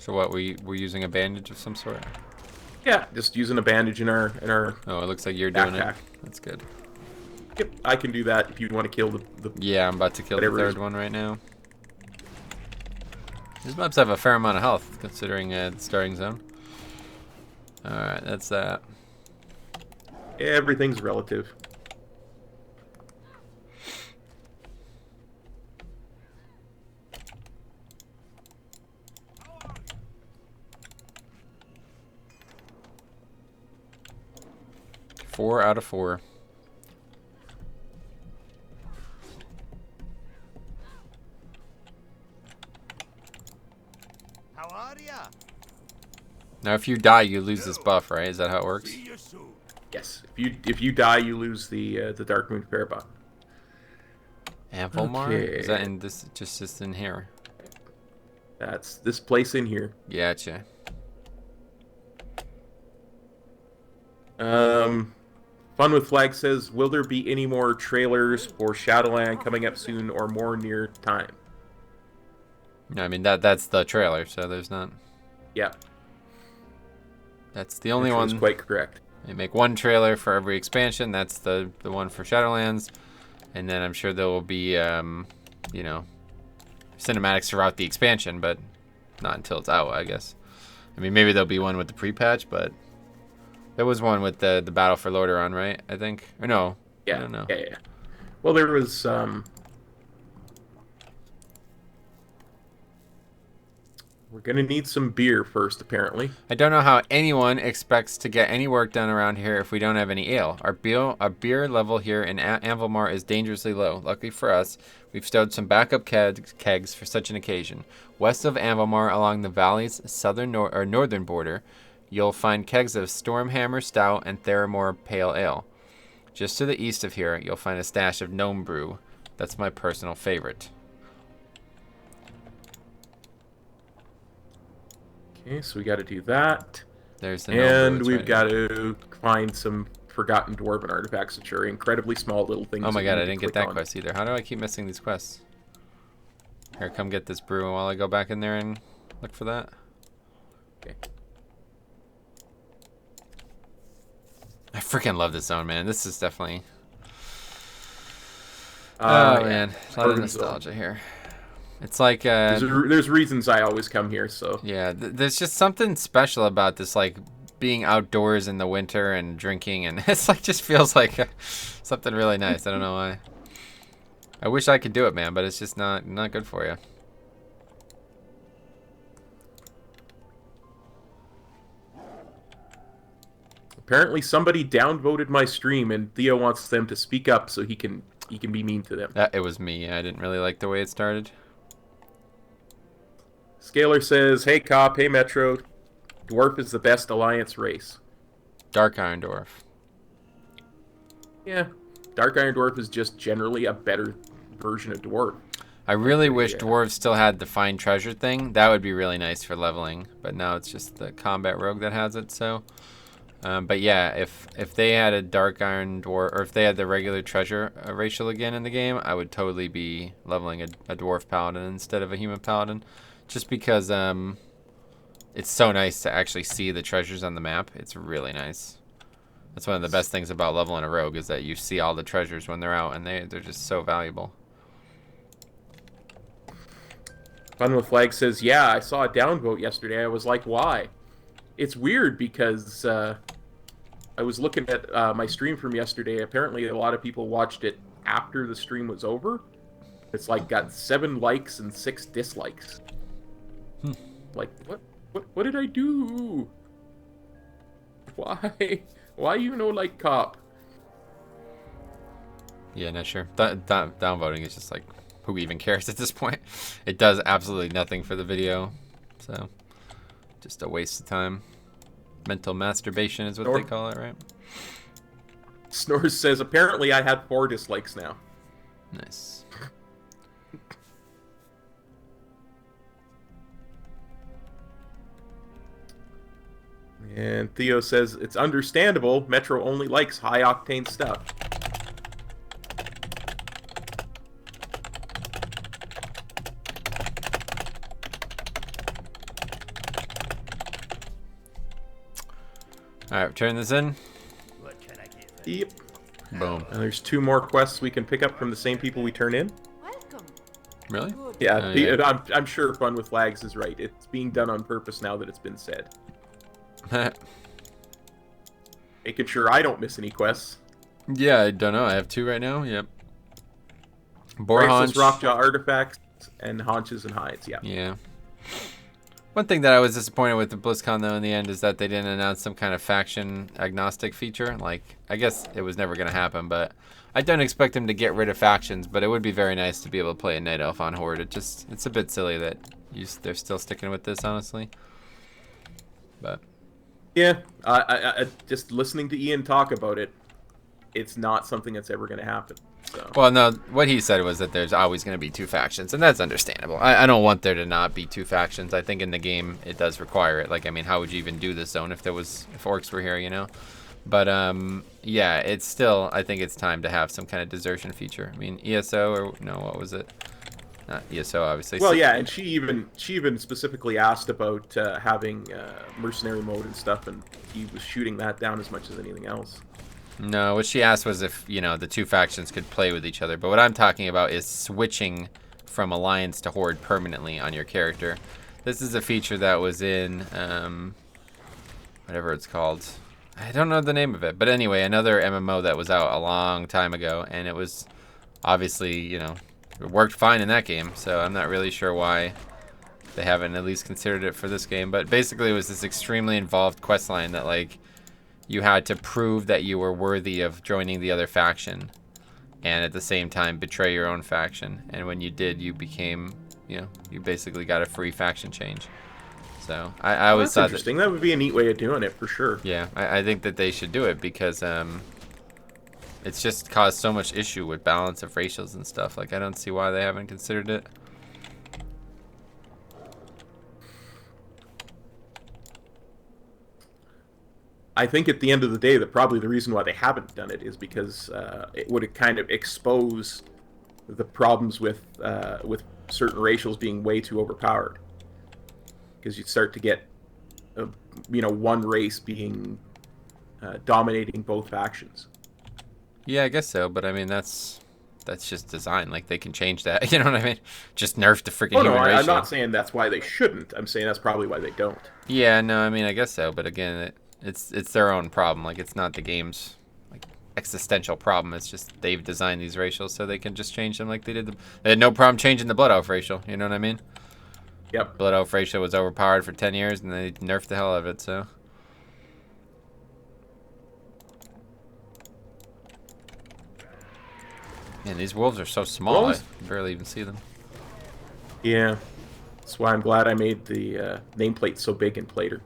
[SPEAKER 1] So what, we're using a bandage of some sort?
[SPEAKER 2] Yeah, just using a bandage in our
[SPEAKER 1] Oh, it looks like you're doing
[SPEAKER 2] backpack.
[SPEAKER 1] it. That's good.
[SPEAKER 2] Yep, I can do that if you want to kill the
[SPEAKER 1] Yeah, I'm about to kill the
[SPEAKER 2] whatever it is.
[SPEAKER 1] third one right now. These mobs have a fair amount of health, considering the starting zone. Alright, that's that.
[SPEAKER 2] Everything's relative.
[SPEAKER 1] Four out of 4.
[SPEAKER 4] How are ya?
[SPEAKER 1] Now, if you die, you lose this buff, right? Is that how it works?
[SPEAKER 4] See you soon.
[SPEAKER 2] Yes, if you die, you lose the Dark Moon Parabot.
[SPEAKER 1] Amplemar?
[SPEAKER 2] Okay.
[SPEAKER 1] Is that in this? Just in here?
[SPEAKER 2] That's this place in here.
[SPEAKER 1] Gotcha.
[SPEAKER 2] Fun with Flag says, will there be any more trailers for Shadowland coming up soon or more near time?
[SPEAKER 1] No, I mean that's the trailer, so there's not.
[SPEAKER 2] Yeah,
[SPEAKER 1] That's the only
[SPEAKER 2] That's
[SPEAKER 1] one.
[SPEAKER 2] quite correct.
[SPEAKER 1] They make one trailer for every expansion. That's the one for Shadowlands, and then I'm sure there will be you know, cinematics throughout the expansion, but not until it's out, I guess. I mean, maybe there'll be one with the pre-patch, but there was one with the Battle for Lordaeron, right? I think, or no?
[SPEAKER 2] Yeah,
[SPEAKER 1] I don't know.
[SPEAKER 2] yeah. Well, there was we're gonna need some beer first, apparently.
[SPEAKER 1] I don't know how anyone expects to get any work done around here if we don't have any ale. Our beer level here in Anvilmar is dangerously low. Luckily for us, we've stowed some backup kegs for such an occasion. West of Anvilmar, along the valley's southern or northern border, you'll find kegs of Stormhammer Stout and Theramore Pale Ale. Just to the east of here, you'll find a stash of Gnome Brew. That's my personal favorite.
[SPEAKER 2] Okay, so we got to do that.
[SPEAKER 1] There's the Gnome Brew.
[SPEAKER 2] And
[SPEAKER 1] It's
[SPEAKER 2] we've
[SPEAKER 1] right
[SPEAKER 2] got
[SPEAKER 1] here.
[SPEAKER 2] to find some forgotten dwarven artifacts, which are incredibly small little things.
[SPEAKER 1] Oh my
[SPEAKER 2] that
[SPEAKER 1] god,
[SPEAKER 2] you
[SPEAKER 1] I
[SPEAKER 2] need
[SPEAKER 1] didn't
[SPEAKER 2] to
[SPEAKER 1] get
[SPEAKER 2] click
[SPEAKER 1] that
[SPEAKER 2] on.
[SPEAKER 1] quest either. How do I keep missing these quests? Here, come get this brew while I go back in there and look for that.
[SPEAKER 2] Okay.
[SPEAKER 1] I freaking love this zone, man. This is definitely...
[SPEAKER 2] Yeah.
[SPEAKER 1] man, a lot of
[SPEAKER 2] Dwarven
[SPEAKER 1] nostalgia here. It's like,
[SPEAKER 2] There's reasons I always come here, so.
[SPEAKER 1] yeah, there's just something special about this, like, being outdoors in the winter and drinking, and it's like, just feels like something really nice. I don't know why. I wish I could do it, man, but it's just not good for you.
[SPEAKER 2] Apparently somebody downvoted my stream, and Theo wants them to speak up so he can be mean to them.
[SPEAKER 1] It was me. I didn't really like the way it started.
[SPEAKER 2] Scalar says, hey Cop, hey Metro, Dwarf is the best Alliance race.
[SPEAKER 1] Dark Iron Dwarf.
[SPEAKER 2] Yeah, Dark Iron Dwarf is just generally a better version of Dwarf.
[SPEAKER 1] I really wish
[SPEAKER 2] Yeah.
[SPEAKER 1] Dwarves still had the find treasure thing. That would be really nice for leveling. But now it's just the combat rogue that has it. So, but yeah, if they had a Dark Iron Dwarf, or if they had the regular treasure racial again in the game, I would totally be leveling a Dwarf Paladin instead of a human Paladin. Just because it's so nice to actually see the treasures on the map. It's really nice. That's one of the best things about leveling a rogue is that you see all the treasures when they're out, and they're just so valuable.
[SPEAKER 2] Fun with Flag says, yeah, I saw a downvote yesterday. I was like, why? It's weird because I was looking at my stream from yesterday. Apparently, a lot of people watched it after the stream was over. It's like got 7 likes and 6 dislikes. Like, what did I do? Why you no like Cop?
[SPEAKER 1] Yeah, not sure. Downvoting is just like, who even cares at this point? It does absolutely nothing for the video. So, just a waste of time. Mental masturbation is what they call it, right?
[SPEAKER 2] Snores says, apparently I had 4 dislikes now.
[SPEAKER 1] Nice.
[SPEAKER 2] And Theo says, it's understandable. Metro only likes high-octane stuff.
[SPEAKER 1] All right, turn this in.
[SPEAKER 2] Yep.
[SPEAKER 1] Boom.
[SPEAKER 2] And there's 2 more quests we can pick up from the same people we turn in.
[SPEAKER 4] Welcome.
[SPEAKER 1] Really?
[SPEAKER 2] Yeah,
[SPEAKER 1] Oh, yeah.
[SPEAKER 2] I'm sure Fun with Flags is right. It's being done on purpose now that it's been said. Making sure I don't miss any quests.
[SPEAKER 1] Yeah, I don't know. I have 2 right now. Yep.
[SPEAKER 2] Priceless
[SPEAKER 1] Boarhaunch.
[SPEAKER 2] Rockjaw artifacts and haunches and hides. Yeah.
[SPEAKER 1] Yeah. One thing that I was disappointed with the BlizzCon, though, in the end, is that they didn't announce some kind of faction-agnostic feature. Like, I guess it was never going to happen, but I don't expect them to get rid of factions, but it would be very nice to be able to play a Night Elf on Horde. It's a bit silly that they're still sticking with this, honestly. But
[SPEAKER 2] Yeah. I just listening to Ian talk about it, it's not something that's ever going to happen. So.
[SPEAKER 1] Well, no, what he said was that there's always going to be 2 factions, and that's understandable. I don't want there to not be 2 factions. I think in the game it does require it. Like, I mean, how would you even do this zone if orcs were here, you know? But yeah, it's still, I think it's time to have some kind of desertion feature. I mean, ESO or no, what was it? Not ESO, obviously.
[SPEAKER 2] Well, yeah, and she even specifically asked about having mercenary mode and stuff, and he was shooting that down as much as anything else.
[SPEAKER 1] No, what she asked was if, you know, the 2 factions could play with each other. But what I'm talking about is switching from Alliance to Horde permanently on your character. This is a feature that was in, whatever it's called. I don't know the name of it. But anyway, another MMO that was out a long time ago. And it was obviously, you know, it worked fine in that game. So I'm not really sure why they haven't at least considered it for this game. But basically it was this extremely involved quest line that, like, you had to prove that you were worthy of joining the other faction and at the same time betray your own faction. And when you did, you became, you know, you basically got a free faction change. So I always thought
[SPEAKER 2] interesting. That would be a neat way of doing it for sure.
[SPEAKER 1] Yeah, I think that they should do it because it's just caused so much issue with balance of racials and stuff. Like, I don't see why they haven't considered it.
[SPEAKER 2] I think at the end of the day that probably the reason why they haven't done it is because it would kind of expose the problems with certain racials being way too overpowered. Because you'd start to get, you know, one race being dominating both factions.
[SPEAKER 1] Yeah, I guess so. But I mean, that's just design. Like, they can change that. You know what I mean? Just nerf the freaking human ratio.
[SPEAKER 2] I'm not saying that's why they shouldn't. I'm saying that's probably why they don't.
[SPEAKER 1] Yeah, no, I mean, I guess so. But again, it's their own problem. Like, it's not the game's like existential problem. It's just they've designed these racials so they can just change them like they did. They had no problem changing the Blood Elf racial. You know what I mean?
[SPEAKER 2] Yep.
[SPEAKER 1] Blood Elf racial was overpowered for 10 years, and they nerfed the hell out of it. So. Man, these wolves are so small. I barely even see them.
[SPEAKER 2] Yeah. That's why I'm glad I made the nameplate so big and played her.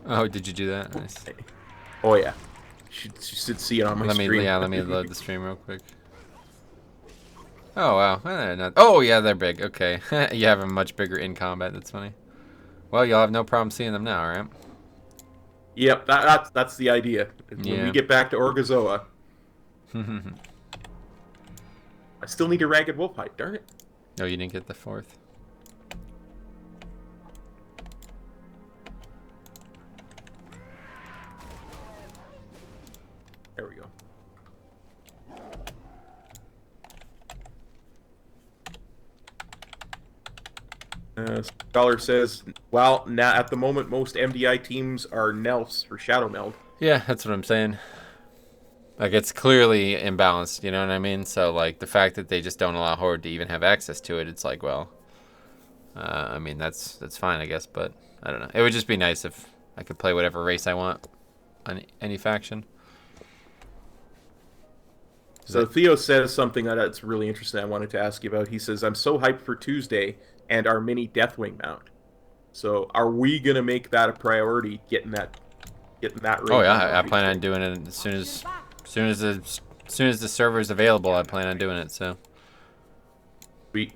[SPEAKER 1] Oh, did you do that? Nice.
[SPEAKER 2] Oh yeah, you should see it on my screen.
[SPEAKER 1] Let me load the stream real quick. Oh wow, they're not. Oh yeah, they're big. Okay, you have them much bigger in combat. That's funny. Well, you'll have no problem seeing them now, right?
[SPEAKER 2] Yep, that's the idea. When we get back to Orgozoa, I still need a ragged wolf hide. Darn it!
[SPEAKER 1] No, you didn't get the 4th.
[SPEAKER 2] There we go. Scholar says, well, now at the moment, most MDI teams are Nelfs for Shadow Meld.
[SPEAKER 1] Yeah, that's what I'm saying. Like, it's clearly imbalanced, you know what I mean? So, like, the fact that they just don't allow Horde to even have access to it, it's like, well, I mean, that's fine, I guess, but I don't know. It would just be nice if I could play whatever race I want on any faction.
[SPEAKER 2] So Theo says something that's really interesting I wanted to ask you about. He says, I'm so hyped for Tuesday and our mini Deathwing mount. So are we going to make that a priority, getting that raid?
[SPEAKER 1] Oh yeah, I plan on doing it as soon as the server is available. I plan on doing it, so.
[SPEAKER 2] Sweet.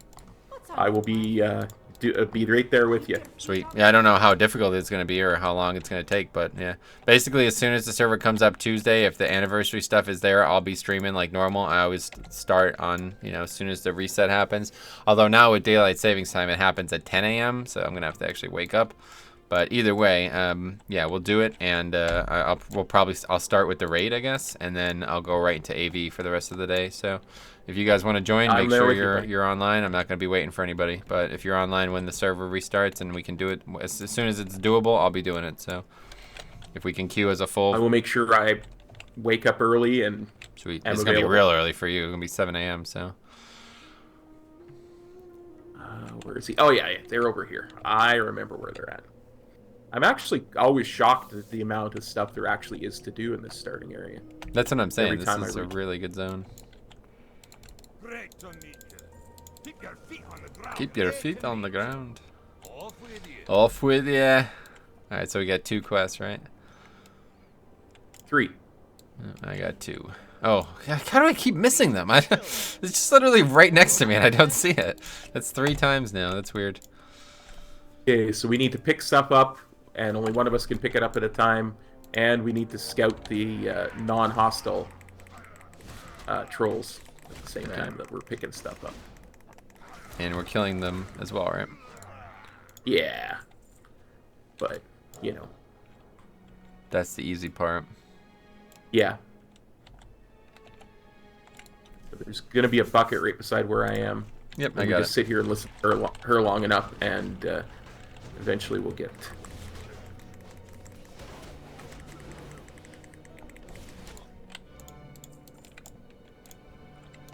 [SPEAKER 2] I will be right there with you.
[SPEAKER 1] Sweet. Yeah, I don't know how difficult it's going to be or how long it's going to take, but yeah. Basically, as soon as the server comes up Tuesday, if the anniversary stuff is there, I'll be streaming like normal. I always start on, you know, as soon as the reset happens. Although now with daylight savings time, it happens at 10 a.m., so I'm going to have to actually wake up. But either way, yeah, we'll do it, and I'll start with the raid, I guess, and then I'll go right into AV for the rest of the day. So, if you guys want to join, make sure you're online. I'm not going to be waiting for anybody, but if you're online when the server restarts and we can do it as soon as it's doable, I'll be doing it. So, if we can queue as a full,
[SPEAKER 2] I will make sure I wake up early and.
[SPEAKER 1] Sweet. It's going to be real early for you. It's going to be 7 a.m. So.
[SPEAKER 2] Where is he? Oh yeah, they're over here. I remember where they're at. I'm actually always shocked at the amount of stuff there actually is to do in this starting area.
[SPEAKER 1] That's what I'm saying. This is a really good zone. Keep your feet on the ground. Off with ya. Alright, so we got 2 quests, right?
[SPEAKER 2] 3.
[SPEAKER 1] I got 2. Oh, how do I keep missing them? It's just literally right next to me and I don't see it. That's 3 times now. That's weird.
[SPEAKER 2] Okay, so we need to pick stuff up, and only one of us can pick it up at a time, and we need to scout the non-hostile trolls at the same time that we're picking stuff up.
[SPEAKER 1] And we're killing them as well, right?
[SPEAKER 2] Yeah. But, you know.
[SPEAKER 1] That's the easy part.
[SPEAKER 2] Yeah. There's going to be a bucket right beside where I am.
[SPEAKER 1] Yep,
[SPEAKER 2] and
[SPEAKER 1] I
[SPEAKER 2] we
[SPEAKER 1] got
[SPEAKER 2] just sit here and listen to her long enough, and eventually we'll get.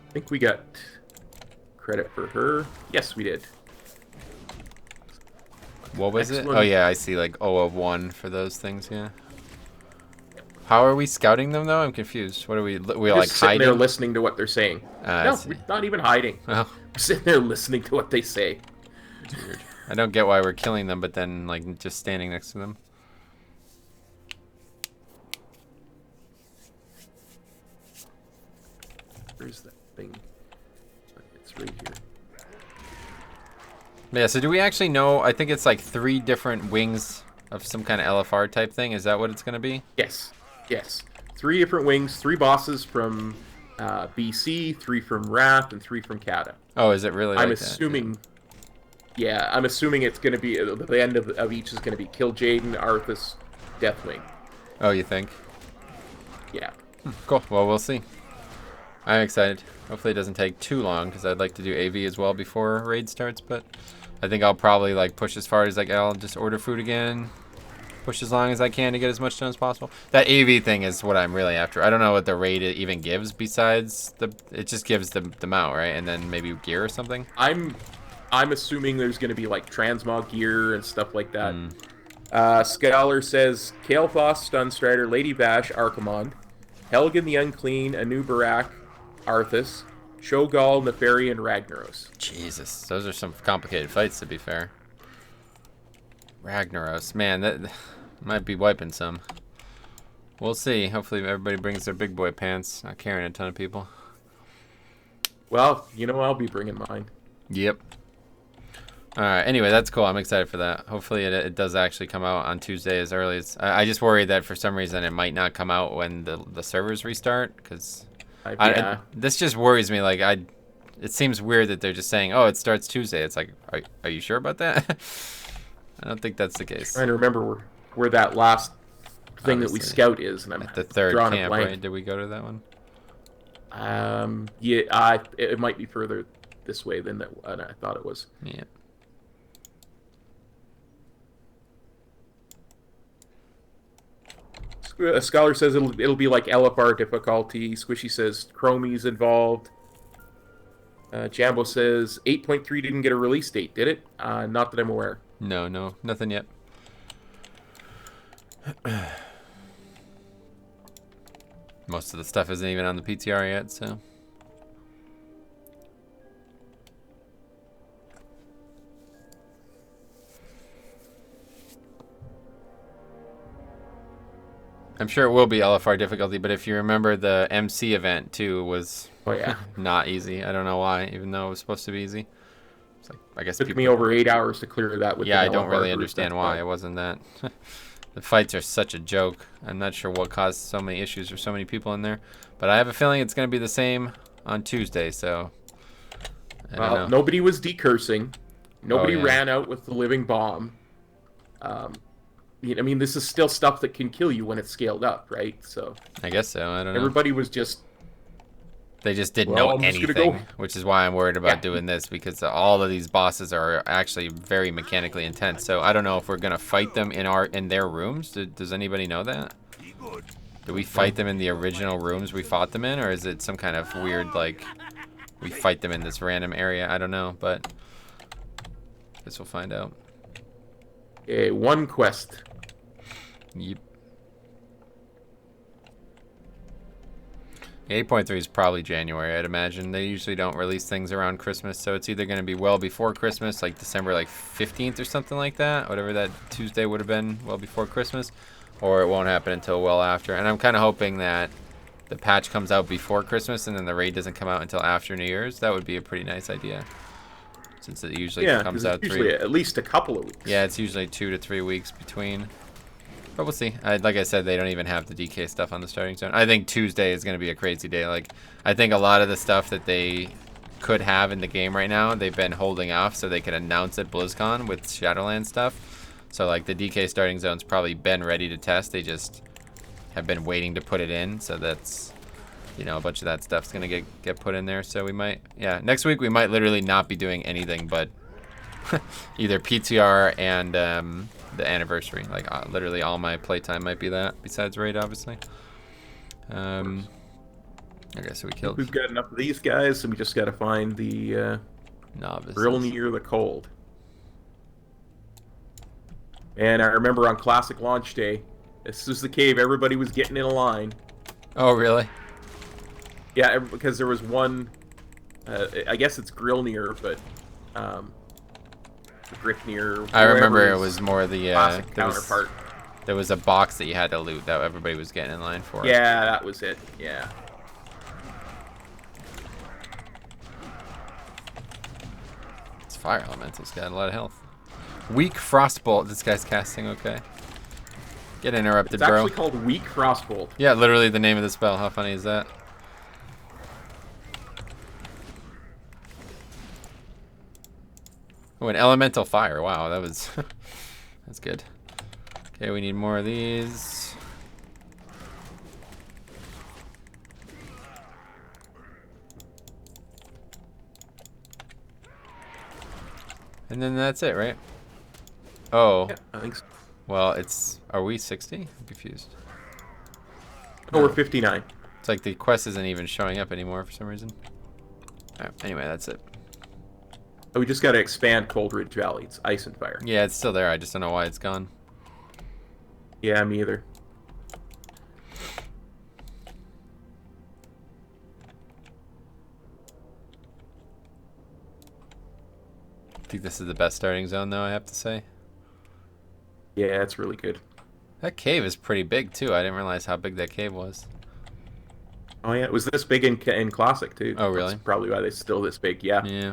[SPEAKER 2] I think we got credit for her. Yes, we did.
[SPEAKER 1] What was it? Oh yeah, I see like O of 1 for those things. Yeah. How are we scouting them though? I'm confused. What are we like
[SPEAKER 2] sitting
[SPEAKER 1] hiding?
[SPEAKER 2] there listening to what they're saying. No, we're not even hiding.
[SPEAKER 1] Oh.
[SPEAKER 2] We're sitting there listening to what they say.
[SPEAKER 1] It's weird. I don't get why we're killing them, but then like just standing next to them.
[SPEAKER 2] Where's that thing? It's right here.
[SPEAKER 1] Yeah, so do we actually know? I think it's like 3 different wings of some kind of LFR type thing. Is that what it's going to be?
[SPEAKER 2] Yes. Yes. 3 different wings, 3 bosses from BC, 3 from Wrath, and 3 from Kata.
[SPEAKER 1] Oh, is it really?
[SPEAKER 2] I'm
[SPEAKER 1] like
[SPEAKER 2] assuming.
[SPEAKER 1] That?
[SPEAKER 2] Yeah, I'm assuming it's going to be the end of each is going to be Kill Jaden, Arthas, Deathwing.
[SPEAKER 1] Oh, you think?
[SPEAKER 2] Yeah.
[SPEAKER 1] Cool. Well, we'll see. I'm excited. Hopefully it doesn't take too long because I'd like to do AV as well before raid starts. But I think I'll probably like push as far as like I'll just order food again. Push as long as I can to get as much done as possible. That AV thing is what I'm really after. I don't know what the raid even gives besides it just gives the mount, right? And then maybe gear or something.
[SPEAKER 2] I'm assuming there's going to be like transmog gear and stuff like that. Scholar says Kael'thas, Stunstrider, Lady Vash, Archimonde, Helgen the Unclean, Anu Barak, Arthas, Shogal, Neferi, and Ragnaros.
[SPEAKER 1] Jesus, those are some complicated fights to be fair. Ragnaros, man, that might be wiping some. We'll see. Hopefully everybody brings their big boy pants. Not carrying a ton of people.
[SPEAKER 2] Well, you know I'll be bringing mine.
[SPEAKER 1] Yep. Alright, anyway, that's cool. I'm excited for that. Hopefully it does actually come out on Tuesday as early as... I just worry that for some reason it might not come out when the servers restart, because...
[SPEAKER 2] Yeah.
[SPEAKER 1] This just worries me. Like, it seems weird that they're just saying, oh, it starts Tuesday. It's like, are you sure about that? I don't think that's the case.
[SPEAKER 2] I'm trying to remember where that last thing that we scout is, and I'm
[SPEAKER 1] at the 3rd camp, right? Did we go to that one?
[SPEAKER 2] Yeah, it might be further this way than I thought it was.
[SPEAKER 1] Yeah.
[SPEAKER 2] A Scholar says it'll be like LFR difficulty. Squishy says Chromie's involved. Jambo says 8.3 didn't get a release date, did it? Not that I'm aware.
[SPEAKER 1] No, nothing yet. Most of the stuff isn't even on the PTR yet, so... I'm sure it will be LFR difficulty, but if you remember, the MC event too was not easy. I don't know why, even though it was supposed to be easy. It's like, I guess
[SPEAKER 2] it took me over 8 hours to clear that with.
[SPEAKER 1] Yeah, I don't really understand why it wasn't that. The fights are such a joke. I'm not sure what caused so many issues for so many people in there, but I have a feeling it's going to be the same on Tuesday. So, I don't know.
[SPEAKER 2] Nobody was decursing. Nobody ran out with the living bomb. I mean, this is still stuff that can kill you when it's scaled up, right? So
[SPEAKER 1] I guess so. I don't know.
[SPEAKER 2] everybody was just...
[SPEAKER 1] They just didn't
[SPEAKER 2] Well,
[SPEAKER 1] know
[SPEAKER 2] I'm just gonna
[SPEAKER 1] anything,
[SPEAKER 2] go-
[SPEAKER 1] which is why I'm worried about
[SPEAKER 2] Yeah.
[SPEAKER 1] doing this, because all of these bosses are actually very mechanically intense. So I don't know if we're gonna fight them in their rooms. Does anybody know that? Do we fight them in the original rooms we fought them in, or is it some kind of weird, like, we fight them in this random area? I don't know, but guess we'll find out.
[SPEAKER 2] one quest.
[SPEAKER 1] Yep. 8.3 is probably January, I'd imagine. They usually don't release things around Christmas, so it's either going to be well before Christmas, like December like 15th or something like that, whatever that Tuesday would have been, well before Christmas, or it won't happen until well after. And I'm kind of hoping that the patch comes out before Christmas and then the raid doesn't come out until after New Year's. That would be a pretty nice idea, since it usually
[SPEAKER 2] Yeah,
[SPEAKER 1] comes
[SPEAKER 2] 'cause
[SPEAKER 1] out
[SPEAKER 2] it's usually at least a couple of weeks.
[SPEAKER 1] Yeah, it's usually 2 to 3 weeks between. But we'll see. Like I said, they don't even have the DK stuff on the starting zone. I think Tuesday is going to be a crazy day. Like, I think a lot of the stuff that they could have in the game right now, they've been holding off so they can announce at BlizzCon with Shadowlands stuff. So, like, the DK starting zone's probably been ready to test. They just have been waiting to put it in. So that's, you know, a bunch of that stuff's going to get put in there. So we might, yeah, next week we might literally not be doing anything but either PTR and the anniversary. Like literally all my playtime might be that, besides raid, obviously. Okay, so we killed
[SPEAKER 2] We've got enough of these guys, and we just got to find the
[SPEAKER 1] novices.
[SPEAKER 2] real near the cold. And I remember on Classic launch day, this was the cave everybody was getting in a line.
[SPEAKER 1] Oh, really?
[SPEAKER 2] Yeah, because there was one. I guess it's Grillnir, but Gricknir.
[SPEAKER 1] I remember it was more the
[SPEAKER 2] classic counterpart.
[SPEAKER 1] There was a box that you had to loot that everybody was getting in line for.
[SPEAKER 2] Yeah, that was it. Yeah.
[SPEAKER 1] It's fire elemental's got a lot of health. Weak frostbolt. This guy's casting. Okay. Get interrupted,
[SPEAKER 2] It's
[SPEAKER 1] bro.
[SPEAKER 2] actually called Weak Frostbolt.
[SPEAKER 1] Yeah, literally the name of the spell. How funny is that? Oh, an elemental fire. Wow, that was that's good. Okay, we need more of these. And then that's it, right? Oh,
[SPEAKER 2] Yeah, I think so.
[SPEAKER 1] well, it's... Are we 60? I'm confused.
[SPEAKER 2] Oh, we're 59.
[SPEAKER 1] It's like the quest isn't even showing up anymore for some reason. Alright, anyway, that's it.
[SPEAKER 2] Oh, we just got to expand Cold Ridge Valley. It's ice and fire.
[SPEAKER 1] Yeah, it's still there. I just don't know why it's gone.
[SPEAKER 2] Yeah, me either.
[SPEAKER 1] I think this is the best starting zone, though, I have to say.
[SPEAKER 2] Yeah, it's really good.
[SPEAKER 1] That cave is pretty big, too. I didn't realize how big that cave was.
[SPEAKER 2] Oh, yeah, it was this big in Classic, too.
[SPEAKER 1] Oh, really?
[SPEAKER 2] That's probably why they're still this big, yeah.
[SPEAKER 1] Yeah.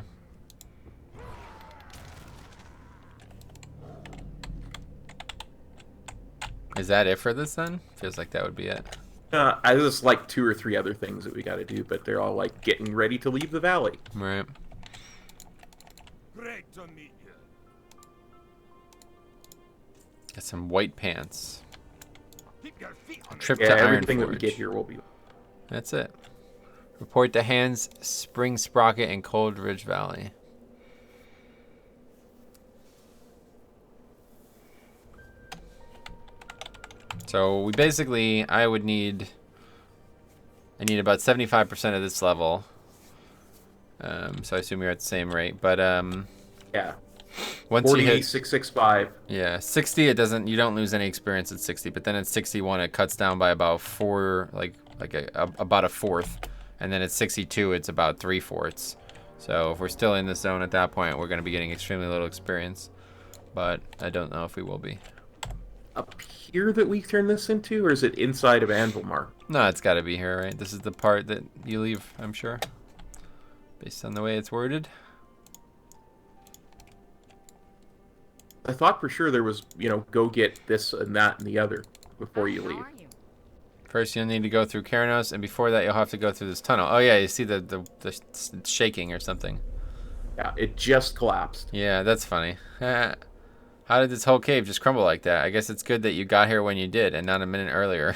[SPEAKER 1] Is that it for this, then? Feels like that would be it.
[SPEAKER 2] I just like 2 or 3 other things that we got to do, but they're all like getting ready to leave the valley.
[SPEAKER 1] Right.
[SPEAKER 3] Great to meet you.
[SPEAKER 1] Got some white pants.
[SPEAKER 3] Keep your feet on the
[SPEAKER 1] Trip
[SPEAKER 2] Yeah,
[SPEAKER 1] to
[SPEAKER 2] everything that we
[SPEAKER 1] Ironforge.
[SPEAKER 2] get here will be.
[SPEAKER 1] That's it. Report to Hands, Spring Sprocket, and Cold Ridge Valley. So we basically, I need about 75% of this level. So I assume you're at the same rate, but
[SPEAKER 2] Yeah.
[SPEAKER 1] once you hit
[SPEAKER 2] 48,665.
[SPEAKER 1] yeah 60, you don't lose any experience at 60, but then at 61 it cuts down by about about a fourth, and then at 62 it's about 3/4. So if we're still in the zone at that point, we're going to be getting extremely little experience, but I don't know if we will be.
[SPEAKER 2] Up here that we turn this into, or is it inside of Anvilmar?
[SPEAKER 1] No, it's got to be here, right? This is the part that you leave, I'm sure, based on the way it's worded.
[SPEAKER 2] I thought for sure there was, go get this and that and the other before you leave.
[SPEAKER 1] First, you'll need to go through Keranos, and before that, you'll have to go through this tunnel. Oh yeah, you see the shaking or something.
[SPEAKER 2] Yeah, it just collapsed.
[SPEAKER 1] Yeah, that's funny. How did this whole cave just crumble like that? I guess it's good that you got here when you did, and not a minute earlier.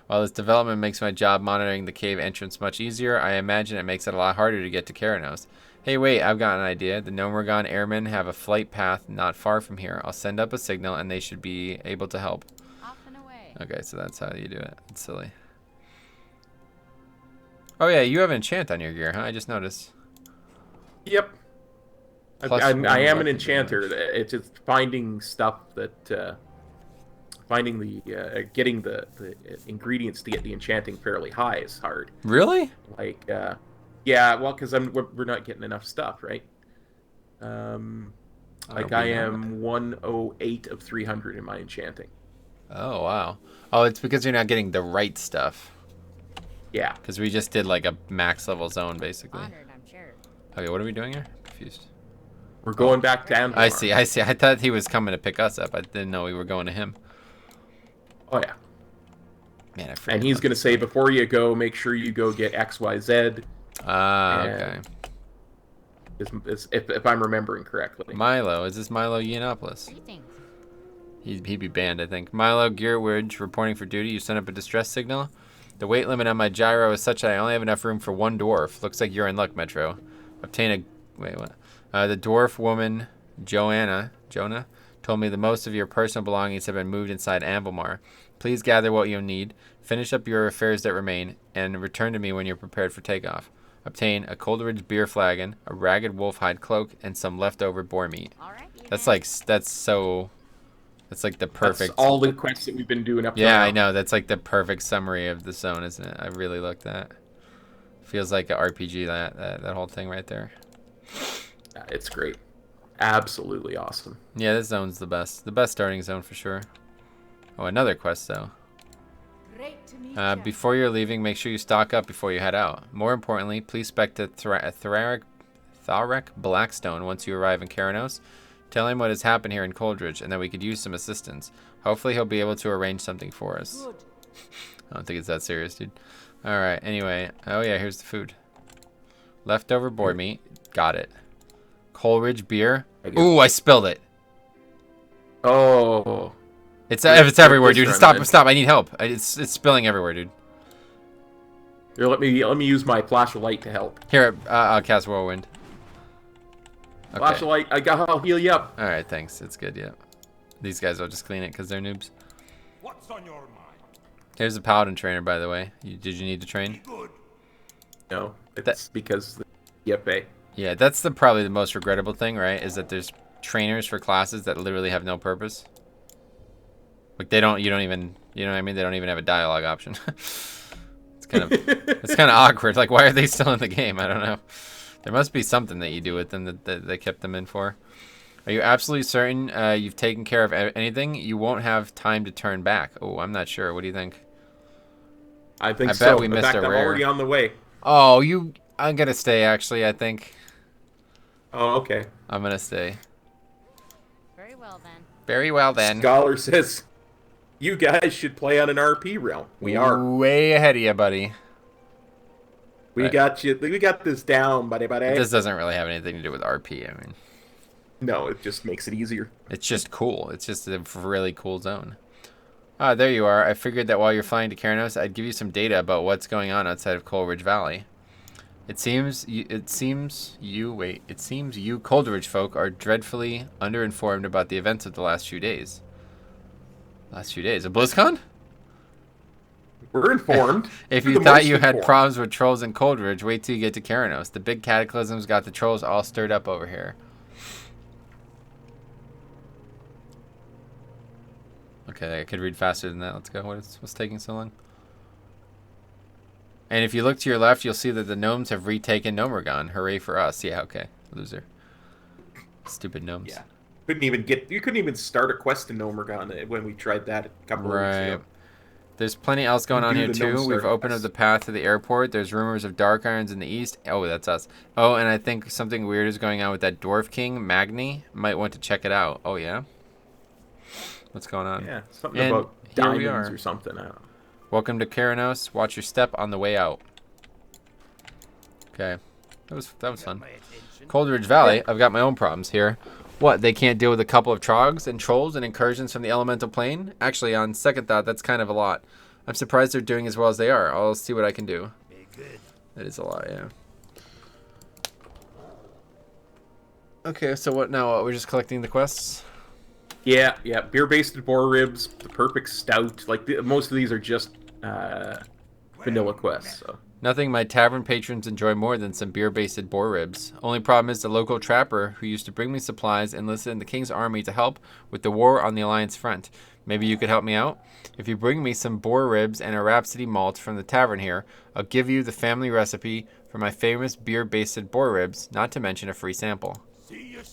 [SPEAKER 1] While this development makes my job monitoring the cave entrance much easier, I imagine it makes it a lot harder to get to Keranos. Hey, wait, I've got an idea. The Nomergon airmen have a flight path not far from here. I'll send up a signal, and they should be able to help.
[SPEAKER 4] Off and away.
[SPEAKER 1] Okay, so that's how you do it. It's silly. Oh, yeah, you have an enchant on your gear, huh? I just noticed.
[SPEAKER 2] Yep.
[SPEAKER 1] Plus
[SPEAKER 2] I
[SPEAKER 1] one
[SPEAKER 2] am an
[SPEAKER 1] weapon
[SPEAKER 2] enchanter.
[SPEAKER 1] damage.
[SPEAKER 2] It's just finding stuff that, finding the, getting the ingredients to get the enchanting fairly high is hard.
[SPEAKER 1] Really?
[SPEAKER 2] Like, yeah, well, because we're not getting enough stuff, right? Like I am 108 of 300 in my enchanting.
[SPEAKER 1] Oh, wow. Oh, it's because you're not getting the right stuff.
[SPEAKER 2] Yeah.
[SPEAKER 1] Because we just did like a max level zone, basically.
[SPEAKER 4] Honored, I'm sure.
[SPEAKER 1] Okay, what are we doing here? Confused.
[SPEAKER 2] We're going back down.
[SPEAKER 1] I see. I thought he was coming to pick us up. I didn't know we were going to him.
[SPEAKER 2] Oh, yeah.
[SPEAKER 1] Man, I forget.
[SPEAKER 2] And he's going to say, before you go, make sure you go get XYZ.
[SPEAKER 1] Ah,
[SPEAKER 2] and-
[SPEAKER 1] okay.
[SPEAKER 2] If I'm remembering correctly.
[SPEAKER 1] Milo. Is this Milo Yiannopoulos?
[SPEAKER 4] Greetings.
[SPEAKER 1] He'd be banned, I think. Milo Gearwidge reporting for duty. You sent up a distress signal? The weight limit on my gyro is such that I only have enough room for one dwarf. Looks like you're in luck, Metro. Obtain a... Wait, what? The dwarf woman, Jonah, told me that most of your personal belongings have been moved inside Amblemar. Please gather what you'll need, finish up your affairs that remain, and return to me when you're prepared for takeoff. Obtain a Coleridge beer flagon, a ragged wolf hide cloak, and some leftover boar meat.
[SPEAKER 4] All right.
[SPEAKER 1] That's like the perfect.
[SPEAKER 2] That's all the quests that we've been doing up to
[SPEAKER 1] Yeah,
[SPEAKER 2] now.
[SPEAKER 1] I know. That's like the perfect summary of the zone, isn't it? I really like that. Feels like an RPG, that whole thing right there.
[SPEAKER 2] It's great. Absolutely awesome.
[SPEAKER 1] Yeah, this zone's the best. The best starting zone for sure. Oh, another quest though.
[SPEAKER 4] Great to meet you.
[SPEAKER 1] Before you're leaving, make sure you stock up before you head out. More importantly, please spec to Tharek Blackstone once you arrive in Keranos. Tell him what has happened here in Coldridge and that we could use some assistance. Hopefully he'll be able to arrange something for us.
[SPEAKER 4] Good.
[SPEAKER 1] I don't think it's that serious, dude. Alright, anyway. Oh yeah, here's the food. Leftover boar meat. Got it. Coleridge beer. Ooh, I spilled it.
[SPEAKER 2] Oh.
[SPEAKER 1] It's everywhere, dude.
[SPEAKER 2] This
[SPEAKER 1] Stop!
[SPEAKER 2] run,
[SPEAKER 1] Stop! I need help. It's spilling everywhere, dude.
[SPEAKER 2] Here, let me use my flash of light to help.
[SPEAKER 1] Here, I'll cast whirlwind. Okay.
[SPEAKER 2] Flash of light. I'll heal you up.
[SPEAKER 1] All right, thanks. It's good. Yeah. These guys will just clean it because they're noobs.
[SPEAKER 3] What's on your mind?
[SPEAKER 1] Here's the paladin trainer, by the way. Did you need to train?
[SPEAKER 3] Good.
[SPEAKER 2] No, it's because the EFA.
[SPEAKER 1] Yeah, that's probably the most regrettable thing, right? Is that there's trainers for classes that literally have no purpose. Like you know what I mean? They don't even have a dialogue option. It's kind of awkward. Like, why are they still in the game? I don't know. There must be something that you do with them that they kept them in for. Are you absolutely certain you've taken care of anything? You won't have time to turn back. Oh, I'm not sure. What do you think?
[SPEAKER 2] I think
[SPEAKER 1] I
[SPEAKER 2] so.
[SPEAKER 1] bet we
[SPEAKER 2] In
[SPEAKER 1] missed
[SPEAKER 2] fact,
[SPEAKER 1] a
[SPEAKER 2] I'm
[SPEAKER 1] rare.
[SPEAKER 2] already on the way.
[SPEAKER 1] Oh, I'm gonna stay. Actually, I think
[SPEAKER 2] Oh, okay.
[SPEAKER 1] I'm gonna stay.
[SPEAKER 4] Very well then.
[SPEAKER 1] Very well then.
[SPEAKER 2] Scholar says, you guys should play on an RP realm. We are.
[SPEAKER 1] way ahead of you, buddy.
[SPEAKER 2] We
[SPEAKER 1] Right.
[SPEAKER 2] got you. We got this down, buddy.
[SPEAKER 1] This doesn't really have anything to do with RP. I mean,
[SPEAKER 2] No, it just makes it easier.
[SPEAKER 1] it's just cool. It's just a really cool zone. Ah, there you are. I figured that while you're flying to Keranos, I'd give you some data about what's going on outside of Coleridge Valley. It seems you Coleridge folk are dreadfully underinformed about the events of the last few days. Last few days? A BlizzCon?
[SPEAKER 2] We're informed.
[SPEAKER 1] If
[SPEAKER 2] We're
[SPEAKER 1] you
[SPEAKER 2] the
[SPEAKER 1] thought
[SPEAKER 2] most
[SPEAKER 1] you had
[SPEAKER 2] informed.
[SPEAKER 1] problems with trolls in Coleridge, wait till you get to Keranos. The big cataclysms got the trolls all stirred up over here. Okay, I could read faster than that. Let's go. What's taking so long? And if you look to your left, you'll see that the gnomes have retaken Nomergon. Hooray for us. Yeah, okay. Loser. Stupid gnomes.
[SPEAKER 2] Yeah. You couldn't even start a quest in Nomergon when we tried that a couple of weeks
[SPEAKER 1] Right.
[SPEAKER 2] ago.
[SPEAKER 1] There's plenty else going on
[SPEAKER 2] Do
[SPEAKER 1] here
[SPEAKER 2] the
[SPEAKER 1] too.
[SPEAKER 2] gnome
[SPEAKER 1] We've
[SPEAKER 2] starter
[SPEAKER 1] opened up
[SPEAKER 2] quest.
[SPEAKER 1] the path to the airport. There's rumors of dark irons in the east. Oh, that's us. Oh, and I think something weird is going on with that dwarf king, Magni. Might want to check it out. Oh, yeah? What's going on?
[SPEAKER 2] Yeah, something
[SPEAKER 1] And
[SPEAKER 2] about
[SPEAKER 1] here we
[SPEAKER 2] diamonds
[SPEAKER 1] are.
[SPEAKER 2] or something. I don't know.
[SPEAKER 1] Welcome to Keranos. Watch your step on the way out. Okay. That was fun.
[SPEAKER 3] My attention.
[SPEAKER 1] Coleridge Valley. I've got my own problems here. What, they can't deal with a couple of trogs and trolls and incursions from the elemental plane? Actually, on second thought, that's kind of a lot. I'm surprised they're doing as well as they are. I'll see what I can do. That is a lot, yeah. Okay, so what now? We're just collecting the quests?
[SPEAKER 2] Yeah, beer-basted boar ribs, the perfect stout. Like, most of these are just vanilla quests, so.
[SPEAKER 1] Nothing my tavern patrons enjoy more than some beer-basted boar ribs. Only problem is the local trapper who used to bring me supplies enlisted in the king's army to help with the war on the Alliance front. Maybe you could help me out? If you bring me some boar ribs and a Rhapsody malt from the tavern here, I'll give you the family recipe for my famous beer-basted boar ribs, not to mention a free sample.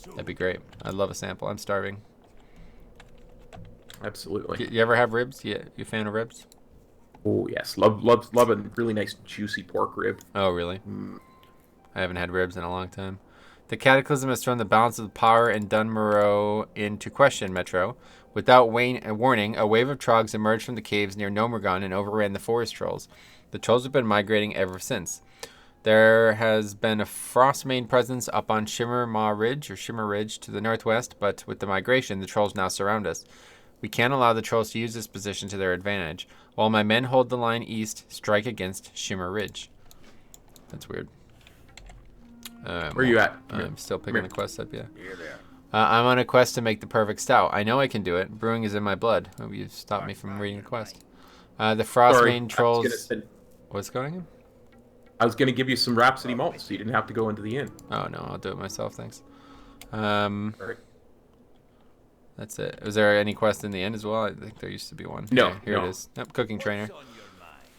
[SPEAKER 1] That'd be great. I'd love a sample. I'm starving.
[SPEAKER 2] Absolutely.
[SPEAKER 1] You ever have ribs? You a fan of ribs?
[SPEAKER 2] Oh yes, love a really nice juicy pork rib.
[SPEAKER 1] Oh really? I haven't had ribs in a long time. The Cataclysm has thrown the balance of power in Dunmorrow into question, Metro. Without warning, a wave of trogs emerged from the caves near Nomergon and overran the forest trolls. The trolls have been migrating ever since. There has been a Frostmane presence up on Shimmer Ridge to the northwest, but with the migration, the trolls now surround us. We can't allow the trolls to use this position to their advantage. While my men hold the line east, strike against Shimmer Ridge. That's weird.
[SPEAKER 2] Where are you at?
[SPEAKER 1] I'm still picking the quest up, yeah. I'm on a quest to make the perfect stout. I know I can do it. Brewing is in my blood. Oh, you stopped me from reading the quest. The Frostmane trolls... What's going on?
[SPEAKER 2] I was going to give you some Rhapsody malt, so you didn't have to go into the inn.
[SPEAKER 1] Oh, no, I'll do it myself, thanks.
[SPEAKER 2] Right.
[SPEAKER 1] That's it. Was there any quest in the end as well? I think there used to be one.
[SPEAKER 2] No.
[SPEAKER 1] Yeah, here it is. Yep, cooking trainer.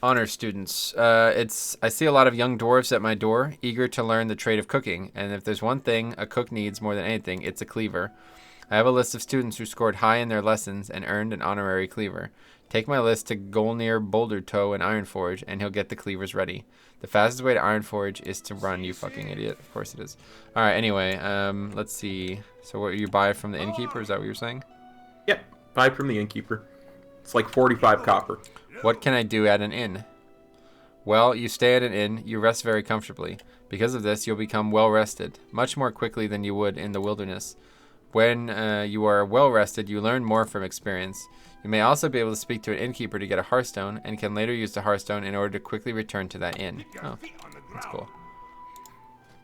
[SPEAKER 1] Honor students. I see a lot of young dwarves at my door, eager to learn the trade of cooking. And if there's one thing a cook needs more than anything, it's a cleaver. I have a list of students who scored high in their lessons and earned an honorary cleaver. Take my list to Golnir, Boulder Toe, and Ironforge, and he'll get the cleavers ready. The fastest way to Ironforge is to run, you fucking idiot. Of course it is. Alright, anyway, let's see. So what you buy from the innkeeper, is that what you're saying?
[SPEAKER 2] Yep, buy from the innkeeper. It's like 45 copper.
[SPEAKER 1] What can I do at an inn? Well, you stay at an inn, you rest very comfortably. Because of this, you'll become well rested, much more quickly than you would in the wilderness. When you are well rested, you learn more from experience. You may also be able to speak to an innkeeper to get a hearthstone, and can later use the hearthstone in order to quickly return to that inn. Oh, that's cool.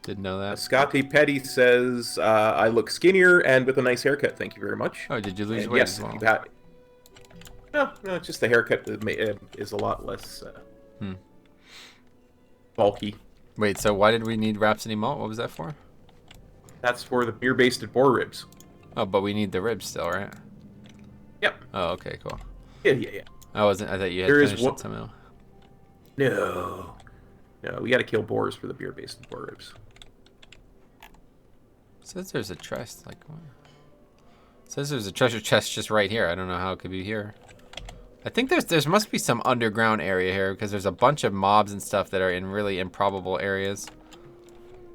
[SPEAKER 1] Didn't know that.
[SPEAKER 2] Scotty Petty says, I look skinnier and with a nice haircut. Thank you very much.
[SPEAKER 1] Oh, did you lose
[SPEAKER 2] And
[SPEAKER 1] weight
[SPEAKER 2] yes,
[SPEAKER 1] as well?
[SPEAKER 2] you've had... No, it's just the haircut that is a lot less bulky.
[SPEAKER 1] Wait, so why did we need Rhapsody malt? What was that for?
[SPEAKER 2] That's for the beer-basted boar ribs.
[SPEAKER 1] Oh, but we need the ribs still, right?
[SPEAKER 2] Yep.
[SPEAKER 1] Oh, okay, cool.
[SPEAKER 2] Yeah.
[SPEAKER 1] I thought you had
[SPEAKER 2] There is
[SPEAKER 1] finished it somehow.
[SPEAKER 2] No, we gotta kill boars for the beer-basted boar ribs.
[SPEAKER 1] Says there's a chest, like what? Says there's a treasure chest just right here. I don't know how it could be here. I think there must be some underground area here because there's a bunch of mobs and stuff that are in really improbable areas.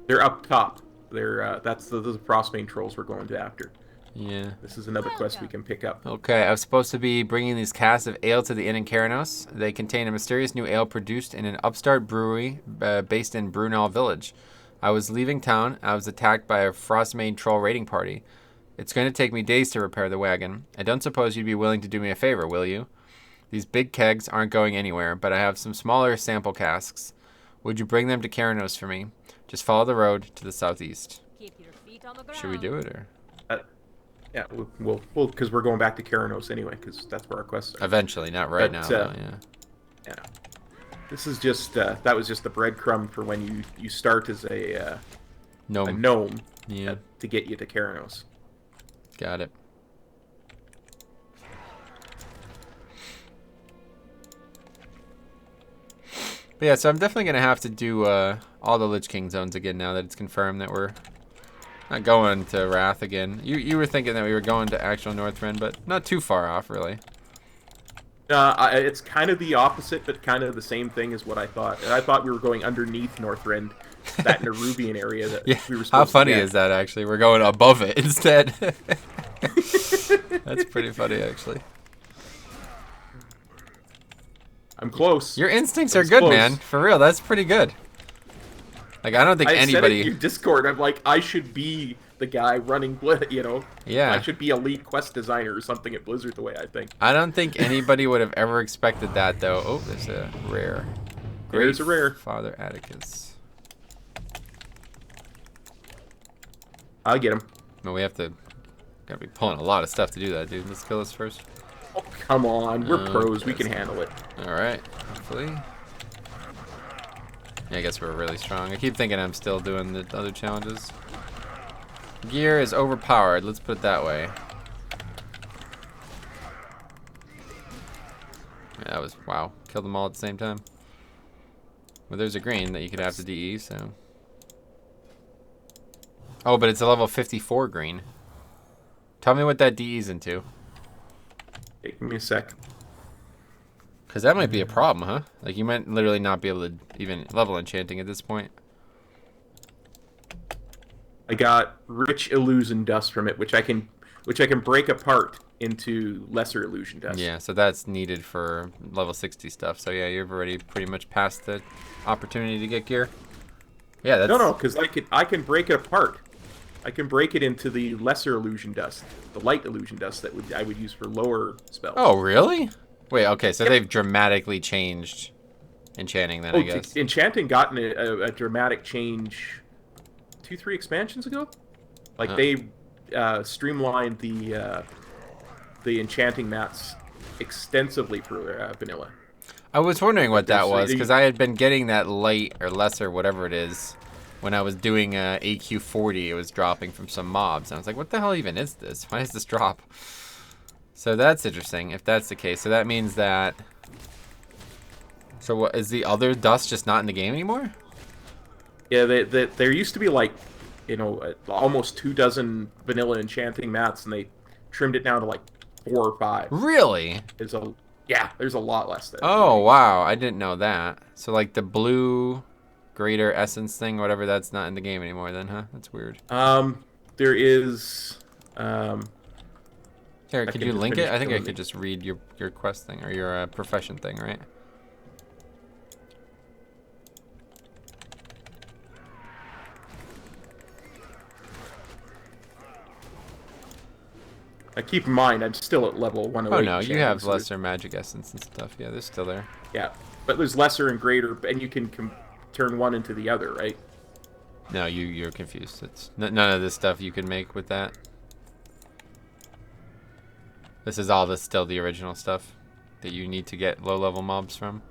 [SPEAKER 2] They're up top. They're those are the Frostmane trolls we're going to after.
[SPEAKER 1] Yeah.
[SPEAKER 2] This is another quest we can pick up.
[SPEAKER 1] Okay, I was supposed to be bringing these casks of ale to the inn in Keranos. They contain a mysterious new ale produced in an upstart brewery based in Brunel Village. I was leaving town. I was attacked by a Frostmane troll raiding party. It's going to take me days to repair the wagon. I don't suppose you'd be willing to do me a favor, will you? These big kegs aren't going anywhere, but I have some smaller sample casks. Would you bring them to Keranos for me? Just follow the road to the southeast.
[SPEAKER 4] Keep your feet on the ground.
[SPEAKER 1] Should we do it, or?
[SPEAKER 2] Yeah, we'll because we're going back to Keranos anyway, because that's where our quests are.
[SPEAKER 1] Eventually, not right now, though, yeah.
[SPEAKER 2] Yeah. This is just, that was just the breadcrumb for when you start as a gnome
[SPEAKER 1] Yeah.
[SPEAKER 2] to get you to Keranos.
[SPEAKER 1] Got it. But yeah, so I'm definitely going to have to do all the Lich King zones again now that it's confirmed that we're not going to Wrath again. You were thinking that we were going to actual Northrend, but not too far off, really.
[SPEAKER 2] It's kind of the opposite, but kind of the same thing as what I thought. And I thought we were going underneath Northrend, that Nerubian area that
[SPEAKER 1] Yeah,
[SPEAKER 2] we were supposed
[SPEAKER 1] how
[SPEAKER 2] to
[SPEAKER 1] funny
[SPEAKER 2] get.
[SPEAKER 1] is that, actually? We're going above it instead. That's pretty funny, actually.
[SPEAKER 2] I'm close.
[SPEAKER 1] Your instincts
[SPEAKER 2] That's
[SPEAKER 1] are good,
[SPEAKER 2] close.
[SPEAKER 1] man. For real, that's pretty good. Like, I don't think
[SPEAKER 2] I said it
[SPEAKER 1] anybody...
[SPEAKER 2] in your Discord. I'm like, I should be the guy running
[SPEAKER 1] Yeah.
[SPEAKER 2] I should be a lead quest designer or something at Blizzard the way I think.
[SPEAKER 1] I don't think anybody would have ever expected that, though. Oh, there's a rare.
[SPEAKER 2] There's a rare.
[SPEAKER 1] Father Atticus.
[SPEAKER 2] I'll get him.
[SPEAKER 1] No, we have to. Gotta be pulling a lot of stuff to do that, dude. Let's kill this first.
[SPEAKER 2] Oh, come on. We're pros. We
[SPEAKER 1] yes.
[SPEAKER 2] can handle it.
[SPEAKER 1] Alright, hopefully. Yeah, I guess we're really strong. I keep thinking I'm still doing the other challenges. Gear is overpowered, let's put it that way. Yeah, that was, wow. Killed them all at the same time. Well, there's a green that you could have to DE, so. Oh, but it's a level 54 green. Tell me what that DE's into.
[SPEAKER 2] Hey, give me a sec.
[SPEAKER 1] Because that might be a problem, huh? Like, you might literally not be able to even level enchanting at this point.
[SPEAKER 2] I got rich illusion dust from it, which I can break apart into lesser illusion dust.
[SPEAKER 1] Yeah, so that's needed for level 60 stuff. So yeah, you've already pretty much passed the opportunity to get gear. Yeah, that's...
[SPEAKER 2] No, because I can break it apart. I can break it into the lesser illusion dust, the light illusion dust that I would use for lower spells.
[SPEAKER 1] Oh, really? Wait, okay, so they've dramatically changed enchanting then, I guess.
[SPEAKER 2] Enchanting gotten a dramatic change 2-3 expansions ago. Like they streamlined the enchanting mats extensively for vanilla.
[SPEAKER 1] I was wondering what that was, because I had been getting that light or lesser, whatever it is, when I was doing AQ40. It was dropping from some mobs. And I was like, what the hell even is this? Why does this drop? So that's interesting, if that's the case. So that means that... So what, is the other dust just not in the game anymore?
[SPEAKER 2] Yeah, there used to be like, almost 24 vanilla enchanting mats, and they trimmed it down to like 4 or 5.
[SPEAKER 1] Really?
[SPEAKER 2] There's a lot less there.
[SPEAKER 1] Oh, wow. I didn't know that. So like the blue greater essence thing, whatever, that's not in the game anymore then, huh? That's weird.
[SPEAKER 2] There is...
[SPEAKER 1] Here, could you link it? I think I could just read your quest thing, or your profession thing, right?
[SPEAKER 2] Keep in mind, I'm still at level 108.
[SPEAKER 1] Oh no, you have lesser magic essence and stuff. Yeah, they're still there.
[SPEAKER 2] Yeah, but there's lesser and greater, and you can turn one into the other, right?
[SPEAKER 1] No, you're confused. It's none of this stuff you can make with that. This is all still the original stuff that you need to get low-level mobs from.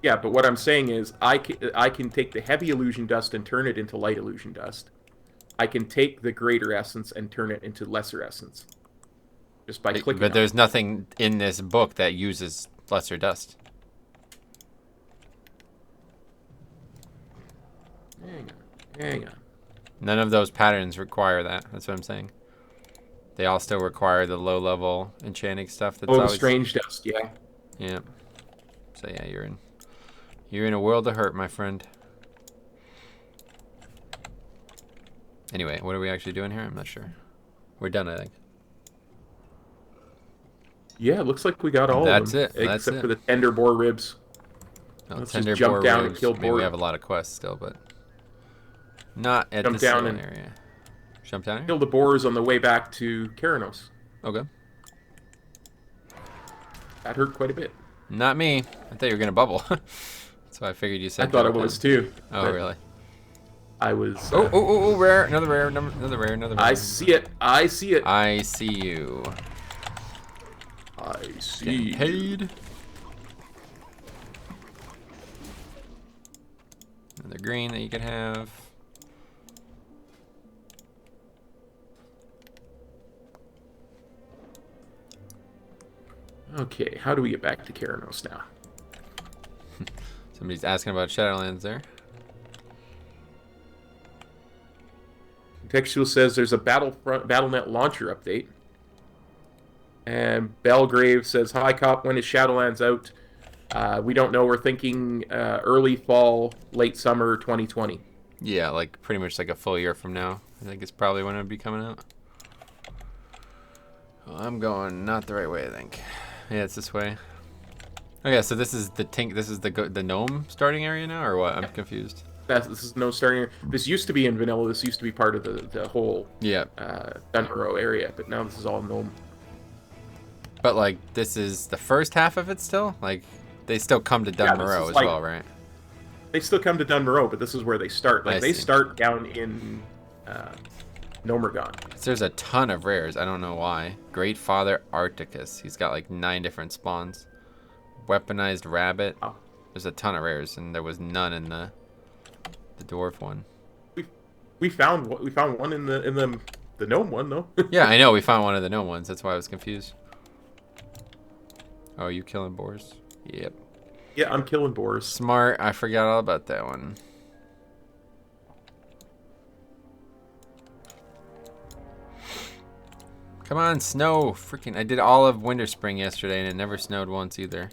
[SPEAKER 2] Yeah, but what I'm saying is I can take the heavy illusion dust and turn it into light illusion dust. I can take the greater essence and turn it into lesser essence. Just by clicking.
[SPEAKER 1] But there's nothing in this book that uses lesser dust.
[SPEAKER 2] Hang on.
[SPEAKER 1] None of those patterns require that. That's what I'm saying. They all still require the low-level enchanting stuff. That's always...
[SPEAKER 2] strange dust, yeah.
[SPEAKER 1] Yeah. So yeah, you're in a world of hurt, my friend. Anyway, what are we actually doing here? I'm not sure. We're done, I think.
[SPEAKER 2] Yeah, it looks like we got all
[SPEAKER 1] That's
[SPEAKER 2] of them.
[SPEAKER 1] it. That's
[SPEAKER 2] except
[SPEAKER 1] it.
[SPEAKER 2] for the tender boar ribs.
[SPEAKER 1] No,
[SPEAKER 2] Let's
[SPEAKER 1] tender
[SPEAKER 2] just jump
[SPEAKER 1] boar
[SPEAKER 2] down
[SPEAKER 1] ribs.
[SPEAKER 2] and kill
[SPEAKER 1] I mean,
[SPEAKER 2] boar.
[SPEAKER 1] we have a lot of quests still, but not at
[SPEAKER 2] Jump
[SPEAKER 1] this
[SPEAKER 2] down
[SPEAKER 1] little
[SPEAKER 2] and
[SPEAKER 1] area. Jump down here?
[SPEAKER 2] Kill the boars on the way back to Keranos.
[SPEAKER 1] Okay.
[SPEAKER 2] That hurt quite a bit.
[SPEAKER 1] Not me. I thought you were gonna bubble. That's why I figured you said.
[SPEAKER 2] I thought it
[SPEAKER 1] jump
[SPEAKER 2] was
[SPEAKER 1] down.
[SPEAKER 2] too.
[SPEAKER 1] Oh really?
[SPEAKER 2] I was.
[SPEAKER 1] Oh, rare! Another rare! Another rare! Another rare!
[SPEAKER 2] I see it. I see it.
[SPEAKER 1] I see you.
[SPEAKER 2] I see.
[SPEAKER 1] Getting paid. Another green that you could have.
[SPEAKER 2] Okay, how do we get back to Keranos now?
[SPEAKER 1] Somebody's asking about Shadowlands there.
[SPEAKER 2] Contextual says there's a BattleNet launcher update. And Belgrave says, "Hi, Cop, when is Shadowlands out? We don't know. We're thinking early fall, late summer 2020.
[SPEAKER 1] Yeah, like pretty much like a full year from now. I think it's probably when it'll be coming out. Well, I'm going not the right way, I think. Yeah, it's this way. Oh yeah, so this is the This is the gnome starting area now, or what? I'm confused.
[SPEAKER 2] This is no starting area. This used to be in vanilla. This used to be part of the whole
[SPEAKER 1] Yeah.
[SPEAKER 2] Dunrow area, but now this is all gnome.
[SPEAKER 1] But like, this is the first half of it still. Like, they still come to
[SPEAKER 2] Yeah, this
[SPEAKER 1] Dunmoreau
[SPEAKER 2] is
[SPEAKER 1] as
[SPEAKER 2] like-
[SPEAKER 1] well, right?
[SPEAKER 2] They still come to Dunrow, but this is where they start. Like
[SPEAKER 1] I
[SPEAKER 2] they
[SPEAKER 1] see.
[SPEAKER 2] start down in Nomergon.
[SPEAKER 1] So there's a ton of rares. I don't know why. Great Father Arcticus. He's got like 9 different spawns. Weaponized Rabbit.
[SPEAKER 2] Oh.
[SPEAKER 1] There's a ton of rares, and there was none in the dwarf one.
[SPEAKER 2] We found one in the gnome one though.
[SPEAKER 1] Yeah, I know. We found one of the gnome ones. That's why I was confused. Oh, you killing boars? Yep.
[SPEAKER 2] Yeah, I'm killing boars.
[SPEAKER 1] Smart. I forgot all about that one. Come on, snow. Freaking. I did all of Winter Spring yesterday, and it never snowed once either.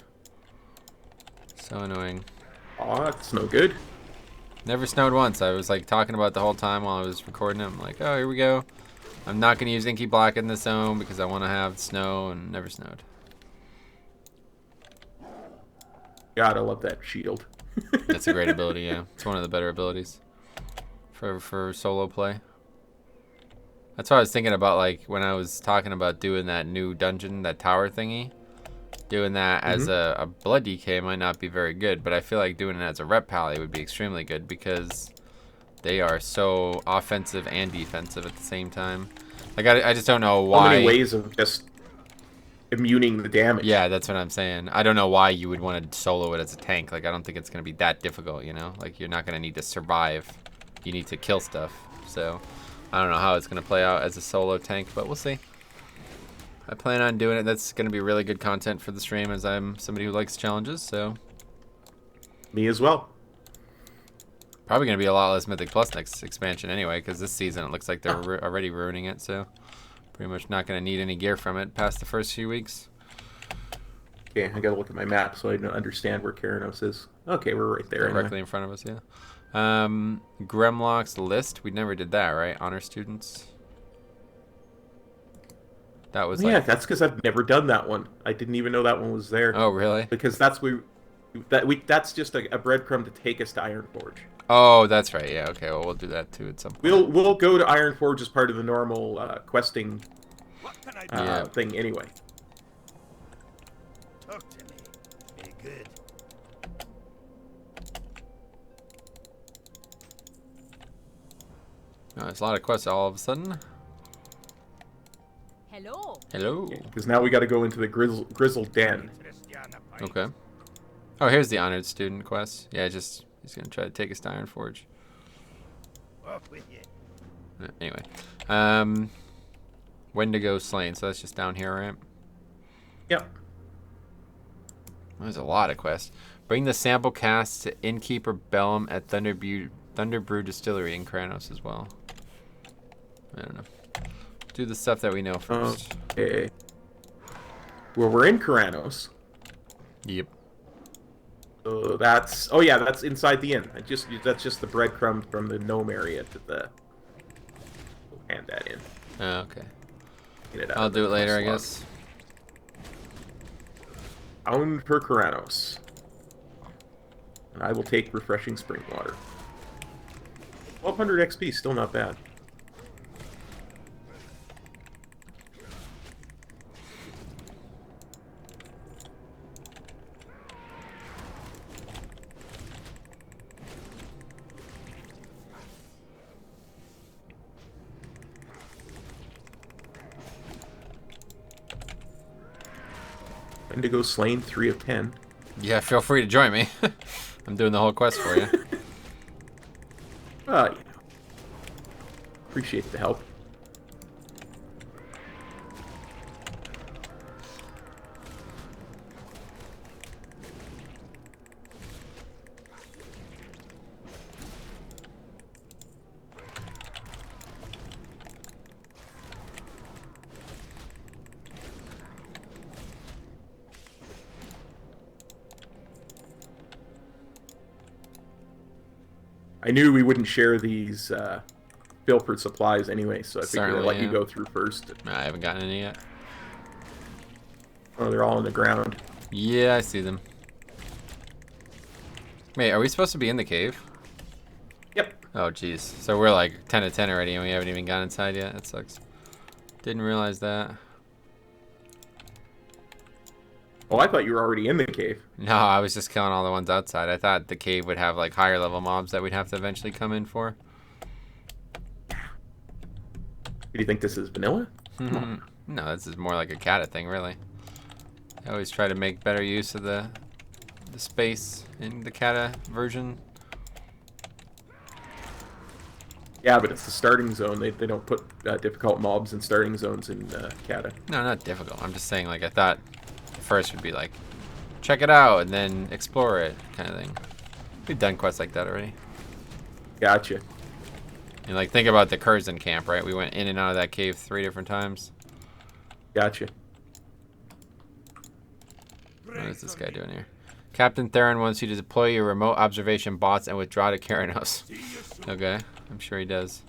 [SPEAKER 1] So annoying.
[SPEAKER 2] Aw, that's no good.
[SPEAKER 1] Never snowed once. I was like talking about it the whole time while I was recording it. I'm like, oh, here we go. I'm not going to use Inky Black in this zone because I want to have snow, and never snowed.
[SPEAKER 2] God, I love that shield.
[SPEAKER 1] That's a great ability, yeah. It's one of the better abilities for solo play. That's what I was thinking about, like, when I was talking about doing that new dungeon, that tower thingy. Doing that as a blood DK might not be very good, but I feel like doing it as a rep pally would be extremely good because they are so offensive and defensive at the same time. Like, I just don't know why.
[SPEAKER 2] So many ways of just immuning the damage.
[SPEAKER 1] Yeah, that's what I'm saying. I don't know why you would want to solo it as a tank. Like, I don't think it's going to be that difficult, you know? Like, you're not going to need to survive. You need to kill stuff. So, I don't know how it's going to play out as a solo tank, but we'll see. I plan on doing it. That's going to be really good content for the stream as I'm somebody who likes challenges, so.
[SPEAKER 2] Me as well.
[SPEAKER 1] Probably going to be a lot less Mythic Plus next expansion anyway, because this season it looks like they're already ruining it, so. Pretty much not going to need any gear from it past the first few weeks.
[SPEAKER 2] Okay, I gotta look at my map so I don't understand where Keranos is. Okay, we're right there.
[SPEAKER 1] Directly in front of us, yeah. Gremlock's List. We never did that, right? Honor students. That was
[SPEAKER 2] Yeah,
[SPEAKER 1] like...
[SPEAKER 2] that's because I've never done that one. I didn't even know that one was there.
[SPEAKER 1] Oh, really?
[SPEAKER 2] Because that's that's just a breadcrumb to take us to Ironforge.
[SPEAKER 1] Oh, that's right. Yeah, okay. Well, we'll do that too at some point.
[SPEAKER 2] We'll go to Ironforge as part of the normal questing
[SPEAKER 3] What can I do?
[SPEAKER 2] thing anyway.
[SPEAKER 3] Talk to me. Be good.
[SPEAKER 1] Oh, there's a lot of quests all of a sudden.
[SPEAKER 4] Hello.
[SPEAKER 1] Hello.
[SPEAKER 2] Because now we got to go into the Grizzled Den.
[SPEAKER 1] Okay. Oh, here's the honored student quest. Yeah, he's gonna try to take us to Ironforge.
[SPEAKER 3] Off with you.
[SPEAKER 1] Anyway, Wendigo slain. So that's just down here, right?
[SPEAKER 2] Yep.
[SPEAKER 1] There's a lot of quests. Bring the sample cast to Innkeeper Bellum at Thunderbrew Distillery in Kranos as well. I don't know. Do the stuff that we know first.
[SPEAKER 2] Okay. Well, we're in Keranos.
[SPEAKER 1] Yep.
[SPEAKER 2] So that's that's inside the inn. That's just the breadcrumb from the gnome area to the. We'll hand that in.
[SPEAKER 1] Oh, okay.
[SPEAKER 2] Get it out
[SPEAKER 1] I'll
[SPEAKER 2] of the
[SPEAKER 1] do it later, I
[SPEAKER 2] slot.
[SPEAKER 1] guess.
[SPEAKER 2] Owned per Keranos. And I will take refreshing spring water. 1200 XP, still not bad. Indigo slain, 3 of 10.
[SPEAKER 1] Yeah, feel free to join me. I'm doing the whole quest for you.
[SPEAKER 2] Well, appreciate the help. I knew we wouldn't share these Filford supplies anyway, so I figured I'd
[SPEAKER 1] Certainly,
[SPEAKER 2] let you
[SPEAKER 1] yeah.
[SPEAKER 2] go through first.
[SPEAKER 1] I haven't gotten any yet.
[SPEAKER 2] Oh, they're all on the ground.
[SPEAKER 1] Yeah, I see them. Wait, are we supposed to be in the cave? Oh, jeez. So we're like 10 to 10 already, and we haven't even gone inside yet. That sucks. Didn't realize that.
[SPEAKER 2] Oh, I thought you were already in the cave.
[SPEAKER 1] No, I was just killing all the ones outside. I thought the cave would have like higher level mobs that we'd have to eventually come in for.
[SPEAKER 2] Do you think this is vanilla?
[SPEAKER 1] No, this is more like a Kata thing, really. I always try to make better use of the space in the Kata version.
[SPEAKER 2] Yeah, but it's the starting zone. They don't put difficult mobs in starting zones in Kata.
[SPEAKER 1] No, not difficult. I'm just saying, like, I thought first would be like, check it out, and then explore it, kind of thing. We've done quests like that already.
[SPEAKER 2] Gotcha.
[SPEAKER 1] And like, think about the Curzon camp, right? We went in and out of that cave 3 different times.
[SPEAKER 2] Gotcha.
[SPEAKER 1] What is this guy doing here? Captain Theron wants you to deploy your remote observation bots and withdraw to Keranos. Okay, I'm sure he does.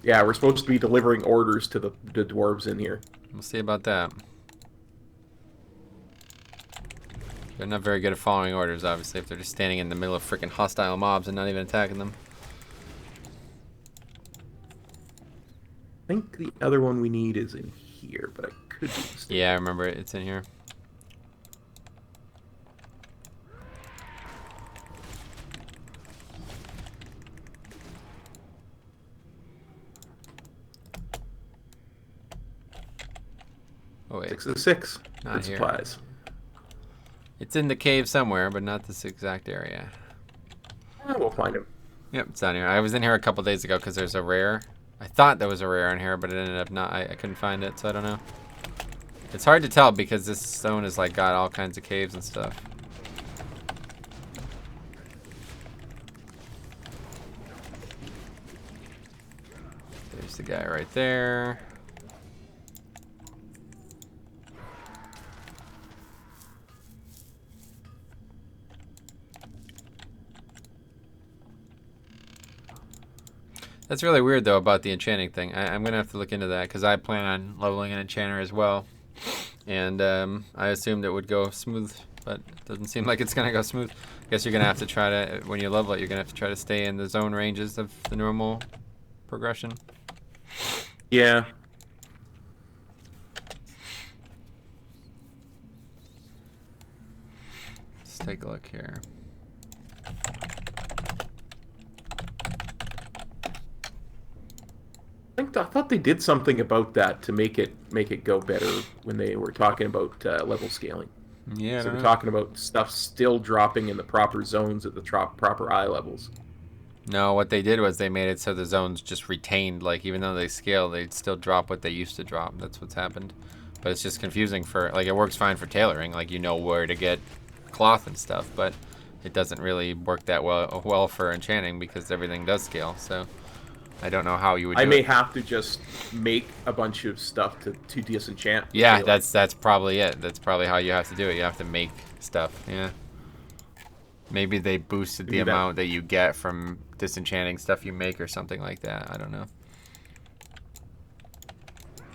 [SPEAKER 2] Yeah, we're supposed to be delivering orders to the dwarves in here.
[SPEAKER 1] We'll see about that. They're not very good at following orders, obviously, if they're just standing in the middle of freaking hostile mobs and not even attacking them.
[SPEAKER 2] I think the other one we need is in here, but I could be mistaken.
[SPEAKER 1] Yeah, I remember it. It's in here. Oh, wait.
[SPEAKER 2] 6 of 6.
[SPEAKER 1] Not
[SPEAKER 2] Good
[SPEAKER 1] here.
[SPEAKER 2] supplies.
[SPEAKER 1] It's in the cave somewhere, but not this exact area.
[SPEAKER 2] We'll find him.
[SPEAKER 1] Yep, it's down here. I was in here a couple days ago because there's a rare. I thought there was a rare in here, but it ended up not. I couldn't find it, so I don't know. It's hard to tell because this stone has like got all kinds of caves and stuff. There's the guy right there. That's really weird, though, about the enchanting thing. I'm going to have to look into that, because I plan on leveling an enchanter as well. And I assumed it would go smooth, but it doesn't seem like it's going to go smooth. I guess you're going to have to try to, when you level it, you're going to have to try to stay in the zone ranges of the normal progression.
[SPEAKER 2] Yeah.
[SPEAKER 1] Let's take a look here.
[SPEAKER 2] I thought they did something about that to make it go better when they were talking about level scaling.
[SPEAKER 1] Yeah,
[SPEAKER 2] So we're talking about stuff still dropping in the proper zones at the proper eye levels.
[SPEAKER 1] No, what they did was they made it so the zones just retained, like, even though they scale, they'd still drop what they used to drop. That's what's happened. But it's just confusing for, like, it works fine for tailoring, like, you know where to get cloth and stuff, but it doesn't really work that well for enchanting because everything does scale, so I don't know how you would do
[SPEAKER 2] I may
[SPEAKER 1] it.
[SPEAKER 2] have to just make a bunch of stuff to disenchant.
[SPEAKER 1] Yeah, that's probably it. That's probably how you have to do it. You have to make stuff, yeah. Maybe they boosted the amount that you get from disenchanting stuff you make or something like that. I don't know.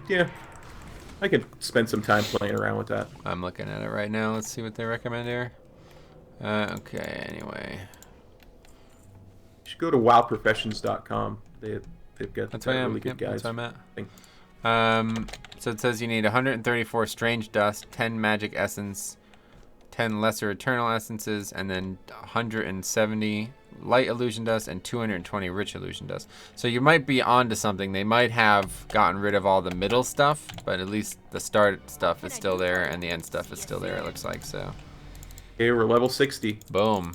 [SPEAKER 2] Yeah. I could spend some time playing around with that.
[SPEAKER 1] I'm looking at it right now. Let's see what they recommend here. Okay, anyway.
[SPEAKER 2] You should go to wowprofessions.com. They've got
[SPEAKER 1] That's where I am.
[SPEAKER 2] really good guides.
[SPEAKER 1] That's where I'm at. So it says you need 134 strange dust, 10 magic essence, 10 lesser eternal essences, and then 170 light illusion dust and 220 rich illusion dust. So you might be onto something. They might have gotten rid of all the middle stuff, but at least the start stuff is still there and the end stuff is still there, it looks like. So
[SPEAKER 2] Okay, we're level 60.
[SPEAKER 1] boom.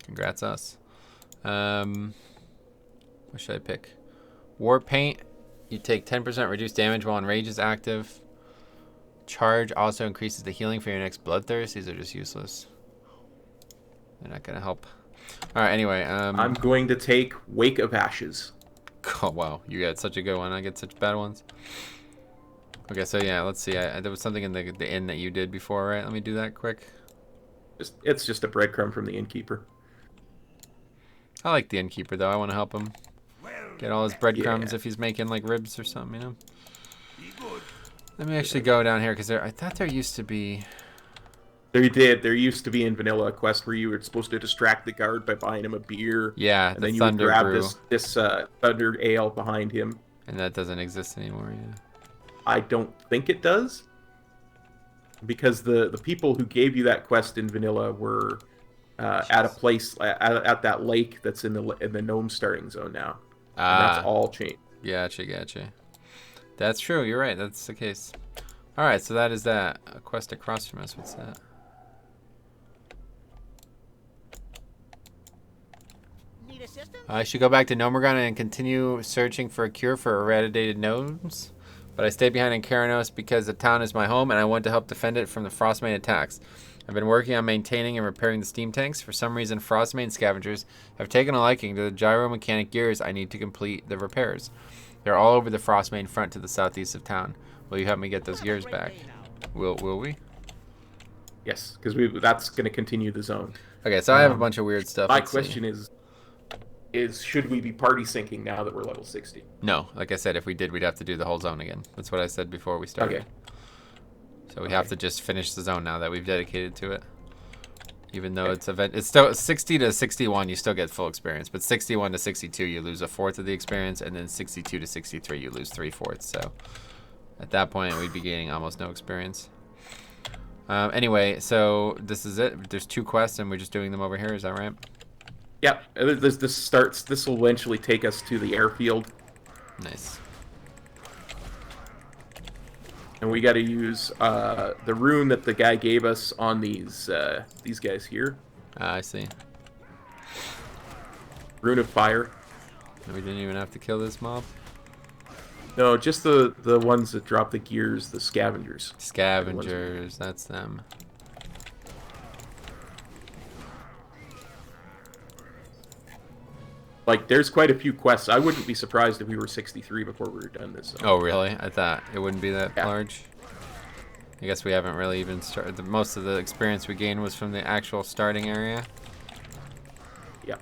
[SPEAKER 1] Congrats us. What should I pick? War Paint. You take 10% reduced damage while Enrage is active. Charge also increases the healing for your next Bloodthirst. These are just useless. They're not going to help. Alright, anyway.
[SPEAKER 2] I'm going to take Wake of Ashes.
[SPEAKER 1] Oh, wow. You got such a good one. I get such bad ones. Okay, so yeah, let's see. There was something in the inn that you did before, right? Let me do that quick.
[SPEAKER 2] It's just a breadcrumb from the innkeeper.
[SPEAKER 1] I like the innkeeper, though. I want to help him get all his breadcrumbs if he's making, like, ribs or something, you know? Let me actually go down here, because I thought there used to be...
[SPEAKER 2] They did. There used to be in vanilla a quest where you were supposed to distract the guard by buying him a beer.
[SPEAKER 1] Yeah,
[SPEAKER 2] and
[SPEAKER 1] the
[SPEAKER 2] then you would
[SPEAKER 1] Thunder
[SPEAKER 2] grab
[SPEAKER 1] Brew.
[SPEAKER 2] this Thunder Ale behind him.
[SPEAKER 1] And that doesn't exist anymore, yeah.
[SPEAKER 2] I don't think it does. Because the people who gave you that quest in vanilla were at a place at that lake that's in the gnome starting zone now. And that's all changed.
[SPEAKER 1] Gotcha. That's true. You're right. That's the case. All right, so that is that. A quest across from us. What's that?
[SPEAKER 3] Need assistance?
[SPEAKER 1] I should go back to Nomergon and continue searching for a cure for eradicated gnomes. But I stayed behind in Karanos because the town is my home and I want to help defend it from the Frostmane attacks. I've been working on maintaining and repairing the steam tanks. For some reason, Frostmane scavengers have taken a liking to the gyromechanic gears I need to complete the repairs. They're all over the Frostmane front to the southeast of town. Will you help me get those gears back? Will we?
[SPEAKER 2] Yes, because that's going to continue the zone.
[SPEAKER 1] Okay, so I have a bunch of weird stuff.
[SPEAKER 2] My
[SPEAKER 1] Let's see.
[SPEAKER 2] question is should we be party syncing now that we're level 60?
[SPEAKER 1] No, like I said, if we did, we'd have to do the whole zone again. That's what I said before we started.
[SPEAKER 2] Okay.
[SPEAKER 1] So we have to just finish the zone now that we've dedicated to it. Even though it's still 60 to 61, you still get full experience, but 61 to 62, you lose a fourth of the experience, and then 62 to 63, you lose 3/4. So at that point, we'd be gaining almost no experience. Anyway, so this is it. There's 2 quests, and we're just doing them over here. Is that right?
[SPEAKER 2] Yep. This will eventually take us to the airfield.
[SPEAKER 1] Nice.
[SPEAKER 2] And we got to use the rune that the guy gave us on these guys here.
[SPEAKER 1] I see.
[SPEAKER 2] Rune of Fire.
[SPEAKER 1] We didn't even have to kill this mob.
[SPEAKER 2] No, just the ones that drop the gears, the scavengers.
[SPEAKER 1] Scavengers, that's them.
[SPEAKER 2] Like, there's quite a few quests. I wouldn't be surprised if we were 63 before we were done this. So.
[SPEAKER 1] Oh, really? I thought it wouldn't be that
[SPEAKER 2] Yeah.
[SPEAKER 1] large. I guess we haven't really even started. Most of the experience we gained was from the actual starting area.
[SPEAKER 2] Yeah.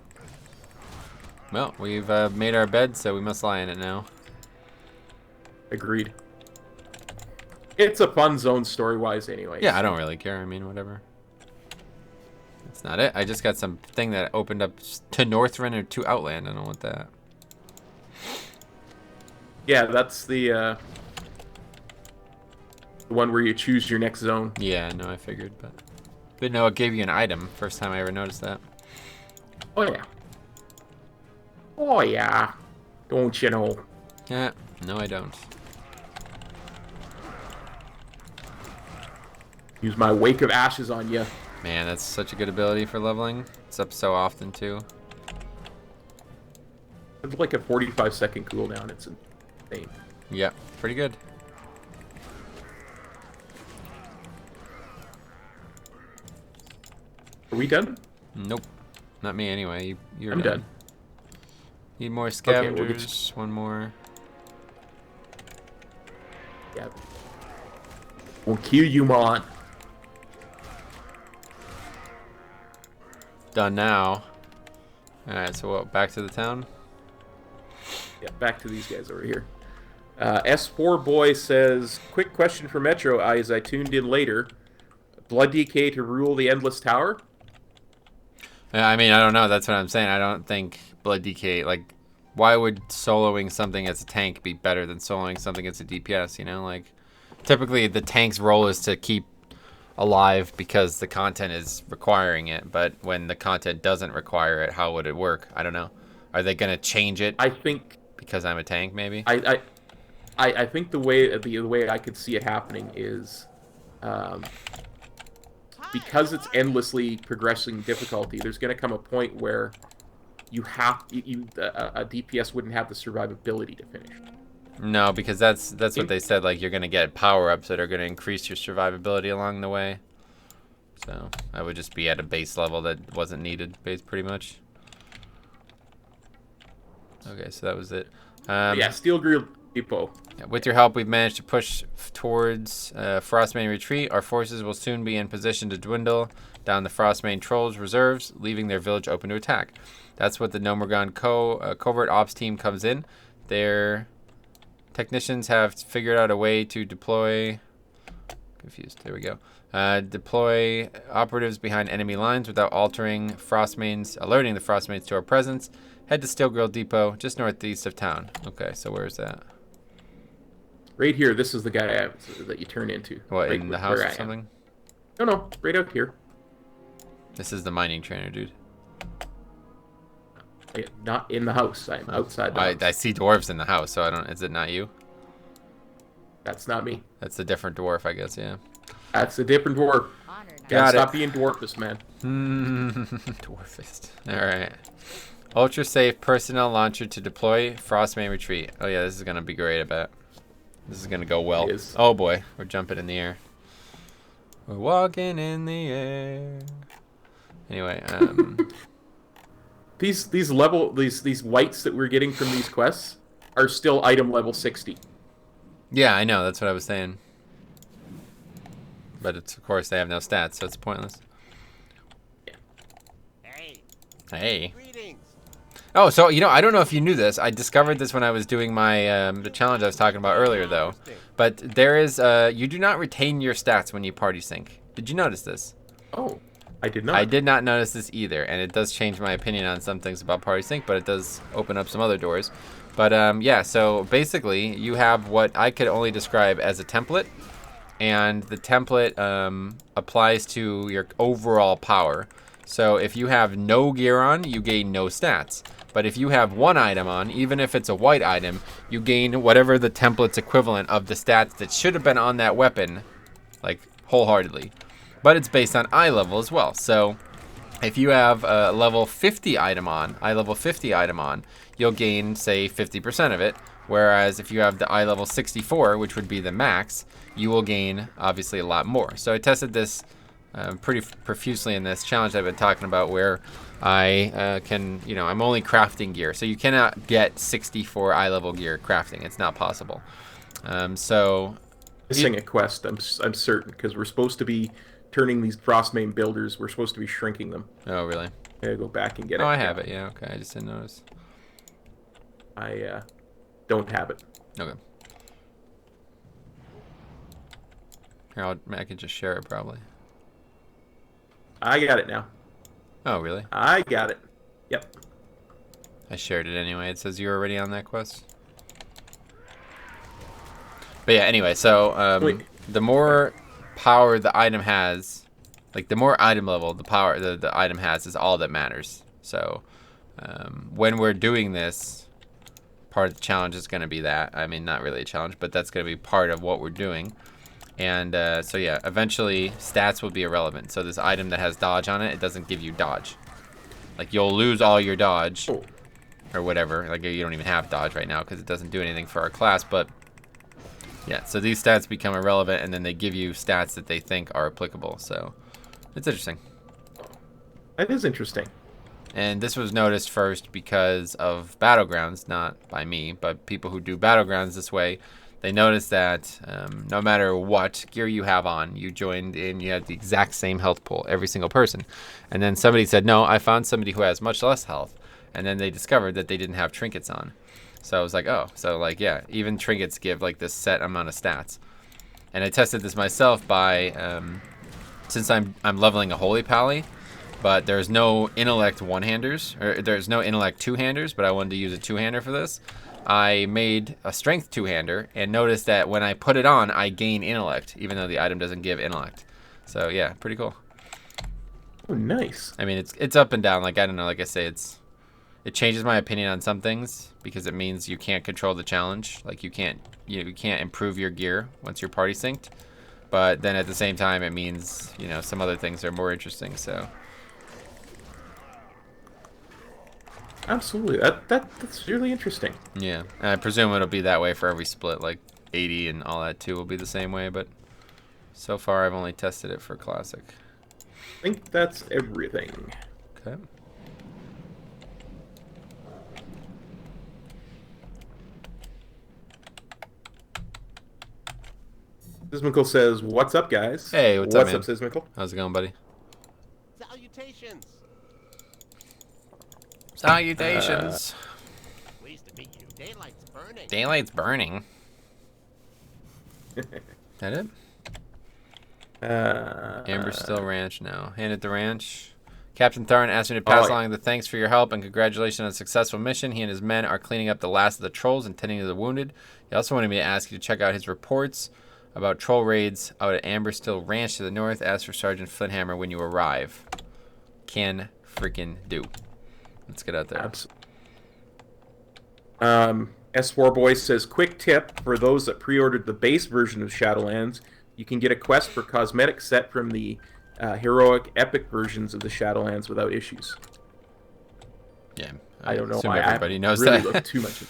[SPEAKER 1] Well, we've made our bed, so we must lie in it now.
[SPEAKER 2] Agreed. It's a fun zone story-wise anyway.
[SPEAKER 1] Yeah, I don't really care. I mean, whatever. That's not it. I just got some thing that opened up to Northrend or to Outland. I don't want that.
[SPEAKER 2] Yeah, that's the one where you choose your next zone.
[SPEAKER 1] Yeah, no, I figured, but didn't know it gave you an item. First time I ever noticed that.
[SPEAKER 2] Oh, yeah. Oh, yeah. Don't you know?
[SPEAKER 1] Yeah, no, I don't.
[SPEAKER 2] Use my Wake of Ashes on you.
[SPEAKER 1] Man, that's such a good ability for leveling. It's up so often, too.
[SPEAKER 2] It's like a 45-second cooldown. It's insane.
[SPEAKER 1] Yeah, pretty good.
[SPEAKER 2] Are we done?
[SPEAKER 1] Nope. Not me, anyway. You're
[SPEAKER 2] I'm done.
[SPEAKER 1] Need more
[SPEAKER 2] Okay, we'll get
[SPEAKER 1] scavengers. One more.
[SPEAKER 2] Yeah. We'll kill you, man.
[SPEAKER 1] Done now. Alright, so what? Back to the town?
[SPEAKER 2] Yeah, back to these guys over here. S4 Boy says, quick question for Metro Eyes. I tuned in later. Blood DK to rule the Endless Tower?
[SPEAKER 1] Yeah, I mean, I don't know. That's what I'm saying. I don't think Blood DK, like, why would soloing something as a tank be better than soloing something as a DPS, you know? Like, typically the tank's role is to keep alive because the content is requiring it, but when the content doesn't require it, how would it work? I don't know. Are they going to change it?
[SPEAKER 2] I think
[SPEAKER 1] Because I'm a tank, maybe?
[SPEAKER 2] I think the way I could see it happening is because it's endlessly progressing difficulty, there's going to come a point where a DPS wouldn't have the survivability to finish.
[SPEAKER 1] No, because that's what they said. Like, you're going to get power-ups that are going to increase your survivability along the way. So I would just be at a base level that wasn't needed, pretty much. Okay, so that was it.
[SPEAKER 2] Yeah, Steel Grill Depot.
[SPEAKER 1] With your help, we've managed to push towards Frostmane retreat. Our forces will soon be in position to dwindle down the Frostmane trolls' reserves, leaving their village open to attack. That's what the Nomergon covert ops team comes in. Their technicians have figured out a way to deploy confused. There we go. Deploy operatives behind enemy lines without altering alerting the Frostmains to our presence. Head to Steel Grill Depot, just northeast of town. Okay, so where is that?
[SPEAKER 2] Right here. This is the guy that you turn into.
[SPEAKER 1] What,
[SPEAKER 2] right
[SPEAKER 1] in the house
[SPEAKER 2] where
[SPEAKER 1] or
[SPEAKER 2] I am.
[SPEAKER 1] something?
[SPEAKER 2] No, right out here.
[SPEAKER 1] This is the mining trainer, dude.
[SPEAKER 2] Not in the house. I'm outside the house.
[SPEAKER 1] I see dwarves in the house, so I don't. Is it not you?
[SPEAKER 2] That's not me.
[SPEAKER 1] That's a different dwarf, I guess. Yeah.
[SPEAKER 2] That's a different dwarf.
[SPEAKER 4] Honored.
[SPEAKER 1] Got
[SPEAKER 2] Gotta
[SPEAKER 1] it.
[SPEAKER 2] stop being dwarfist, man.
[SPEAKER 1] Dwarfist. All right. Ultra safe personnel launcher to deploy. Frostmain retreat. Oh yeah, this is gonna be great. I bet. This is gonna go well.
[SPEAKER 2] It is.
[SPEAKER 1] Oh boy, we're jumping in the air. We're walking in the air. Anyway,
[SPEAKER 2] These whites that we're getting from these quests are still item level 60.
[SPEAKER 1] yeah, I know. That's what I was saying. But it's of course they have no stats, so it's pointless.
[SPEAKER 3] Hey,
[SPEAKER 1] Hey.
[SPEAKER 3] greetings.
[SPEAKER 1] Oh, so I don't know if you knew this. I discovered this when I was doing my the challenge I was talking about earlier, though. But there is you do not retain your stats when you party sync. Did you notice this?
[SPEAKER 2] Oh, I did not.
[SPEAKER 1] I did not notice this either, and it does change my opinion on some things about party sync, but it does open up some other doors. But yeah, so basically you have what I could only describe as a template, and the template applies to your overall power. So if you have no gear on, you gain no stats. But if you have one item on, even if it's a white item, you gain whatever the template's equivalent of the stats that should have been on that weapon, like wholeheartedly. But it's based on eye level as well. So if you have a level 50 item on, you'll gain, say, 50% of it. Whereas if you have the eye level 64, which would be the max, you will gain, obviously, a lot more. So I tested this pretty profusely in this challenge I've been talking about, where I can, I'm only crafting gear. So you cannot get 64 eye level gear crafting. It's not possible. So
[SPEAKER 2] Missing a quest, I'm certain, because we're supposed to be turning these Frostmain builders. We're supposed to be shrinking them.
[SPEAKER 1] Oh, really?
[SPEAKER 2] I gotta go back and get it.
[SPEAKER 1] Oh, I have it. Yeah, okay. I just didn't notice.
[SPEAKER 2] I don't have it.
[SPEAKER 1] Okay. Here, I can just share it probably.
[SPEAKER 2] I got it now.
[SPEAKER 1] Oh, really?
[SPEAKER 2] I got it. Yep.
[SPEAKER 1] I shared it anyway. It says you're already on that quest. But yeah, anyway, so the more power the item has, like the more item level the power the item has is all that matters. So when we're doing this, part of the challenge is going to be that. I mean, not really a challenge, but that's going to be part of what we're doing. And so yeah, eventually stats will be irrelevant. So this item that has dodge on it, it doesn't give you dodge. Like you'll lose all your dodge or whatever. Like you don't even have dodge right now because it doesn't do anything for our class. But yeah, so these stats become irrelevant, and then they give you stats that they think are applicable. So it's interesting.
[SPEAKER 2] That is interesting.
[SPEAKER 1] And this was noticed first because of Battlegrounds, not by me, but people who do Battlegrounds this way. They noticed that no matter what gear you have on, you joined in, you had the exact same health pool, every single person. And then somebody said, no, I found somebody who has much less health. And then they discovered that they didn't have trinkets on. So I was like, oh, so like, yeah, even trinkets give like this set amount of stats. And I tested this myself by, since I'm leveling a Holy Pally, but there's no intellect one-handers, or there's no intellect two-handers, but I wanted to use a two-hander for this. I made a strength two-hander and noticed that when I put it on, I gain intellect, even though the item doesn't give intellect. So yeah, pretty cool.
[SPEAKER 2] Oh, nice.
[SPEAKER 1] I mean, it's up and down. Like, I don't know, like I say, it changes my opinion on some things because it means you can't control the challenge. Like you can't improve your gear once you're party synced. But then at the same time, it means, some other things are more interesting. So
[SPEAKER 2] Absolutely. That's really interesting.
[SPEAKER 1] yeah, and I presume it'll be that way for every split. Like 80 and all that too will be the same way. But so far, I've only tested it for classic.
[SPEAKER 2] I think that's everything.
[SPEAKER 1] Okay.
[SPEAKER 2] Sismical says, "What's up, guys?"
[SPEAKER 1] Hey, what's up, man?
[SPEAKER 2] Sismical?
[SPEAKER 1] How's it going, buddy?
[SPEAKER 3] Salutations.
[SPEAKER 1] Salutations.
[SPEAKER 3] Pleased to meet you. Daylight's burning.
[SPEAKER 1] Daylight's burning. That it? Amber Still Ranch now. Hand at the ranch. Captain Tharn asked me to pass along the thanks for your help and congratulations on a successful mission. He and his men are cleaning up the last of the trolls and tending to the wounded. He also wanted me to ask you to check out his reports about troll raids out at Amber Still Ranch to the north. Ask for Sergeant Flinthammer when you arrive. Can freaking do. Let's get out there.
[SPEAKER 2] Absolutely. S4 Boy says, quick tip for those that pre-ordered the base version of Shadowlands. You can get a quest for cosmetic set from the heroic epic versions of the Shadowlands without issues.
[SPEAKER 1] Yeah,
[SPEAKER 2] I don't know
[SPEAKER 1] assume
[SPEAKER 2] why.
[SPEAKER 1] everybody knows
[SPEAKER 2] really
[SPEAKER 1] that.
[SPEAKER 2] looked too much.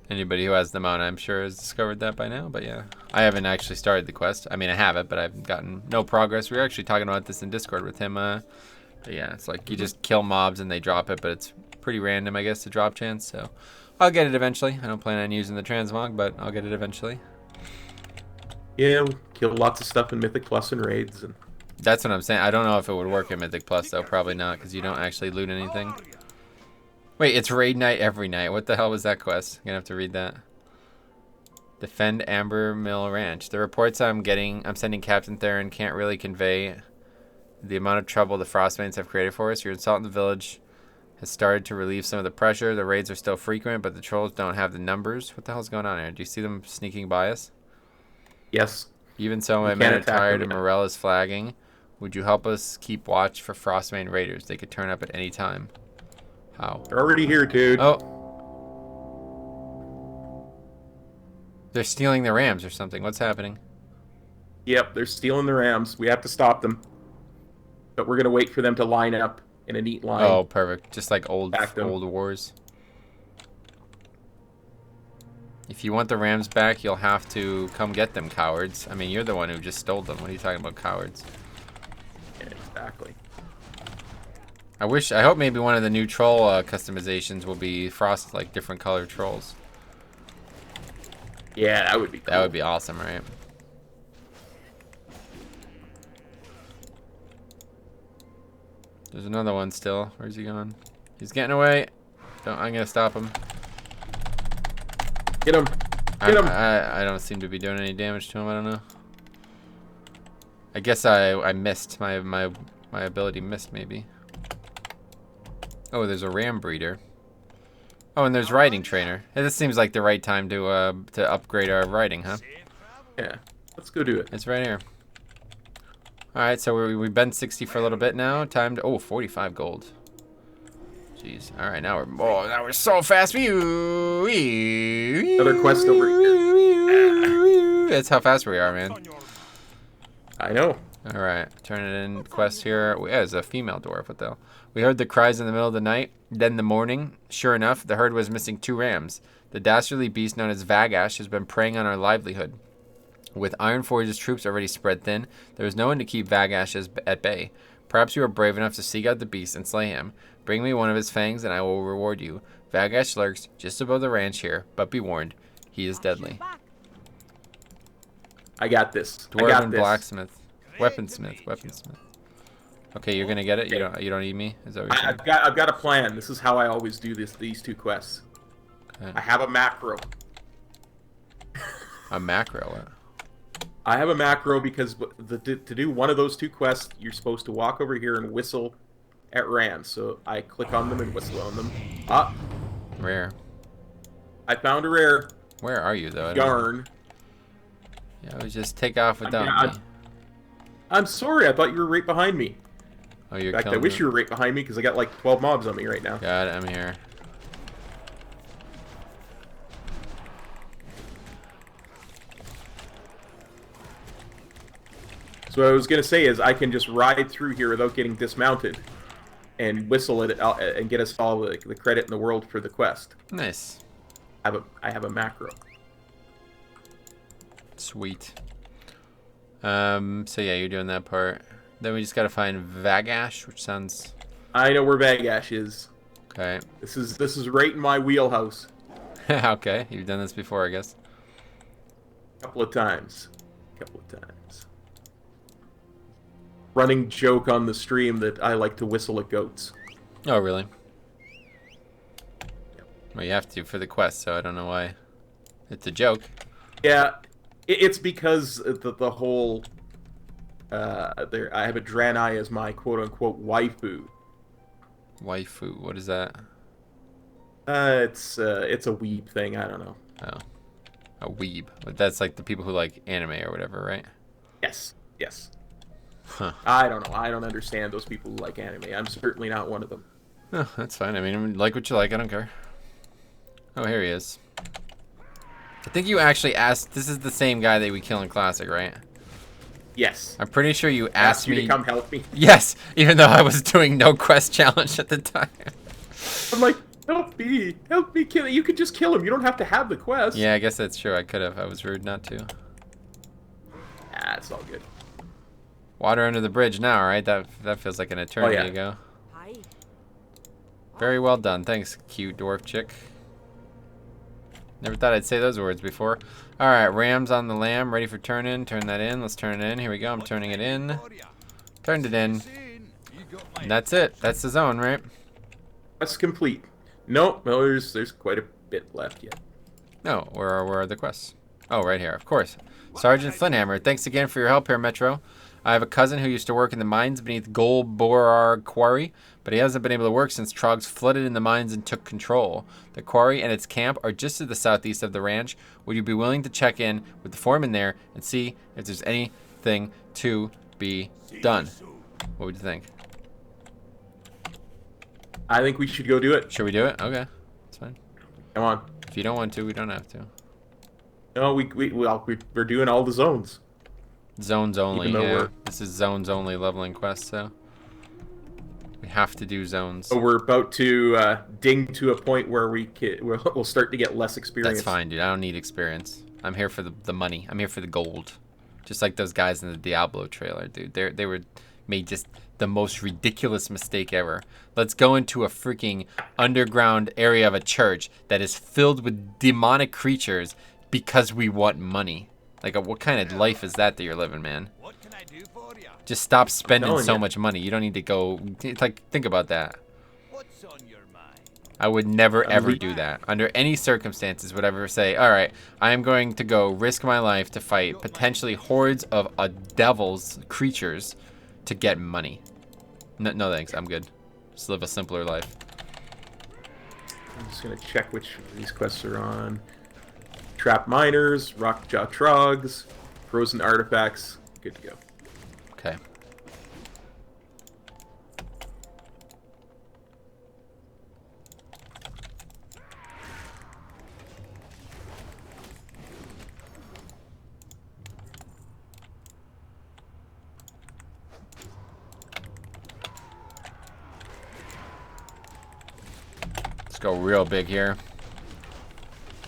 [SPEAKER 1] Anybody who has them on, I'm sure, has discovered that by now. But yeah, I haven't actually started the quest. I mean, I have it, but I've gotten no progress. We were actually talking about this in Discord with him. But yeah, it's like you just kill mobs and they drop it, but it's pretty random, I guess, the drop chance. So I'll get it eventually. I don't plan on using the transmog, but I'll get it eventually.
[SPEAKER 2] Yeah, kill lots of stuff in Mythic Plus and raids. And
[SPEAKER 1] That's what I'm saying. I don't know if it would work in Mythic Plus, though. Probably not, because you don't actually loot anything. Wait, it's raid night every night. What the hell was that quest? I'm going to have to read that. Defend Amber Mill Ranch. The reports I'm sending Captain Theron can't really convey the amount of trouble the Frostmanes have created for us. Your assault in the village has started to relieve some of the pressure. The raids are still frequent, but the trolls don't have the numbers. What the hell's going on here? Do you see them sneaking by us?
[SPEAKER 2] yes.
[SPEAKER 1] Even so, my men are tired and morale is flagging. Would you help us keep watch for Frostmane raiders? They could turn up at any time. How?
[SPEAKER 2] They're already here, dude.
[SPEAKER 1] Oh. They're stealing the rams or something. What's happening?
[SPEAKER 2] Yep, they're stealing the rams. We have to stop them. But we're going to wait for them to line up in a neat line.
[SPEAKER 1] Oh, perfect. Just like old wars. If you want the rams back, you'll have to come get them, cowards. I mean, you're the one who just stole them. What are you talking about, cowards?
[SPEAKER 2] Yeah, exactly.
[SPEAKER 1] I hope maybe one of the new troll customizations will be frost, like different colored trolls.
[SPEAKER 2] Yeah, that would be cool.
[SPEAKER 1] That would be awesome, right? There's another one still. Where's he going? He's getting away. I'm gonna stop him.
[SPEAKER 2] Get him! Get him!
[SPEAKER 1] I don't seem to be doing any damage to him. I don't know. I guess I missed. My ability missed, maybe. Oh, there's a ram breeder. Oh, and there's riding trainer. Hey, this seems like the right time to upgrade our riding, huh?
[SPEAKER 2] Yeah. Let's go do it.
[SPEAKER 1] It's right here. All right, so we've been 60 for a little bit now. Time to 45 gold. Jeez. All right, now we're so fast.
[SPEAKER 2] Another quest over here.
[SPEAKER 1] That's how fast we are, man.
[SPEAKER 2] I know.
[SPEAKER 1] All right, turn it in. Quest here. Yeah, it's a female dwarf. What the hell? We heard the cries in the middle of the night. Then the morning. Sure enough, the herd was missing 2 rams. The dastardly beast known as Vagash has been preying on our livelihood. With Ironforge's troops already spread thin, there is no one to keep Vagash at bay. Perhaps you are brave enough to seek out the beast and slay him. Bring me one of his fangs and I will reward you. Vagash lurks just above the ranch here, but be warned, he is deadly.
[SPEAKER 2] I got this.
[SPEAKER 1] Dwarven blacksmith. Weaponsmith. Okay, you're gonna get it? You don't need me? Is that what you're saying?
[SPEAKER 2] I've got a plan. This is how I always do these 2 quests.
[SPEAKER 1] Okay.
[SPEAKER 2] I have a macro.
[SPEAKER 1] A macro? What?
[SPEAKER 2] I have a macro because to do one of those 2 quests, you're supposed to walk over here and whistle at rams. So I click on them and whistle on them. Ah,
[SPEAKER 1] Rare.
[SPEAKER 2] I found a rare.
[SPEAKER 1] Where are you, though?
[SPEAKER 2] Yarn.
[SPEAKER 1] Yeah, I would just take off without me.
[SPEAKER 2] I'm sorry. I thought you were right behind me.
[SPEAKER 1] Oh, you're
[SPEAKER 2] In fact, I
[SPEAKER 1] killing
[SPEAKER 2] wish
[SPEAKER 1] me.
[SPEAKER 2] you were right behind me because I got like 12 mobs on me right now.
[SPEAKER 1] Got it, I'm here.
[SPEAKER 2] So what I was going to say is I can just ride through here without getting dismounted and whistle it and get us all the credit in the world for the quest.
[SPEAKER 1] Nice.
[SPEAKER 2] I have a macro.
[SPEAKER 1] Sweet. So yeah, you're doing that part. Then we just gotta find Vagash, which sounds...
[SPEAKER 2] I know where Vagash is.
[SPEAKER 1] Okay.
[SPEAKER 2] This is right in my wheelhouse.
[SPEAKER 1] Okay, you've done this before, I guess.
[SPEAKER 2] A couple of times. Running joke on the stream that I like to whistle at goats.
[SPEAKER 1] Oh, really? Well, you have to for the quest, so I don't know why. It's a joke.
[SPEAKER 2] Yeah, it's because the whole There, I have a Draenei as my quote-unquote waifu.
[SPEAKER 1] Waifu, what is that?
[SPEAKER 2] It's a weeb thing. I don't know.
[SPEAKER 1] Oh, a weeb. But that's like the people who like anime or whatever, right?
[SPEAKER 2] Yes, yes.
[SPEAKER 1] Huh.
[SPEAKER 2] I don't know. I don't understand those people who like anime. I'm certainly not one of them.
[SPEAKER 1] Oh, that's fine. I mean, like what you like. I don't care. Oh, here he is. I think you actually asked. This is the same guy that we kill in Classic, right?
[SPEAKER 2] Yes.
[SPEAKER 1] I'm pretty sure you asked
[SPEAKER 2] you
[SPEAKER 1] me
[SPEAKER 2] to come help me.
[SPEAKER 1] Yes, even though I was doing no quest challenge at the time.
[SPEAKER 2] I'm like, help me kill him. You could just kill him. You don't have to have the quest.
[SPEAKER 1] Yeah, I guess that's true. I could have. I was rude not to.
[SPEAKER 2] Ah, it's all good.
[SPEAKER 1] Water under the bridge now, right? That feels like an eternity
[SPEAKER 2] yeah.
[SPEAKER 1] ago.
[SPEAKER 4] Hi.
[SPEAKER 1] Very well done. Thanks, cute dwarf chick. Never thought I'd say those words before. All right, rams on the lamb, ready for turn in. Turn that in. Let's turn it in. Here we go. I'm turning it in. Turned it in. And that's it. That's the zone, right?
[SPEAKER 2] That's complete. Nope. No, there's quite a bit left yet.
[SPEAKER 1] No, where are the quests? Oh, right here, of course. Sergeant Flinthammer, thanks again for your help here, Metro. I have a cousin who used to work in the mines beneath Gold Borar Quarry, but he hasn't been able to work since Trogs flooded in the mines and took control. The quarry and its camp are just to the southeast of the ranch. Would you be willing to check in with the foreman there and see if there's anything to be done? What would you think?
[SPEAKER 2] I think we should go do it.
[SPEAKER 1] Should we do it? Okay, that's fine.
[SPEAKER 2] Come on.
[SPEAKER 1] If you don't want to, we don't have to.
[SPEAKER 2] No, we're doing all the zones.
[SPEAKER 1] Zones only,
[SPEAKER 2] Even though
[SPEAKER 1] yeah.
[SPEAKER 2] we're-
[SPEAKER 1] This is zones only leveling quest, so we have to do zones.
[SPEAKER 2] So we're about to ding to a point where we'll start to get less experience.
[SPEAKER 1] That's fine, dude. I don't need experience. I'm here for the money. I'm here for the gold. Just like those guys in the Diablo trailer, dude. They were made just the most ridiculous mistake ever. Let's go into a freaking underground area of a church that is filled with demonic creatures because we want money. Like, what kind of life is that you're living, man?
[SPEAKER 3] What can I do for you?
[SPEAKER 1] Just stop spending
[SPEAKER 2] telling
[SPEAKER 1] so
[SPEAKER 2] ya.
[SPEAKER 1] much money. You don't need to go. Like, think about that.
[SPEAKER 3] What's on your mind?
[SPEAKER 1] I would never ever do that. Under any circumstances would I ever say, all right, I am going to go risk my life to fight potentially hordes of a devil's creatures to get money. No thanks, I'm good. Just live a simpler life.
[SPEAKER 2] I'm just gonna check which of these quests are on. Trap miners, rockjaw trogs, frozen artifacts. Good to go.
[SPEAKER 1] Okay. Let's go real big here.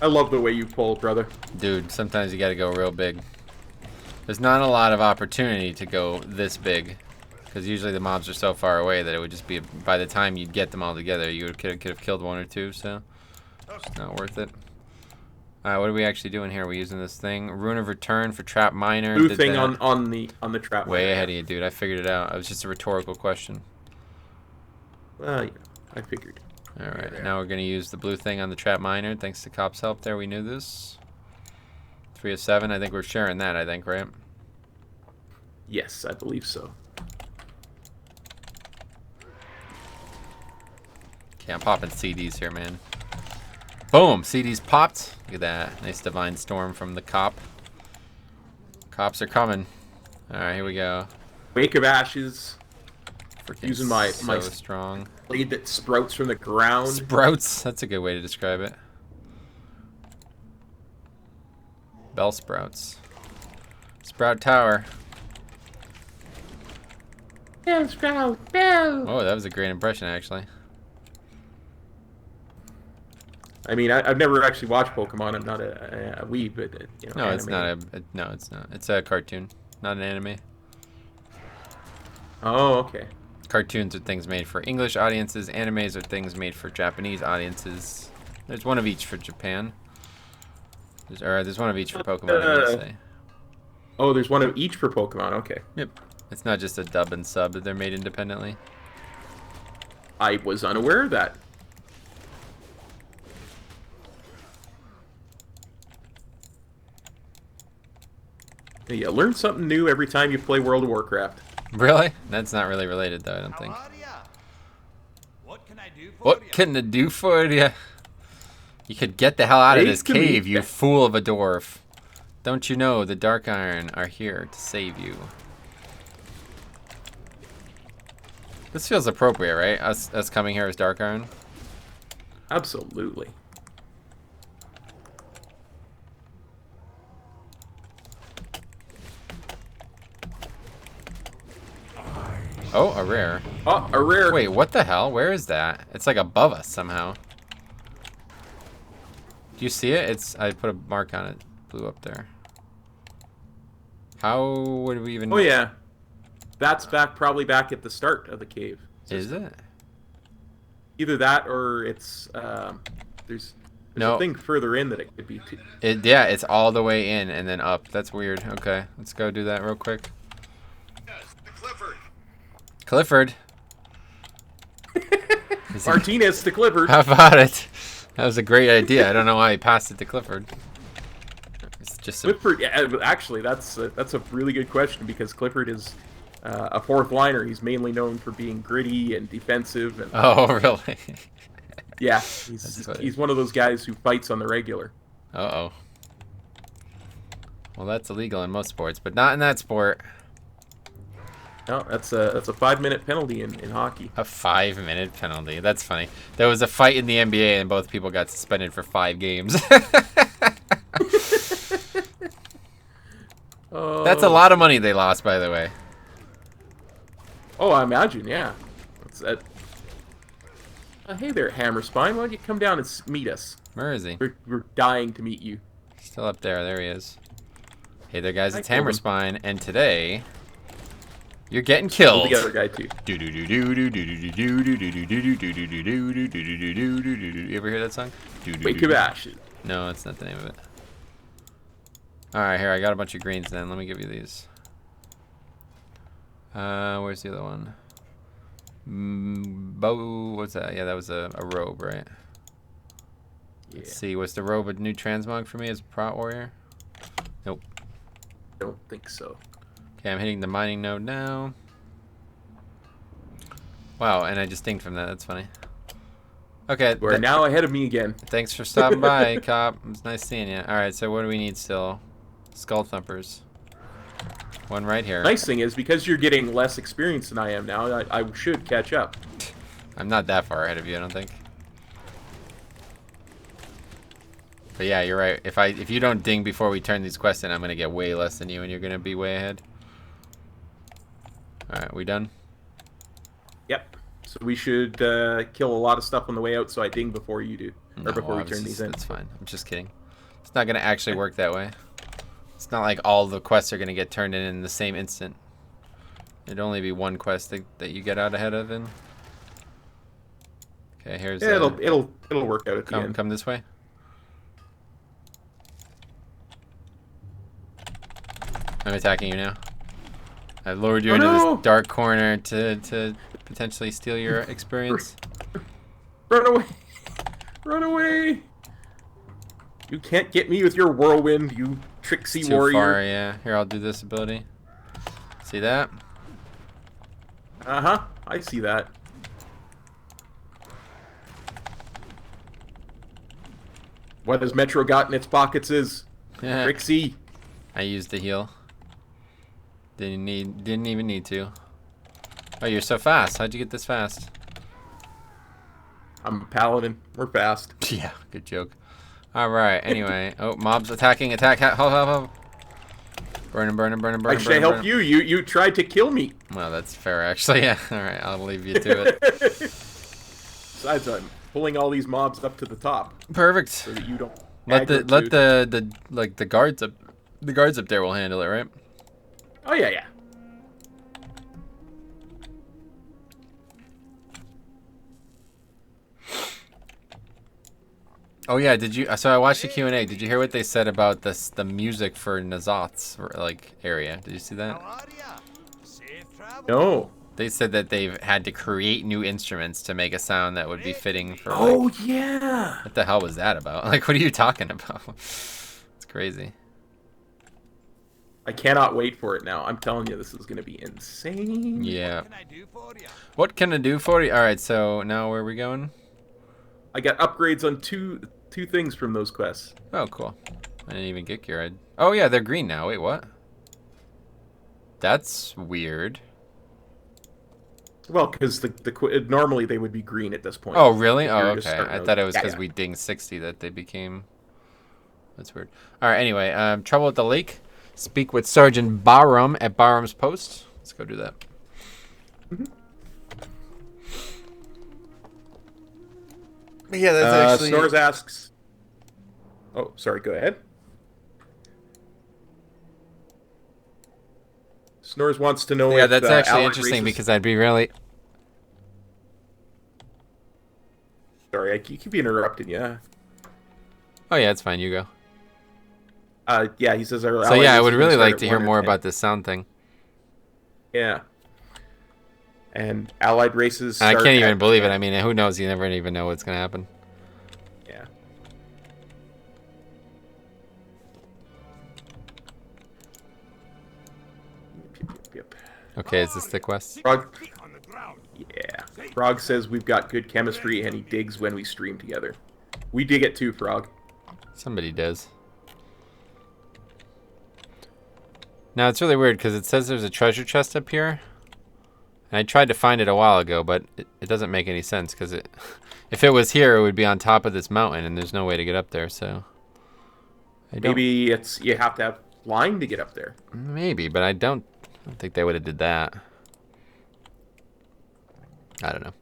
[SPEAKER 2] I love the way you pull, brother.
[SPEAKER 1] Dude, sometimes you gotta go real big. There's not a lot of opportunity to go this big, because usually the mobs are so far away that it would just be, by the time you'd get them all together, you could have killed one or two, so it's not worth it. Alright, what are we actually doing here? Are we using this thing? Rune of Return for Trap Miner.
[SPEAKER 2] Blue
[SPEAKER 1] Did
[SPEAKER 2] thing
[SPEAKER 1] that.
[SPEAKER 2] on the trap.
[SPEAKER 1] Way
[SPEAKER 2] miner.
[SPEAKER 1] ahead of you, dude. I figured it out. It was just a rhetorical question.
[SPEAKER 2] Well, yeah, I figured.
[SPEAKER 1] Alright, now we're going to use the blue thing on the Trap Miner. Thanks to Cop's help there, we knew this. 3 of 7. I think we're sharing that, I think, right?
[SPEAKER 2] Yes, I believe so.
[SPEAKER 1] Okay, I'm popping CDs here, man. Boom! CDs popped. Look at that. Nice Divine Storm from the Cop. Cops are coming. Alright, here we go.
[SPEAKER 2] Wake of Ashes.
[SPEAKER 1] Freaking
[SPEAKER 2] Using my
[SPEAKER 1] so strong.
[SPEAKER 2] blade that sprouts from the ground.
[SPEAKER 1] Sprouts. That's a good way to describe it. Bell sprouts. Sprout Tower.
[SPEAKER 2] Bell sprout, bell.
[SPEAKER 1] Oh, that was a great impression, actually.
[SPEAKER 2] I mean, I've never actually watched Pokemon. I'm not a weeb, but you know.
[SPEAKER 1] No, it's
[SPEAKER 2] anime.
[SPEAKER 1] not no, it's not. It's a cartoon, not an anime.
[SPEAKER 2] Oh, okay.
[SPEAKER 1] Cartoons are things made for English audiences. Animes are things made for Japanese audiences. There's one of each for Japan. There's one of each for Pokemon, I would say.
[SPEAKER 2] Oh, there's one of each for Pokemon. Okay.
[SPEAKER 1] Yep. It's not just a dub and sub that they're made independently.
[SPEAKER 2] I was unaware of that. Yeah, learn something new every time you play World of Warcraft.
[SPEAKER 1] Really? That's not really related, though, I don't
[SPEAKER 3] How
[SPEAKER 1] think.
[SPEAKER 3] are ya? What can I do for
[SPEAKER 1] What
[SPEAKER 3] ya?
[SPEAKER 1] can I do for you? You could get the hell out of
[SPEAKER 2] Great
[SPEAKER 1] this
[SPEAKER 2] to meet
[SPEAKER 1] cave, you
[SPEAKER 2] ya.
[SPEAKER 1] fool of a dwarf. Don't you know the Dark Iron are here to save you? This feels appropriate, right? Us coming here as Dark Iron?
[SPEAKER 2] Absolutely.
[SPEAKER 1] Oh, a rare.
[SPEAKER 2] Oh, a rare.
[SPEAKER 1] Wait, what the hell? Where is that? It's like above us somehow. Do you see it? I put a mark on it. Blew up there. How would we even...
[SPEAKER 2] Oh yeah, that's probably back at the start of the cave.
[SPEAKER 1] Is it?
[SPEAKER 2] Either that or it's there's
[SPEAKER 1] No.
[SPEAKER 2] a thing further in that it could be too.
[SPEAKER 1] Yeah, it's all the way in and then up. That's weird. Okay, let's go do that real quick.
[SPEAKER 3] Yes, the Clifford.
[SPEAKER 1] Clifford.
[SPEAKER 2] Martinez to Clifford.
[SPEAKER 1] How about it? That was a great idea. I don't know why he passed it to Clifford. It's just a...
[SPEAKER 2] Clifford, yeah, actually, that's a really good question because Clifford is a fourth liner. He's mainly known for being gritty and defensive. And
[SPEAKER 1] Oh, really?
[SPEAKER 2] yeah,
[SPEAKER 1] That's funny.
[SPEAKER 2] he's one of those guys who fights on the regular.
[SPEAKER 1] Uh-oh. Well, that's illegal in most sports, but not in that sport.
[SPEAKER 2] No, that's a 5-minute penalty in hockey.
[SPEAKER 1] A 5-minute penalty. That's funny. There was a fight in the NBA and both people got suspended for 5 games. That's a lot of money they lost, by the way.
[SPEAKER 2] Oh, I imagine, yeah. Hey there, Hammerspine. Why don't you come down and meet us?
[SPEAKER 1] Where is he?
[SPEAKER 2] We're dying to meet you.
[SPEAKER 1] Still up there. There he is. Hey there, guys. It's
[SPEAKER 2] I killed him.
[SPEAKER 1] Hammerspine, and today you're getting
[SPEAKER 2] Killed
[SPEAKER 1] killed.
[SPEAKER 2] the other guy too.
[SPEAKER 1] You ever hear that song?
[SPEAKER 2] Wake of Ashes.
[SPEAKER 1] No, that's not the name of it. Alright, here, I got a bunch of greens then. Let me give you these. Where's the other one? What's that? Yeah, that was a robe, right?
[SPEAKER 2] Yeah.
[SPEAKER 1] Let's see, was the robe a new transmog for me as a prot warrior? Nope.
[SPEAKER 2] Don't think so.
[SPEAKER 1] Okay, I'm hitting the mining node now. Wow, and I just dinged from that. That's funny. Okay.
[SPEAKER 2] We're now ahead of me again.
[SPEAKER 1] Thanks for stopping by, cop. It was nice seeing you. Alright, so what do we need still? Skull thumpers. One right here.
[SPEAKER 2] Nice thing is, because you're getting less experience than I am now, I should catch up.
[SPEAKER 1] I'm not that far ahead of you, I don't think. But yeah, you're right. If you don't ding before we turn these quests in, I'm gonna get way less than you, and you're gonna be way ahead. All right, we done?
[SPEAKER 2] Yep. So we should kill a lot of stuff on the way out, so I ding before you do, or before we turn these in.
[SPEAKER 1] That's fine. I'm just kidding. It's not gonna actually work that way. It's not like all the quests are gonna get turned in the same instant. It'd only be one quest that you get out ahead of. In. Okay, here's.
[SPEAKER 2] Yeah, it'll work out at the end.
[SPEAKER 1] Come this way. I'm attacking you now. I lured you into this dark corner to potentially steal your experience.
[SPEAKER 2] Run away! Run away! You can't get me with your whirlwind, you tricksy
[SPEAKER 1] Too
[SPEAKER 2] warrior.
[SPEAKER 1] far, yeah. Here, I'll do this ability. See that?
[SPEAKER 2] Uh-huh. I see that. What has Metro got in its pockets is Trixie.
[SPEAKER 1] I used the heal. Didn't even need to. Oh, you're so fast. How'd you get this fast?
[SPEAKER 2] I'm a paladin. We're fast.
[SPEAKER 1] Yeah, good joke. All right. Anyway, oh, mobs attacking. Attack. Help. Burn him.
[SPEAKER 2] Why should I help you? You tried to kill me.
[SPEAKER 1] Well, that's fair, actually. Yeah. All right. I'll leave you to it.
[SPEAKER 2] Besides, I'm pulling all these mobs up to the top
[SPEAKER 1] Perfect.
[SPEAKER 2] so that you don't.
[SPEAKER 1] Let the guards up there will handle it, right?
[SPEAKER 2] Oh yeah.
[SPEAKER 1] Oh yeah, did you? So I watched the Q&A. Did you hear what they said about the music for N'Zoth's area? Did you see
[SPEAKER 3] How
[SPEAKER 1] that?
[SPEAKER 3] are ya? Safe travel.
[SPEAKER 2] No.
[SPEAKER 1] They said that they've had to create new instruments to make a sound that would be fitting for.
[SPEAKER 2] Oh yeah.
[SPEAKER 1] What the hell was that about? Like, what are you talking about? It's crazy.
[SPEAKER 2] I cannot wait for it now. I'm telling you, this is going to be insane.
[SPEAKER 1] Yeah.
[SPEAKER 3] What can I do for you?
[SPEAKER 1] What can I do for you? All right, so now where are we going?
[SPEAKER 2] I got upgrades on two things from those quests.
[SPEAKER 1] Oh, cool. I didn't even get gear. Oh, yeah, they're green now. Wait, what? That's weird.
[SPEAKER 2] Well, because normally they would be green at this point.
[SPEAKER 1] Oh, really?
[SPEAKER 2] If
[SPEAKER 1] Oh,
[SPEAKER 2] you're just
[SPEAKER 1] okay.
[SPEAKER 2] starting
[SPEAKER 1] I
[SPEAKER 2] out.
[SPEAKER 1] thought it was
[SPEAKER 2] Yeah,
[SPEAKER 1] because
[SPEAKER 2] yeah.
[SPEAKER 1] we dinged 60 that they became... That's weird. All right, anyway. Trouble at the lake. Speak with Sergeant Barham at Barham's post. Let's go do that. Yeah, that's actually...
[SPEAKER 2] Snores asks... Oh, sorry, go ahead. Snores wants to know
[SPEAKER 1] Yeah,
[SPEAKER 2] if...
[SPEAKER 1] that's actually
[SPEAKER 2] Allied
[SPEAKER 1] interesting
[SPEAKER 2] races...
[SPEAKER 1] because I'd be really...
[SPEAKER 2] Sorry, I keep interrupting you.
[SPEAKER 1] Oh, yeah, it's fine. You go.
[SPEAKER 2] Yeah, he says...
[SPEAKER 1] So, yeah, I would really like to hear more about this sound thing.
[SPEAKER 2] Yeah. And Allied races...
[SPEAKER 1] I
[SPEAKER 2] start
[SPEAKER 1] can't even
[SPEAKER 2] at-
[SPEAKER 1] believe it. I mean, who knows? You never even know what's going to happen.
[SPEAKER 2] Yeah. Yep.
[SPEAKER 1] Okay, is this the quest?
[SPEAKER 2] Frog...
[SPEAKER 3] Feet on the ground.
[SPEAKER 2] Yeah. Frog says we've got good chemistry, and he digs when we stream together. We dig it too, Frog.
[SPEAKER 1] Somebody does. Now, it's really weird because it says there's a treasure chest up here. And I tried to find it a while ago, but it doesn't make any sense because if it was here, it would be on top of this mountain, and there's no way to get up there, so...
[SPEAKER 2] Maybe it's you have to have flying to get up there.
[SPEAKER 1] Maybe, but I don't think they would have did that. I don't know.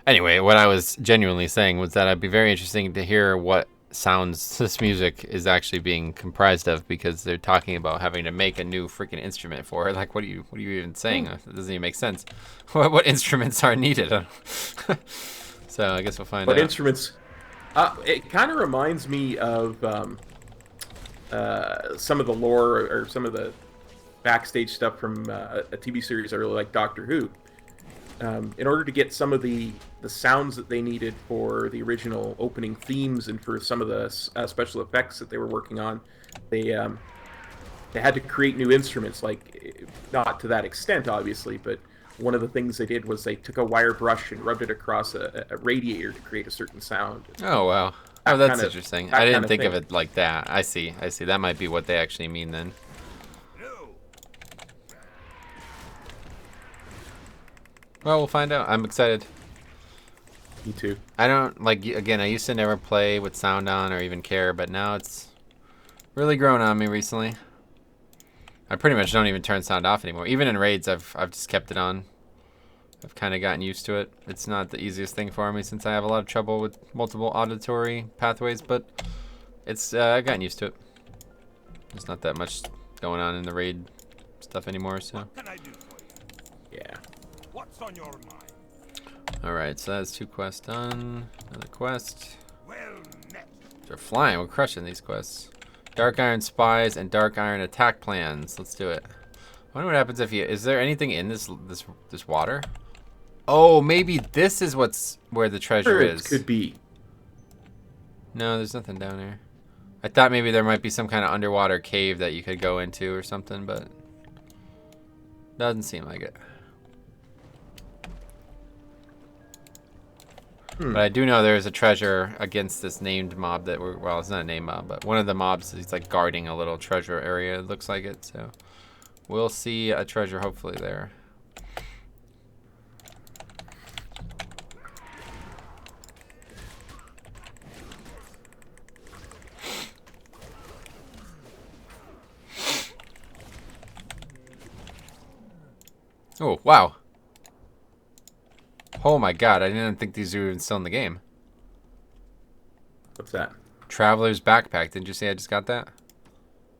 [SPEAKER 1] Anyway, what I was genuinely saying was that I'd be very interesting to hear what sounds this music is actually being comprised of, because they're talking about having to make a new freaking instrument for it. Like, what are you even saying? It doesn't even make sense. What instruments are needed? So I guess we'll find out.
[SPEAKER 2] But instruments, it kind of reminds me of some of the lore or some of the backstage stuff from a TV series I really like, Doctor Who. In order to get some of the sounds that they needed for the original opening themes and for some of the special effects that they were working on, they had to create new instruments. Like, not to that extent, obviously, but one of the things they did was they took a wire brush and rubbed it across a radiator to create a certain sound.
[SPEAKER 1] Oh, wow.
[SPEAKER 2] That
[SPEAKER 1] Oh, that's
[SPEAKER 2] kind of-
[SPEAKER 1] interesting.
[SPEAKER 2] that
[SPEAKER 1] I didn't
[SPEAKER 2] kind of
[SPEAKER 1] think of
[SPEAKER 2] thing.
[SPEAKER 1] it like that. I see. That might be what they actually mean then.
[SPEAKER 3] No.
[SPEAKER 1] Well, we'll find out. I'm excited.
[SPEAKER 2] Me too.
[SPEAKER 1] I don't, like, again, I used to never play with sound on or even care, but now it's really grown on me recently. I pretty much don't even turn sound off anymore. Even in raids, I've just kept it on. I've kind of gotten used to it. It's not the easiest thing for me since I have a lot of trouble with multiple auditory pathways, but it's I've gotten used to it. There's not that much going on in the raid stuff anymore, so.
[SPEAKER 3] What can I do for you?
[SPEAKER 2] Yeah.
[SPEAKER 3] What's on your mind?
[SPEAKER 1] Alright, so that's 2 quests done. Another quest.
[SPEAKER 3] Well met.
[SPEAKER 1] They're flying. We're crushing these quests. Dark Iron Spies and Dark Iron Attack Plans. Let's do it. I wonder what happens if you... Is there anything in this water? Oh, maybe this is where the treasure
[SPEAKER 2] Sure,
[SPEAKER 1] is.
[SPEAKER 2] it could be.
[SPEAKER 1] No, there's nothing down there. I thought maybe there might be some kind of underwater cave that you could go into or something, but... Doesn't seem like it. But I do know there's a treasure against this named mob that we're... Well, it's not a named mob, but one of the mobs is like guarding a little treasure area. It looks like it, so... We'll see a treasure hopefully there. Oh, wow. Oh my god, I didn't think these were even still in the game.
[SPEAKER 2] What's that?
[SPEAKER 1] Traveler's Backpack. Didn't you say I just got that?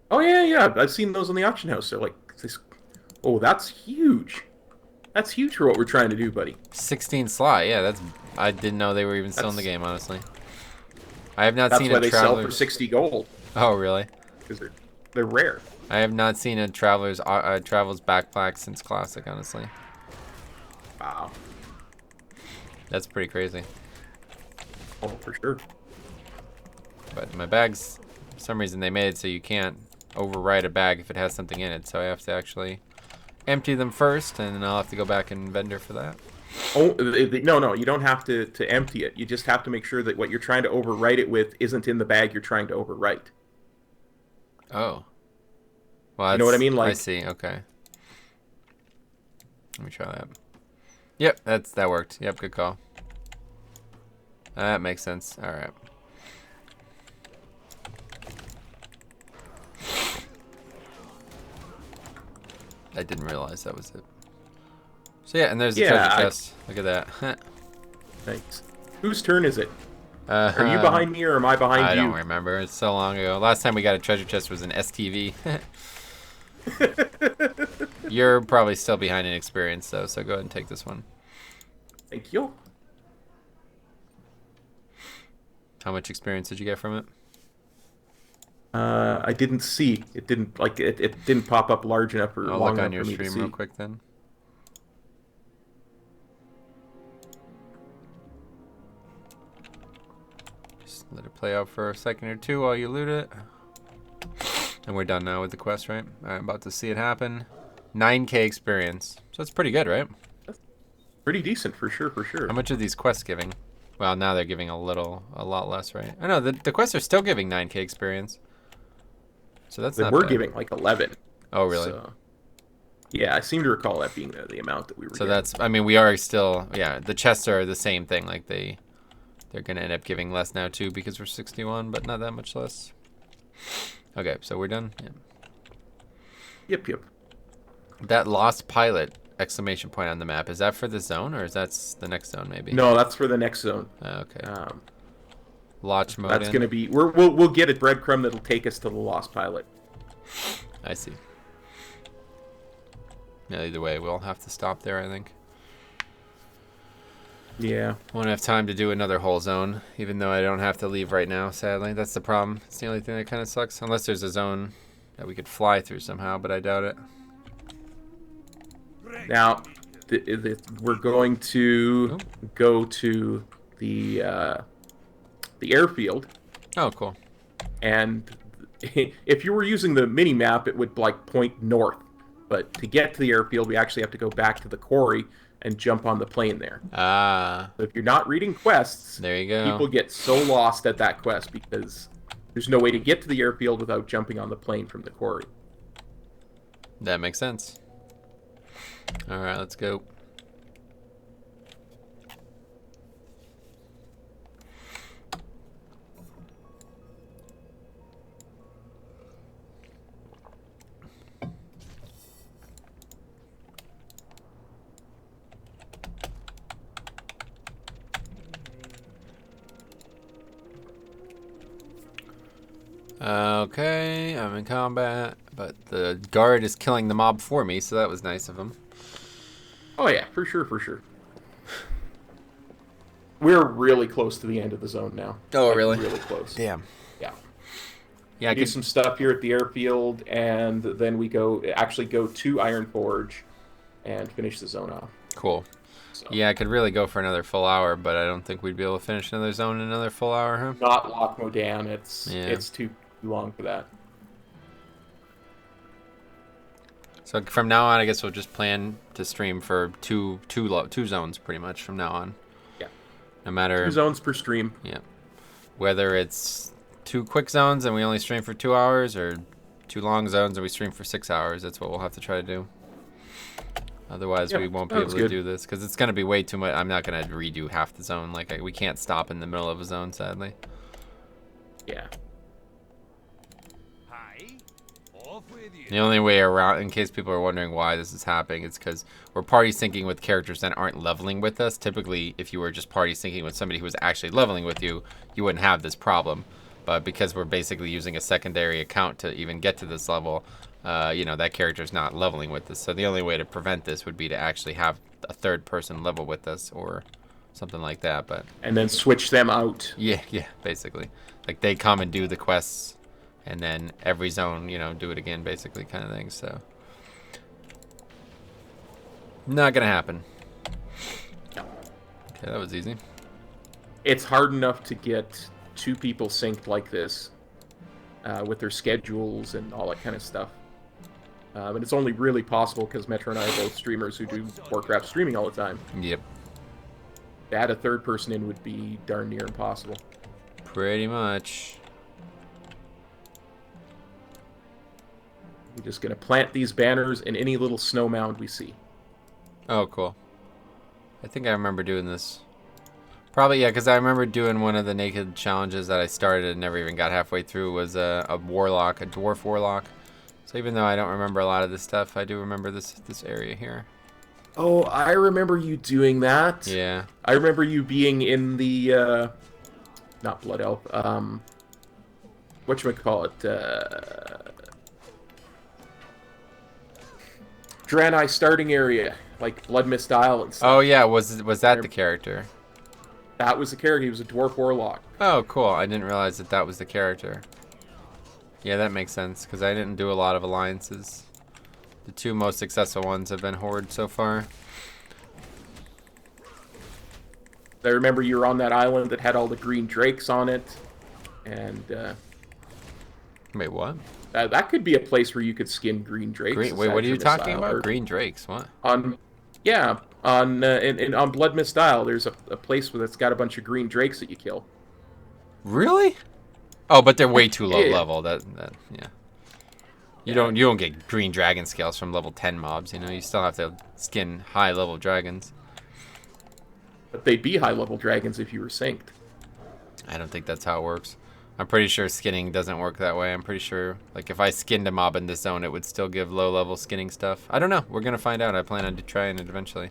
[SPEAKER 2] Oh yeah. I've seen those on the auction house. They're like this. Oh, that's huge. That's huge for what we're trying to do, buddy.
[SPEAKER 1] 16 slot. Yeah, that's... I didn't know they were even still in the game, honestly. I have not
[SPEAKER 2] That's
[SPEAKER 1] seen
[SPEAKER 2] why
[SPEAKER 1] a
[SPEAKER 2] they sell for
[SPEAKER 1] Traveler's...
[SPEAKER 2] 60 gold,
[SPEAKER 1] Oh, really?
[SPEAKER 2] because they're rare.
[SPEAKER 1] I have not seen a Traveler's Backpack since Classic, honestly.
[SPEAKER 2] Wow.
[SPEAKER 1] That's pretty crazy.
[SPEAKER 2] Oh, for sure.
[SPEAKER 1] But my bags, for some reason they made it so you can't overwrite a bag if it has something in it. So I have to actually empty them first, and then I'll have to go back and vendor for that.
[SPEAKER 2] Oh, no, you don't have to empty it. You just have to make sure that what you're trying to overwrite it with isn't in the bag you're trying to overwrite.
[SPEAKER 1] Oh. Well,
[SPEAKER 2] you know what I mean?
[SPEAKER 1] I see. Okay. Let me try that. Yep, that worked. Yep, good call. That makes sense. All right. I didn't realize that was it. So yeah, and there's the treasure chest. Look at that.
[SPEAKER 2] Thanks. Whose turn is it?
[SPEAKER 1] Are
[SPEAKER 2] you behind me or am I behind you?
[SPEAKER 1] I don't remember. It's so long ago. Last time we got a treasure chest was an STV. You're probably still behind in experience though, so go ahead and take this one.
[SPEAKER 2] Thank you.
[SPEAKER 1] How much experience did you get from it?
[SPEAKER 2] I didn't see. It didn't it didn't pop up large enough or
[SPEAKER 1] I'll
[SPEAKER 2] long
[SPEAKER 1] look
[SPEAKER 2] enough
[SPEAKER 1] on your
[SPEAKER 2] for me to
[SPEAKER 1] stream
[SPEAKER 2] see.
[SPEAKER 1] real quick then. Just let it play out for a second or two while you loot it. And we're done now with the quest, right? I'm about to see it happen. 9K experience. So that's pretty good, right?
[SPEAKER 2] Pretty decent for sure,
[SPEAKER 1] How much are these quests giving? Well, now they're giving a lot less, right? I know the quests are still giving 9K experience. So that's not
[SPEAKER 2] we're
[SPEAKER 1] bad.
[SPEAKER 2] giving like 11.
[SPEAKER 1] Oh, really?
[SPEAKER 2] So, yeah, I seem to recall that being the amount that we were
[SPEAKER 1] So
[SPEAKER 2] getting.
[SPEAKER 1] that's, I mean, we are still, yeah, the chests are the same thing. Like they're going to end up giving less now too because we're 61, but not that much less. Okay, so we're done. Yeah.
[SPEAKER 2] Yep.
[SPEAKER 1] That lost pilot exclamation point on the map, is that for the zone or is that the next zone maybe?
[SPEAKER 2] No, that's for the next zone.
[SPEAKER 1] Okay. Launch mode.
[SPEAKER 2] That's going to be we'll get a breadcrumb that'll take us to the lost pilot.
[SPEAKER 1] I see. Yeah, either way, we'll have to stop there, I think.
[SPEAKER 2] Yeah.
[SPEAKER 1] Won't have time to do another whole zone, even though I don't have to leave right now, sadly. That's the problem. It's the only thing that kind of sucks. Unless there's a zone that we could fly through somehow, but I doubt it.
[SPEAKER 2] Now, we're going to go to the airfield.
[SPEAKER 1] Oh, cool.
[SPEAKER 2] And if you were using the mini map, it would like point north. But to get to the airfield, we actually have to go back to the quarry and jump on the plane there.
[SPEAKER 1] Ah.
[SPEAKER 2] So if you're not reading quests,
[SPEAKER 1] There you go.
[SPEAKER 2] people get so lost at that quest because there's no way to get to the airfield without jumping on the plane from the quarry.
[SPEAKER 1] That makes sense. All right, let's go. Okay, I'm in combat, but the guard is killing the mob for me, so that was nice of him.
[SPEAKER 2] Oh yeah, for sure. We're really close to the end of the zone now.
[SPEAKER 1] Oh,
[SPEAKER 2] Like,
[SPEAKER 1] really?
[SPEAKER 2] Really close.
[SPEAKER 1] Damn.
[SPEAKER 2] Yeah.
[SPEAKER 1] Yeah,
[SPEAKER 2] We do some stuff here at the airfield, and then we go to Iron Forge and finish the zone off.
[SPEAKER 1] Cool.
[SPEAKER 2] So,
[SPEAKER 1] Yeah, I could really go for another full hour, but I don't think we'd be able to finish another zone in another full hour, huh?
[SPEAKER 2] Not Loch Modan.
[SPEAKER 1] Yeah.
[SPEAKER 2] It's too long for that.
[SPEAKER 1] So from now on, I guess we'll just plan to stream for two zones pretty much from now on.
[SPEAKER 2] Yeah.
[SPEAKER 1] No matter
[SPEAKER 2] 2 zones per stream.
[SPEAKER 1] Yeah. Whether it's 2 quick zones and we only stream for 2 hours, or 2 long zones and we stream for 6 hours, that's what we'll have to try to do. Otherwise,
[SPEAKER 2] Yep,
[SPEAKER 1] we won't be
[SPEAKER 2] that
[SPEAKER 1] able
[SPEAKER 2] was
[SPEAKER 1] to
[SPEAKER 2] good.
[SPEAKER 1] do this because it's going to be way too much. I'm not going to redo half the zone. Like we can't stop in the middle of a zone, sadly.
[SPEAKER 2] Yeah.
[SPEAKER 3] Hi. Off with you.
[SPEAKER 1] The only way around, in case people are wondering why this is happening, it's because we're party syncing with characters that aren't leveling with us. Typically, if you were just party syncing with somebody who was actually leveling with you, you wouldn't have this problem. But because we're basically using a secondary account to even get to this level, that character's not leveling with us. So the only way to prevent this would be to actually have a third person level with us or something like that. But
[SPEAKER 2] And then switch them out.
[SPEAKER 1] yeah, basically. Like they come and do the quests, and then every zone, do it again, basically, kind of thing. So not gonna happen. Okay, that was easy.
[SPEAKER 2] It's hard enough to get 2 people synced like this. with their schedules and all that kind of stuff. And it's only really possible because Metro and I are both streamers who do Warcraft streaming all the time.
[SPEAKER 1] Yep.
[SPEAKER 2] To add a third person in would be darn near impossible.
[SPEAKER 1] Pretty much.
[SPEAKER 2] We're just going to plant these banners in any little snow mound we see.
[SPEAKER 1] Oh, cool. I think I remember doing this. Probably, yeah, because I remember doing one of the naked challenges that I started and never even got halfway through was a warlock, a dwarf warlock. So even though I don't remember a lot of this stuff, I do remember this area here.
[SPEAKER 2] Oh, I remember you doing that.
[SPEAKER 1] Yeah.
[SPEAKER 2] I remember you being in the, not Blood Elf, whatchamacallit, Draenei starting area, like Blood Mist Isle and stuff.
[SPEAKER 1] Oh yeah, was that the character?
[SPEAKER 2] That was the character. He was a dwarf warlock.
[SPEAKER 1] Oh, cool. I didn't realize that was the character. Yeah, that makes sense, because I didn't do a lot of alliances. The two most successful ones have been Horde so far.
[SPEAKER 2] I remember you were on that island that had all the green drakes on it, and
[SPEAKER 1] Wait, what?
[SPEAKER 2] that could be a place where you could skin green drakes.
[SPEAKER 1] Wait, what are you talking about? Green drakes? What?
[SPEAKER 2] On Blood Mist Isle, there's a place where it's got a bunch of green drakes that you kill.
[SPEAKER 1] Really? Oh, but they're way too low
[SPEAKER 2] Yeah.
[SPEAKER 1] level. That yeah. You don't get green dragon scales from level 10 mobs. You know, you still have to skin high level dragons.
[SPEAKER 2] But they'd be high level dragons if you were synced.
[SPEAKER 1] I don't think that's how it works. I'm pretty sure skinning doesn't work that way. I'm pretty sure, like, if I skinned a mob in this zone, it would still give low-level skinning stuff. I don't know. We're gonna find out. I plan on trying it eventually,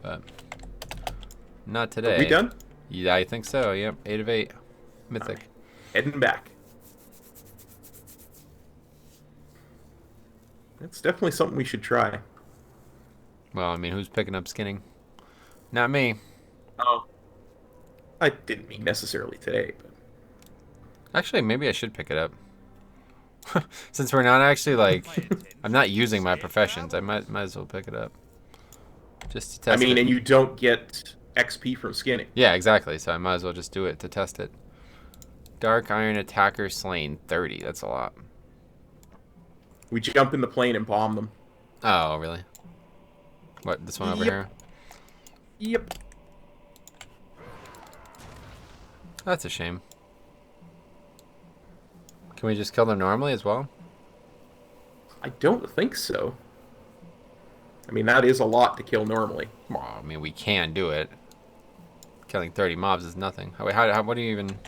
[SPEAKER 1] but not today.
[SPEAKER 2] Are we done?
[SPEAKER 1] Yeah, I think so. Yep, 8 of 8, mythic.
[SPEAKER 2] Right. Heading back. That's definitely something we should try.
[SPEAKER 1] Well, I mean, who's picking up skinning? Not me.
[SPEAKER 2] Oh. I didn't mean necessarily today, but...
[SPEAKER 1] Actually, maybe I should pick it up. Since we're not actually, like, I'm not using my professions, I might as well pick it up. Just to test it.
[SPEAKER 2] and you don't get XP from skinning.
[SPEAKER 1] Yeah, exactly, so I might as well just do it to test it. Dark Iron Attacker slain, 30, that's a lot.
[SPEAKER 2] We jump in the plane and bomb them.
[SPEAKER 1] Oh, really? What, this one over here?
[SPEAKER 2] Yep.
[SPEAKER 1] That's a shame. Can we just kill them normally as well?
[SPEAKER 2] I don't think so. I mean, that is a lot to kill normally.
[SPEAKER 1] Well, I mean, we can do it. Killing 30 mobs is nothing. Wait, how what do you even...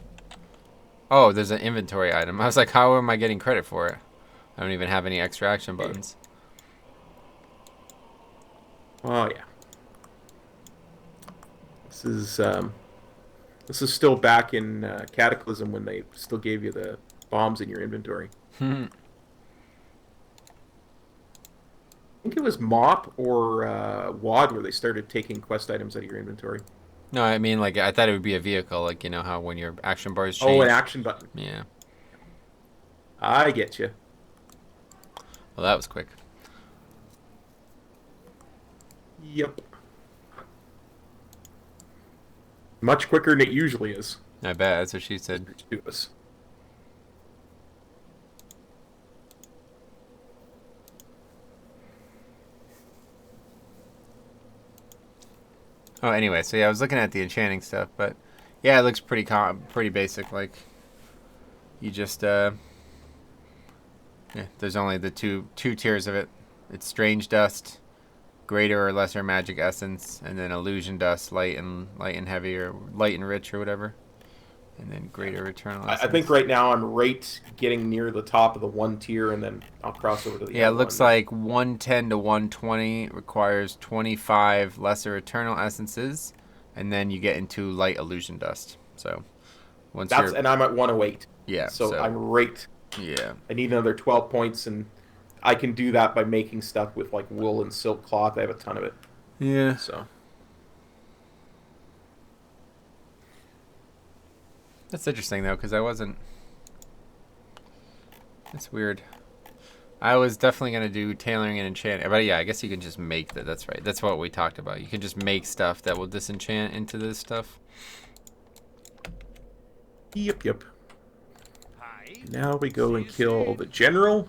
[SPEAKER 1] Oh, there's an inventory item. I was like, how am I getting credit for it? I don't even have any extra action buttons.
[SPEAKER 2] Oh, yeah. This is still back in Cataclysm when they still gave you the bombs in your inventory. I think it was Mop or WAD where they started taking quest items out of your inventory.
[SPEAKER 1] No, I mean, like, I thought it would be a vehicle, like, you know how when your action bars change.
[SPEAKER 2] Oh, an action button.
[SPEAKER 1] Yeah.
[SPEAKER 2] I get you.
[SPEAKER 1] Well, that was quick.
[SPEAKER 2] Yep. Much quicker than it usually is.
[SPEAKER 1] I bet, that's what she said.
[SPEAKER 2] To us.
[SPEAKER 1] Oh, anyway, so yeah, I was looking at the enchanting stuff, but yeah, it looks pretty basic. Like, you just yeah, there's only the two tiers of it. It's strange dust, greater or lesser magic essence, and then illusion dust, light and heavy, or light and rich, or whatever, and then greater eternal essence.
[SPEAKER 2] I think right now I'm right getting near the top of the one tier, and then I'll cross over to the
[SPEAKER 1] Yeah, it
[SPEAKER 2] other
[SPEAKER 1] looks
[SPEAKER 2] one.
[SPEAKER 1] like 110 to 120 requires 25 lesser eternal essences, and then you get into light illusion dust. So once
[SPEAKER 2] And I'm at 108.
[SPEAKER 1] yeah,
[SPEAKER 2] So I'm right.
[SPEAKER 1] yeah.
[SPEAKER 2] I need another 12 points, and I can do that by making stuff with like wool and silk cloth. I have a ton of it.
[SPEAKER 1] Yeah.
[SPEAKER 2] So
[SPEAKER 1] That's interesting though, because I wasn't. It's weird. I was definitely gonna do tailoring and enchanting, but yeah, I guess you can just make that. That's right. That's what we talked about. You can just make stuff that will disenchant into this stuff.
[SPEAKER 2] yep. Now we go and kill the general.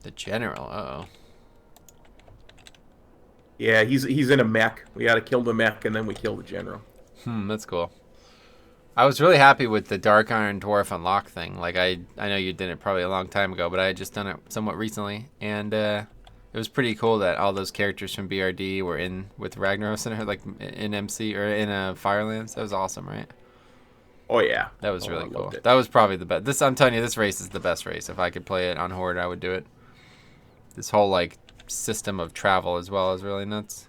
[SPEAKER 1] The general. Uh-oh.
[SPEAKER 2] Yeah, he's in a mech. We gotta kill the mech and then we kill the general.
[SPEAKER 1] That's cool. I was really happy with the Dark Iron Dwarf unlock thing. Like, I know you did it probably a long time ago, but I had just done it somewhat recently. And it was pretty cool that all those characters from BRD were in with Ragnaros and her, like, in MC or in Firelands. That was awesome, right?
[SPEAKER 2] Oh, yeah.
[SPEAKER 1] That was
[SPEAKER 2] I
[SPEAKER 1] really cool.
[SPEAKER 2] loved it.
[SPEAKER 1] That was probably the best. I'm telling you, this race is the best race. If I could play it on Horde, I would do it. This whole, like, system of travel as well is really nuts.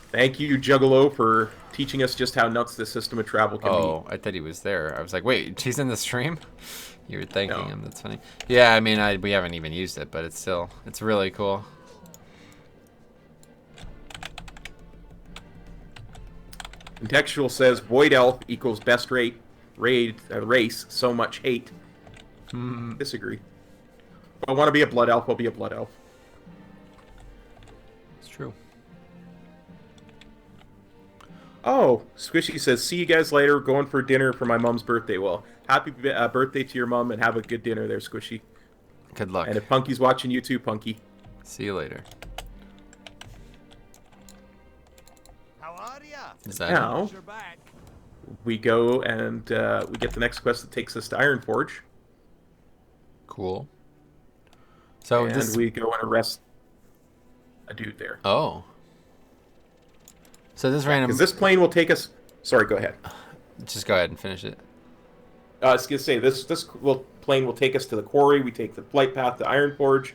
[SPEAKER 2] Thank you, Juggalo, for teaching us just how nuts this system of travel can
[SPEAKER 1] Oh,
[SPEAKER 2] be.
[SPEAKER 1] I thought he was there. I was like, wait, she's in the stream? You were thanking
[SPEAKER 2] No.
[SPEAKER 1] him. That's funny. Yeah, I mean, we haven't even used it, but it's really cool.
[SPEAKER 2] Contextual says Void Elf equals best race, so much hate. Disagree. If I want to be a Blood Elf, I'll be a Blood Elf.
[SPEAKER 1] It's true.
[SPEAKER 2] Oh, Squishy says, see you guys later. Going for dinner for my mom's birthday. Well, happy birthday to your mom and have a good dinner there, Squishy.
[SPEAKER 1] Good luck.
[SPEAKER 2] And if Punky's watching you too, Punky.
[SPEAKER 1] See you later.
[SPEAKER 3] How are ya?
[SPEAKER 1] Is that
[SPEAKER 2] Now,
[SPEAKER 3] You're back.
[SPEAKER 2] we go and we get the next quest that takes us to Ironforge.
[SPEAKER 1] cool? So
[SPEAKER 2] and
[SPEAKER 1] this
[SPEAKER 2] we go and arrest a dude there.
[SPEAKER 1] Oh. So this random
[SPEAKER 2] Because this plane will take us... Sorry, go ahead.
[SPEAKER 1] Just go ahead and finish it.
[SPEAKER 2] I was going to say, this plane will take us to the quarry. We take the flight path to Ironforge.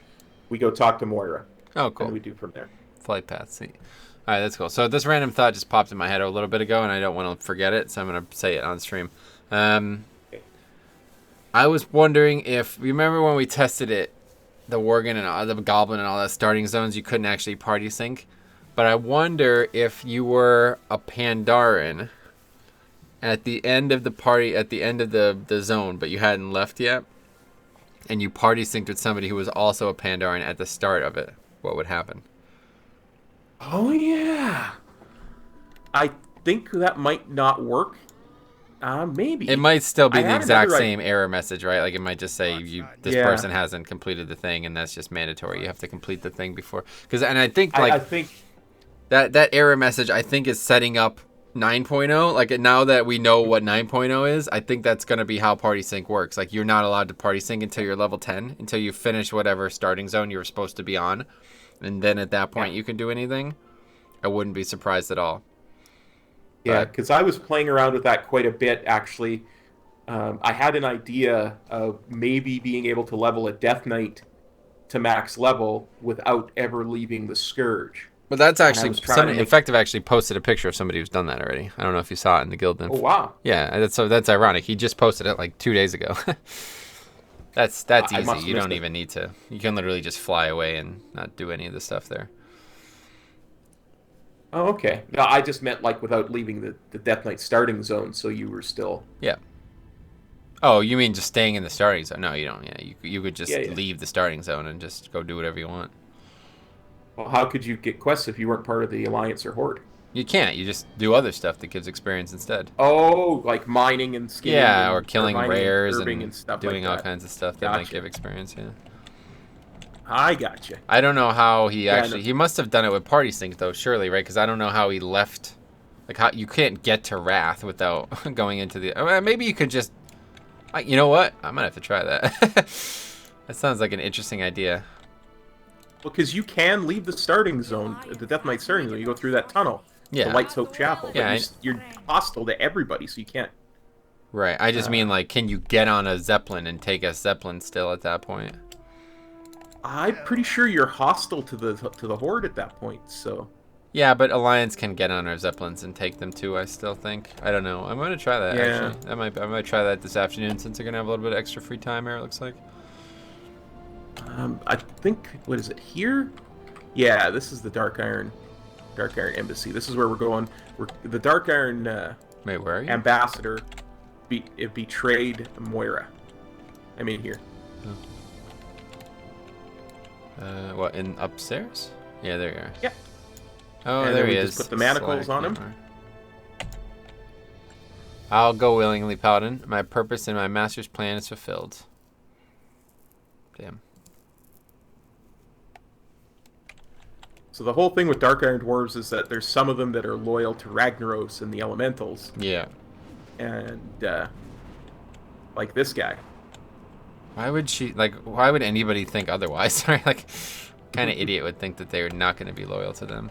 [SPEAKER 2] We go talk to Moira.
[SPEAKER 1] Oh, cool.
[SPEAKER 2] And we do from there.
[SPEAKER 1] Flight path, see. All right, that's cool. So this random thought just popped in my head a little bit ago, and I don't want to forget it, so I'm going to say it on stream. I was wondering if... Remember when we tested it, the Worgen and the Goblin and all that starting zones, you couldn't actually party sync? But I wonder if you were a Pandaren at the end of the party, at the end of the zone, but you hadn't left yet, and you party synced with somebody who was also a Pandaren at the start of it, what would happen?
[SPEAKER 2] Oh, yeah. I think that might not work. Maybe.
[SPEAKER 1] It might still be
[SPEAKER 2] I
[SPEAKER 1] the
[SPEAKER 2] had
[SPEAKER 1] exact
[SPEAKER 2] another
[SPEAKER 1] same error message, right? Like it might just say this
[SPEAKER 2] Yeah.
[SPEAKER 1] person hasn't completed the thing, and that's just mandatory. You have to complete the thing before. And I think
[SPEAKER 2] I think...
[SPEAKER 1] that error message, I think, is setting up 9.0. Like now that we know what 9.0 is, I think that's going to be how party sync works. Like you're not allowed to party sync until you're level 10, until you finish whatever starting zone you were supposed to be on, and then at that point you can do anything. I wouldn't be surprised at all.
[SPEAKER 2] Yeah, because I was playing around with that quite a bit, actually. I had an idea of maybe being able to level a Death Knight to max level without ever leaving the Scourge.
[SPEAKER 1] But that's actually
[SPEAKER 2] to make-
[SPEAKER 1] Effective actually posted a picture of somebody who's done that already. I don't know if you saw it in the guild info.
[SPEAKER 2] Oh, wow.
[SPEAKER 1] Yeah, that's ironic. He just posted it like 2 days ago. That's
[SPEAKER 2] I
[SPEAKER 1] easy.
[SPEAKER 2] must have
[SPEAKER 1] You don't
[SPEAKER 2] missed it.
[SPEAKER 1] even need to. You can literally just fly away and not do any of the stuff there.
[SPEAKER 2] Oh, okay. No, I just meant like without leaving the Death Knight starting zone, so you were still...
[SPEAKER 1] Yeah. Oh, you mean just staying in the starting zone? No, you don't. Yeah, you could just
[SPEAKER 2] Yeah.
[SPEAKER 1] leave the starting zone and just go do whatever you want.
[SPEAKER 2] Well, how could you get quests if you weren't part of the Alliance or Horde?
[SPEAKER 1] You can't. You just do other stuff that gives experience instead.
[SPEAKER 2] Oh, like mining and skinning.
[SPEAKER 1] Yeah,
[SPEAKER 2] and,
[SPEAKER 1] or killing
[SPEAKER 2] mining
[SPEAKER 1] rares
[SPEAKER 2] curbing
[SPEAKER 1] and
[SPEAKER 2] stuff
[SPEAKER 1] doing
[SPEAKER 2] like
[SPEAKER 1] all
[SPEAKER 2] that.
[SPEAKER 1] kinds of stuff that might
[SPEAKER 2] Gotcha.
[SPEAKER 1] give experience. Yeah.
[SPEAKER 2] I gotcha.
[SPEAKER 1] I don't know how he
[SPEAKER 2] Yeah, I
[SPEAKER 1] actually...
[SPEAKER 2] know.
[SPEAKER 1] He must have done it with Party Sync, though, surely, right? Because I don't know how he left... Like, how you can't get to Wrath without going into the... maybe you could just... you know what? I might have to try that. That sounds like an interesting idea.
[SPEAKER 2] Well, because you can leave the starting zone, the Death Knight starting zone. You go through that tunnel.
[SPEAKER 1] Yeah.
[SPEAKER 2] The Light's Hope Chapel. But
[SPEAKER 1] Yeah,
[SPEAKER 2] you're hostile to everybody, so you can't...
[SPEAKER 1] Right. I just mean, like, can you get on a Zeppelin and take a Zeppelin still at that point?
[SPEAKER 2] I'm pretty sure you're hostile to the Horde at that point, so...
[SPEAKER 1] Yeah, but Alliance can get on our Zeppelins and take them too, I still think. I don't know. I'm going to try that,
[SPEAKER 2] Yeah.
[SPEAKER 1] actually. I might try that this afternoon since I'm going to have a little bit of extra free time here, it looks like.
[SPEAKER 2] I think... What is it? Here? Yeah, this is the Dark Iron Embassy. This is where we're going. The Dark Iron
[SPEAKER 1] Wait, where are you?
[SPEAKER 2] Ambassador betrayed Moira. I mean, here.
[SPEAKER 1] What, in upstairs? Yeah, there you are.
[SPEAKER 2] Yeah.
[SPEAKER 1] Oh,
[SPEAKER 2] and
[SPEAKER 1] there
[SPEAKER 2] then
[SPEAKER 1] he
[SPEAKER 2] we
[SPEAKER 1] is.
[SPEAKER 2] just put the manacles on him.
[SPEAKER 1] I'll go willingly, Paladin. My purpose and my master's plan is fulfilled. Damn.
[SPEAKER 2] So the whole thing with Dark Iron Dwarves is that there's some of them that are loyal to Ragnaros and the Elementals.
[SPEAKER 1] Yeah.
[SPEAKER 2] And, like this guy.
[SPEAKER 1] Why would anybody think otherwise? Sorry, like, kind of idiot would think that they were not going to be loyal to them.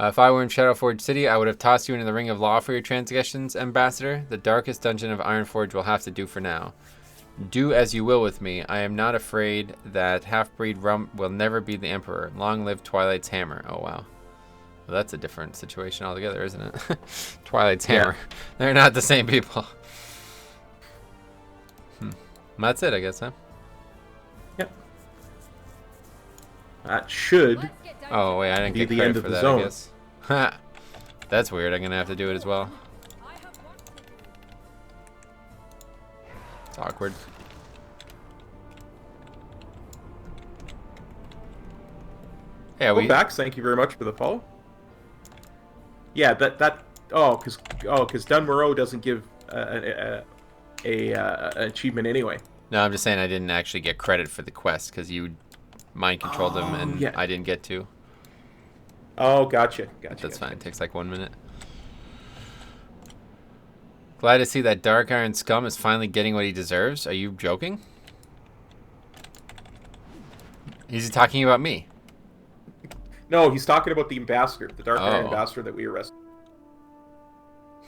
[SPEAKER 1] If I were in Shadowforge City, I would have tossed you into the ring of law for your transgressions, Ambassador. The darkest dungeon of Ironforge will have to do for now. Do as you will with me. I am not afraid that half-breed Rum will never be the Emperor. Long live Twilight's Hammer. Oh, wow. Well, that's a different situation altogether, isn't it? Twilight's Hammer. They're not the same people. That's it, I guess, huh?
[SPEAKER 2] Yep. That should...
[SPEAKER 1] Oh, wait, I didn't get
[SPEAKER 2] the
[SPEAKER 1] credit
[SPEAKER 2] end of
[SPEAKER 1] for
[SPEAKER 2] the
[SPEAKER 1] that,
[SPEAKER 2] zone.
[SPEAKER 1] I guess. That's weird. I'm going to have to do it as well. It's awkward. Yeah,
[SPEAKER 2] Bax, thank you very much for the follow. Yeah, because Dunmorrow doesn't give an achievement anyway.
[SPEAKER 1] No, I'm just saying I didn't actually get credit for the quest because you mind controlled them and
[SPEAKER 2] yeah.
[SPEAKER 1] I didn't get to.
[SPEAKER 2] Oh, gotcha.
[SPEAKER 1] That's fine. It takes like 1 minute. Glad to see that Dark Iron scum is finally getting what he deserves. Are you joking? He's talking about me.
[SPEAKER 2] No, he's talking about the ambassador, the Dark Iron ambassador that we arrested.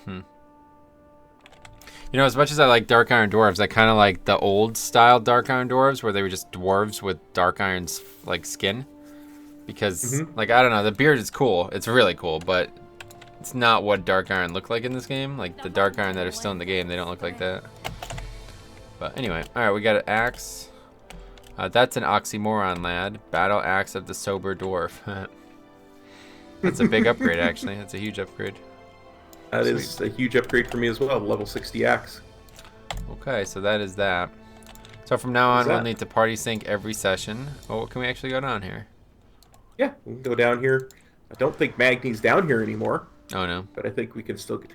[SPEAKER 1] You know, as much as I like Dark Iron Dwarves, I kind of like the old style Dark Iron Dwarves where they were just dwarves with Dark Iron's like skin. Because, like, I don't know, the beard is cool. It's really cool, but it's not what Dark Iron looked like in this game. Like, the Dark Iron that are still in the game, they don't look like that. But anyway, alright, we got an axe. That's an oxymoron, lad. Battle axe of the sober dwarf. That's a big upgrade, actually. That's a huge upgrade.
[SPEAKER 2] That is a huge upgrade for me as well, level 60 axe.
[SPEAKER 1] Okay, so that is that. So from now on, we'll need to party sync every session. Oh, can we actually go down here?
[SPEAKER 2] Yeah, we can go down here. I don't think Magni's down here anymore.
[SPEAKER 1] Oh, no.
[SPEAKER 2] But I think we can still get...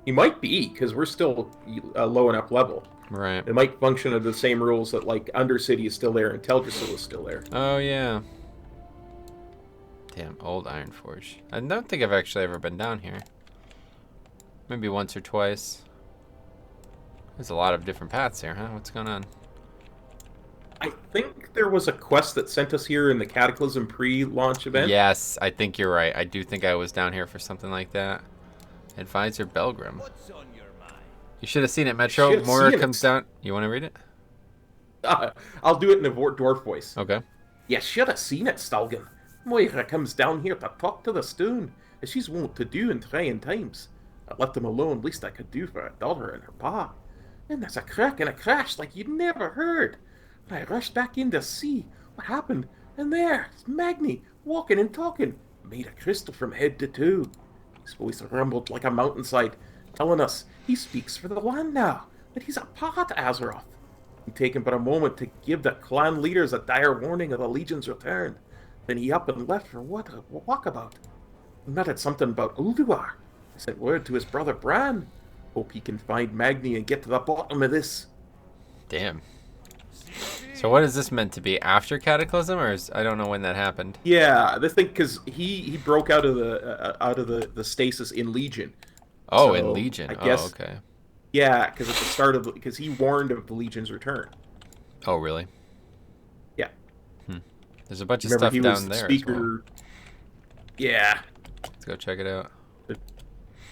[SPEAKER 2] He might be, because we're still low enough level.
[SPEAKER 1] Right.
[SPEAKER 2] It might function under the same rules that, like, Undercity is still there and Teldrassil is still there.
[SPEAKER 1] Oh, yeah. Damn, old Ironforge. I don't think I've actually ever been down here. Maybe once or twice. There's a lot of different paths here, huh? What's going on?
[SPEAKER 2] I think there was a quest that sent us here in the Cataclysm pre-launch event.
[SPEAKER 1] Yes, I think you're right. I do think I was down here for something like that. Advisor Belgrim.
[SPEAKER 3] What's on your mind?
[SPEAKER 1] You should have seen it, Metro. Moira comes down. You want to read it?
[SPEAKER 2] I'll do it in a dwarf voice.
[SPEAKER 1] Okay.
[SPEAKER 2] You should have seen it, Stalgan. Moira comes down here to talk to the stone, as she's wont to do in trying times. I left them alone, least I could do for a daughter and her pa. Then there's a crack and a crash like you'd never heard. I rushed back in to see what happened, and there's Magni, walking and talking, made of crystal from head to toe. His voice rumbled like a mountainside, telling us he speaks for the land now, that he's a part of Azeroth. He'd taken but a moment to give the clan leaders a dire warning of the Legion's return. Then he up and left for what a walkabout. We muttered something about Ulduar. I sent word to his brother Bran. Hope he can find Magni and get to the bottom of this.
[SPEAKER 1] Damn. So what is this meant to be? After Cataclysm, or I don't know when that happened.
[SPEAKER 2] Yeah, this thing because he broke out of the stasis in Legion.
[SPEAKER 1] Oh,
[SPEAKER 2] So,
[SPEAKER 1] in Legion.
[SPEAKER 2] I guess,
[SPEAKER 1] oh, okay.
[SPEAKER 2] Yeah, because at the start of because he warned of the Legion's return.
[SPEAKER 1] Oh, really?
[SPEAKER 2] Yeah.
[SPEAKER 1] There's a bunch of
[SPEAKER 2] Remember,
[SPEAKER 1] stuff
[SPEAKER 2] he
[SPEAKER 1] down
[SPEAKER 2] was the
[SPEAKER 1] there
[SPEAKER 2] speaker.
[SPEAKER 1] as well.
[SPEAKER 2] Yeah.
[SPEAKER 1] Let's go check it out.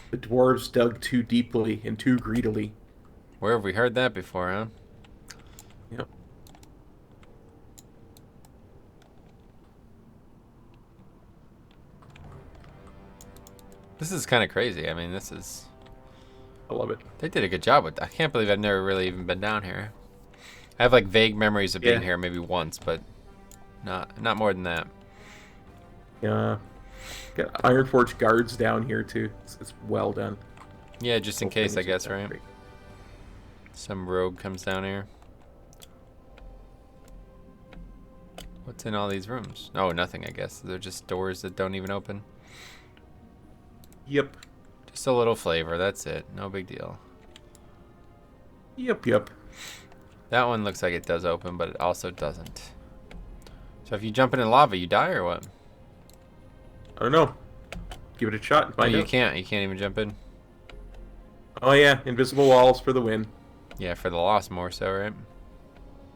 [SPEAKER 2] The dwarves dug too deeply and too greedily.
[SPEAKER 1] Where have we heard that before, huh?
[SPEAKER 2] Yep.
[SPEAKER 1] This is kind of crazy. I mean, this is...
[SPEAKER 2] I love it.
[SPEAKER 1] They did a good job with that. I can't believe I've never really even been down here. I have like vague memories of being here maybe once, but not more than that.
[SPEAKER 2] Yeah. Got Ironforge guards down here too. It's well done.
[SPEAKER 1] Yeah, just in case, I guess, right? Some rogue comes down here. What's in all these rooms? Oh, nothing, I guess. They're just doors that don't even open.
[SPEAKER 2] Yep.
[SPEAKER 1] Just a little flavor, that's it. No big deal.
[SPEAKER 2] Yep.
[SPEAKER 1] That one looks like it does open, but it also doesn't. So if you jump into lava, you die or what?
[SPEAKER 2] I don't know. Give it a shot and
[SPEAKER 1] Oh,
[SPEAKER 2] find
[SPEAKER 1] you
[SPEAKER 2] out.
[SPEAKER 1] can't. You can't even jump in.
[SPEAKER 2] Oh yeah, invisible walls for the win.
[SPEAKER 1] Yeah, for the loss more so, right?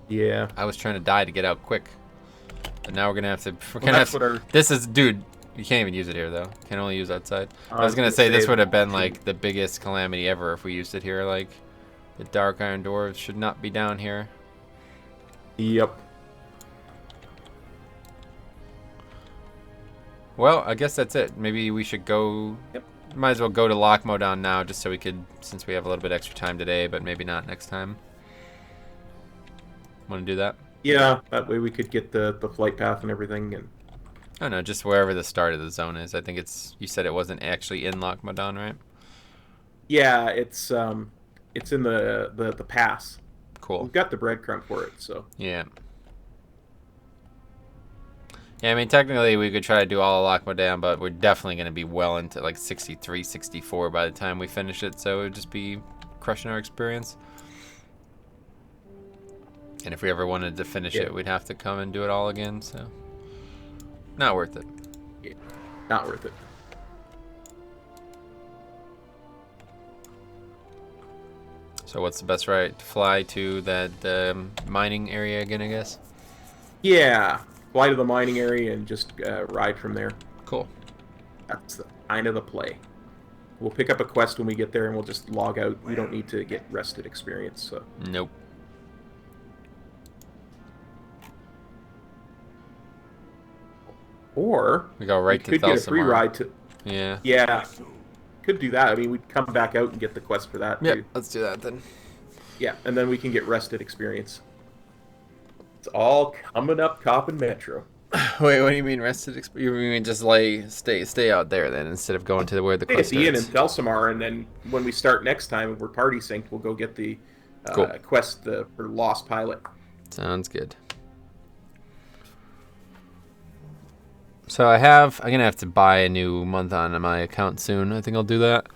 [SPEAKER 2] Yeah.
[SPEAKER 1] I was trying to die to get out quick. But now we're gonna have to.
[SPEAKER 2] That's what our.
[SPEAKER 1] This is, dude. You can't even use it here though. Can only use outside. I was gonna
[SPEAKER 2] gonna
[SPEAKER 1] say this
[SPEAKER 2] say
[SPEAKER 1] would have been like the biggest calamity ever if we used it here. Like, the Dark Iron Dwarves should not be down here.
[SPEAKER 2] Yep.
[SPEAKER 1] Well, I guess that's it. Maybe we should go.
[SPEAKER 2] Yep.
[SPEAKER 1] Might as well go to Lockmo down now, just so we could, since we have a little bit extra time today, but maybe not next time. Want to do that?
[SPEAKER 2] Yeah, that way we could get the flight path and everything. And
[SPEAKER 1] I don't know, just wherever the start of the zone is. I think it's. You said it wasn't actually in Lockmodon, right?
[SPEAKER 2] yeah, it's in the pass.
[SPEAKER 1] Cool.
[SPEAKER 2] We've got the breadcrumb for it, so.
[SPEAKER 1] Yeah. Yeah, I mean, technically we could try to do all of Lockmodon, but we're definitely going to be well into like 63, 64 by the time we finish it, so it would just be crushing our experience. And if we ever wanted to finish it, we'd have to come and do it all again, so not worth it.
[SPEAKER 2] Yeah, not worth it.
[SPEAKER 1] So what's the best route to fly to that mining area again, I guess?
[SPEAKER 2] Yeah, fly to the mining area and just ride from there.
[SPEAKER 1] Cool.
[SPEAKER 2] That's kind of the play. We'll pick up a quest when we get there and we'll just log out. We don't need to get rested experience, so.
[SPEAKER 1] Nope.
[SPEAKER 2] Or
[SPEAKER 1] We go right to
[SPEAKER 2] could get a free
[SPEAKER 1] Thelsamar.
[SPEAKER 2] ride to.
[SPEAKER 1] Yeah.
[SPEAKER 2] Yeah, could do that. I mean, we'd come back out and get the quest for that
[SPEAKER 1] Yep,
[SPEAKER 2] too.
[SPEAKER 1] let's do that then.
[SPEAKER 2] Yeah, and then we can get rested experience. It's all coming up, Cop and Metro.
[SPEAKER 1] Wait, what do you mean rested experience? You mean just stay out there then instead of going to where the
[SPEAKER 2] Stay at
[SPEAKER 1] quest
[SPEAKER 2] the inn in
[SPEAKER 1] starts?
[SPEAKER 2] Thelsamar, and then when we start next time, if we're party synced, we'll go get the
[SPEAKER 1] Cool.
[SPEAKER 2] quest for Lost Pilot.
[SPEAKER 1] Sounds good. So I'm gonna have to buy a new month on my account soon. I think I'll do that.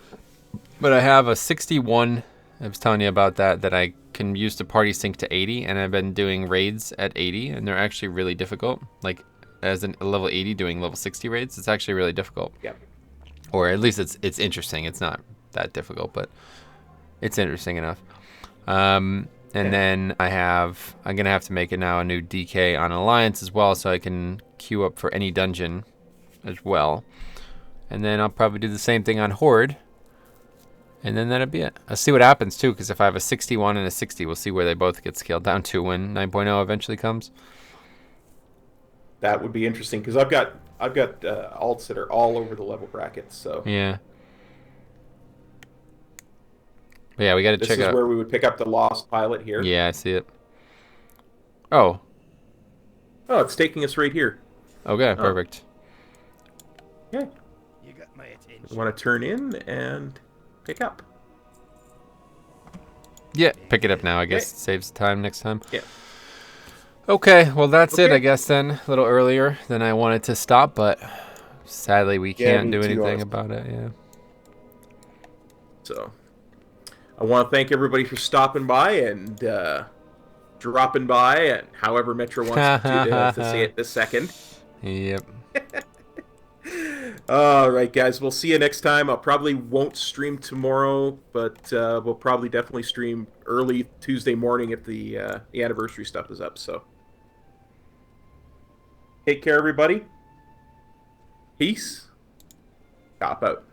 [SPEAKER 1] But I have a 61. I was telling you about that I can use to party sync to 80, and I've been doing raids at 80, and they're actually really difficult. Like, as a level 80 doing level 60 raids, it's actually really difficult.
[SPEAKER 2] Yeah.
[SPEAKER 1] Or at least it's interesting. It's not that difficult, but it's interesting enough. And then I'm gonna have to make it now a new DK on Alliance as well, so I can queue up for any dungeon as well. And then I'll probably do the same thing on Horde. And then that'll be it. I'll see what happens too, because if I have a 61 and a 60, we'll see where they both get scaled down to when 9.0 eventually comes.
[SPEAKER 2] That would be interesting because I've got alts that are all over the level brackets. So
[SPEAKER 1] Yeah. But yeah, we got to
[SPEAKER 2] this
[SPEAKER 1] check
[SPEAKER 2] is
[SPEAKER 1] out.
[SPEAKER 2] where we would pick up the Lost Pilot here.
[SPEAKER 1] Yeah, I see it. Oh,
[SPEAKER 2] Oh, it's taking us right here.
[SPEAKER 1] okay, perfect.
[SPEAKER 2] Okay.
[SPEAKER 3] You got my attention.
[SPEAKER 2] We want to turn in and pick up.
[SPEAKER 1] Yeah, pick it up now. I guess it saves time next time.
[SPEAKER 2] Yeah.
[SPEAKER 1] Okay, well that's it,
[SPEAKER 2] Okay.
[SPEAKER 1] I guess then. A little earlier than I wanted to stop, but sadly we
[SPEAKER 2] Yeah,
[SPEAKER 1] can't
[SPEAKER 2] me
[SPEAKER 1] do
[SPEAKER 2] too,
[SPEAKER 1] anything
[SPEAKER 2] honestly.
[SPEAKER 1] about it. Yeah.
[SPEAKER 2] So I want to thank everybody for stopping by and dropping by, and however Metro wants to say it this second.
[SPEAKER 1] Yep.
[SPEAKER 2] All right, guys. We'll see you next time. I probably won't stream tomorrow, but we'll probably definitely stream early Tuesday morning if the anniversary stuff is up. So take care, everybody. Peace. Cop out.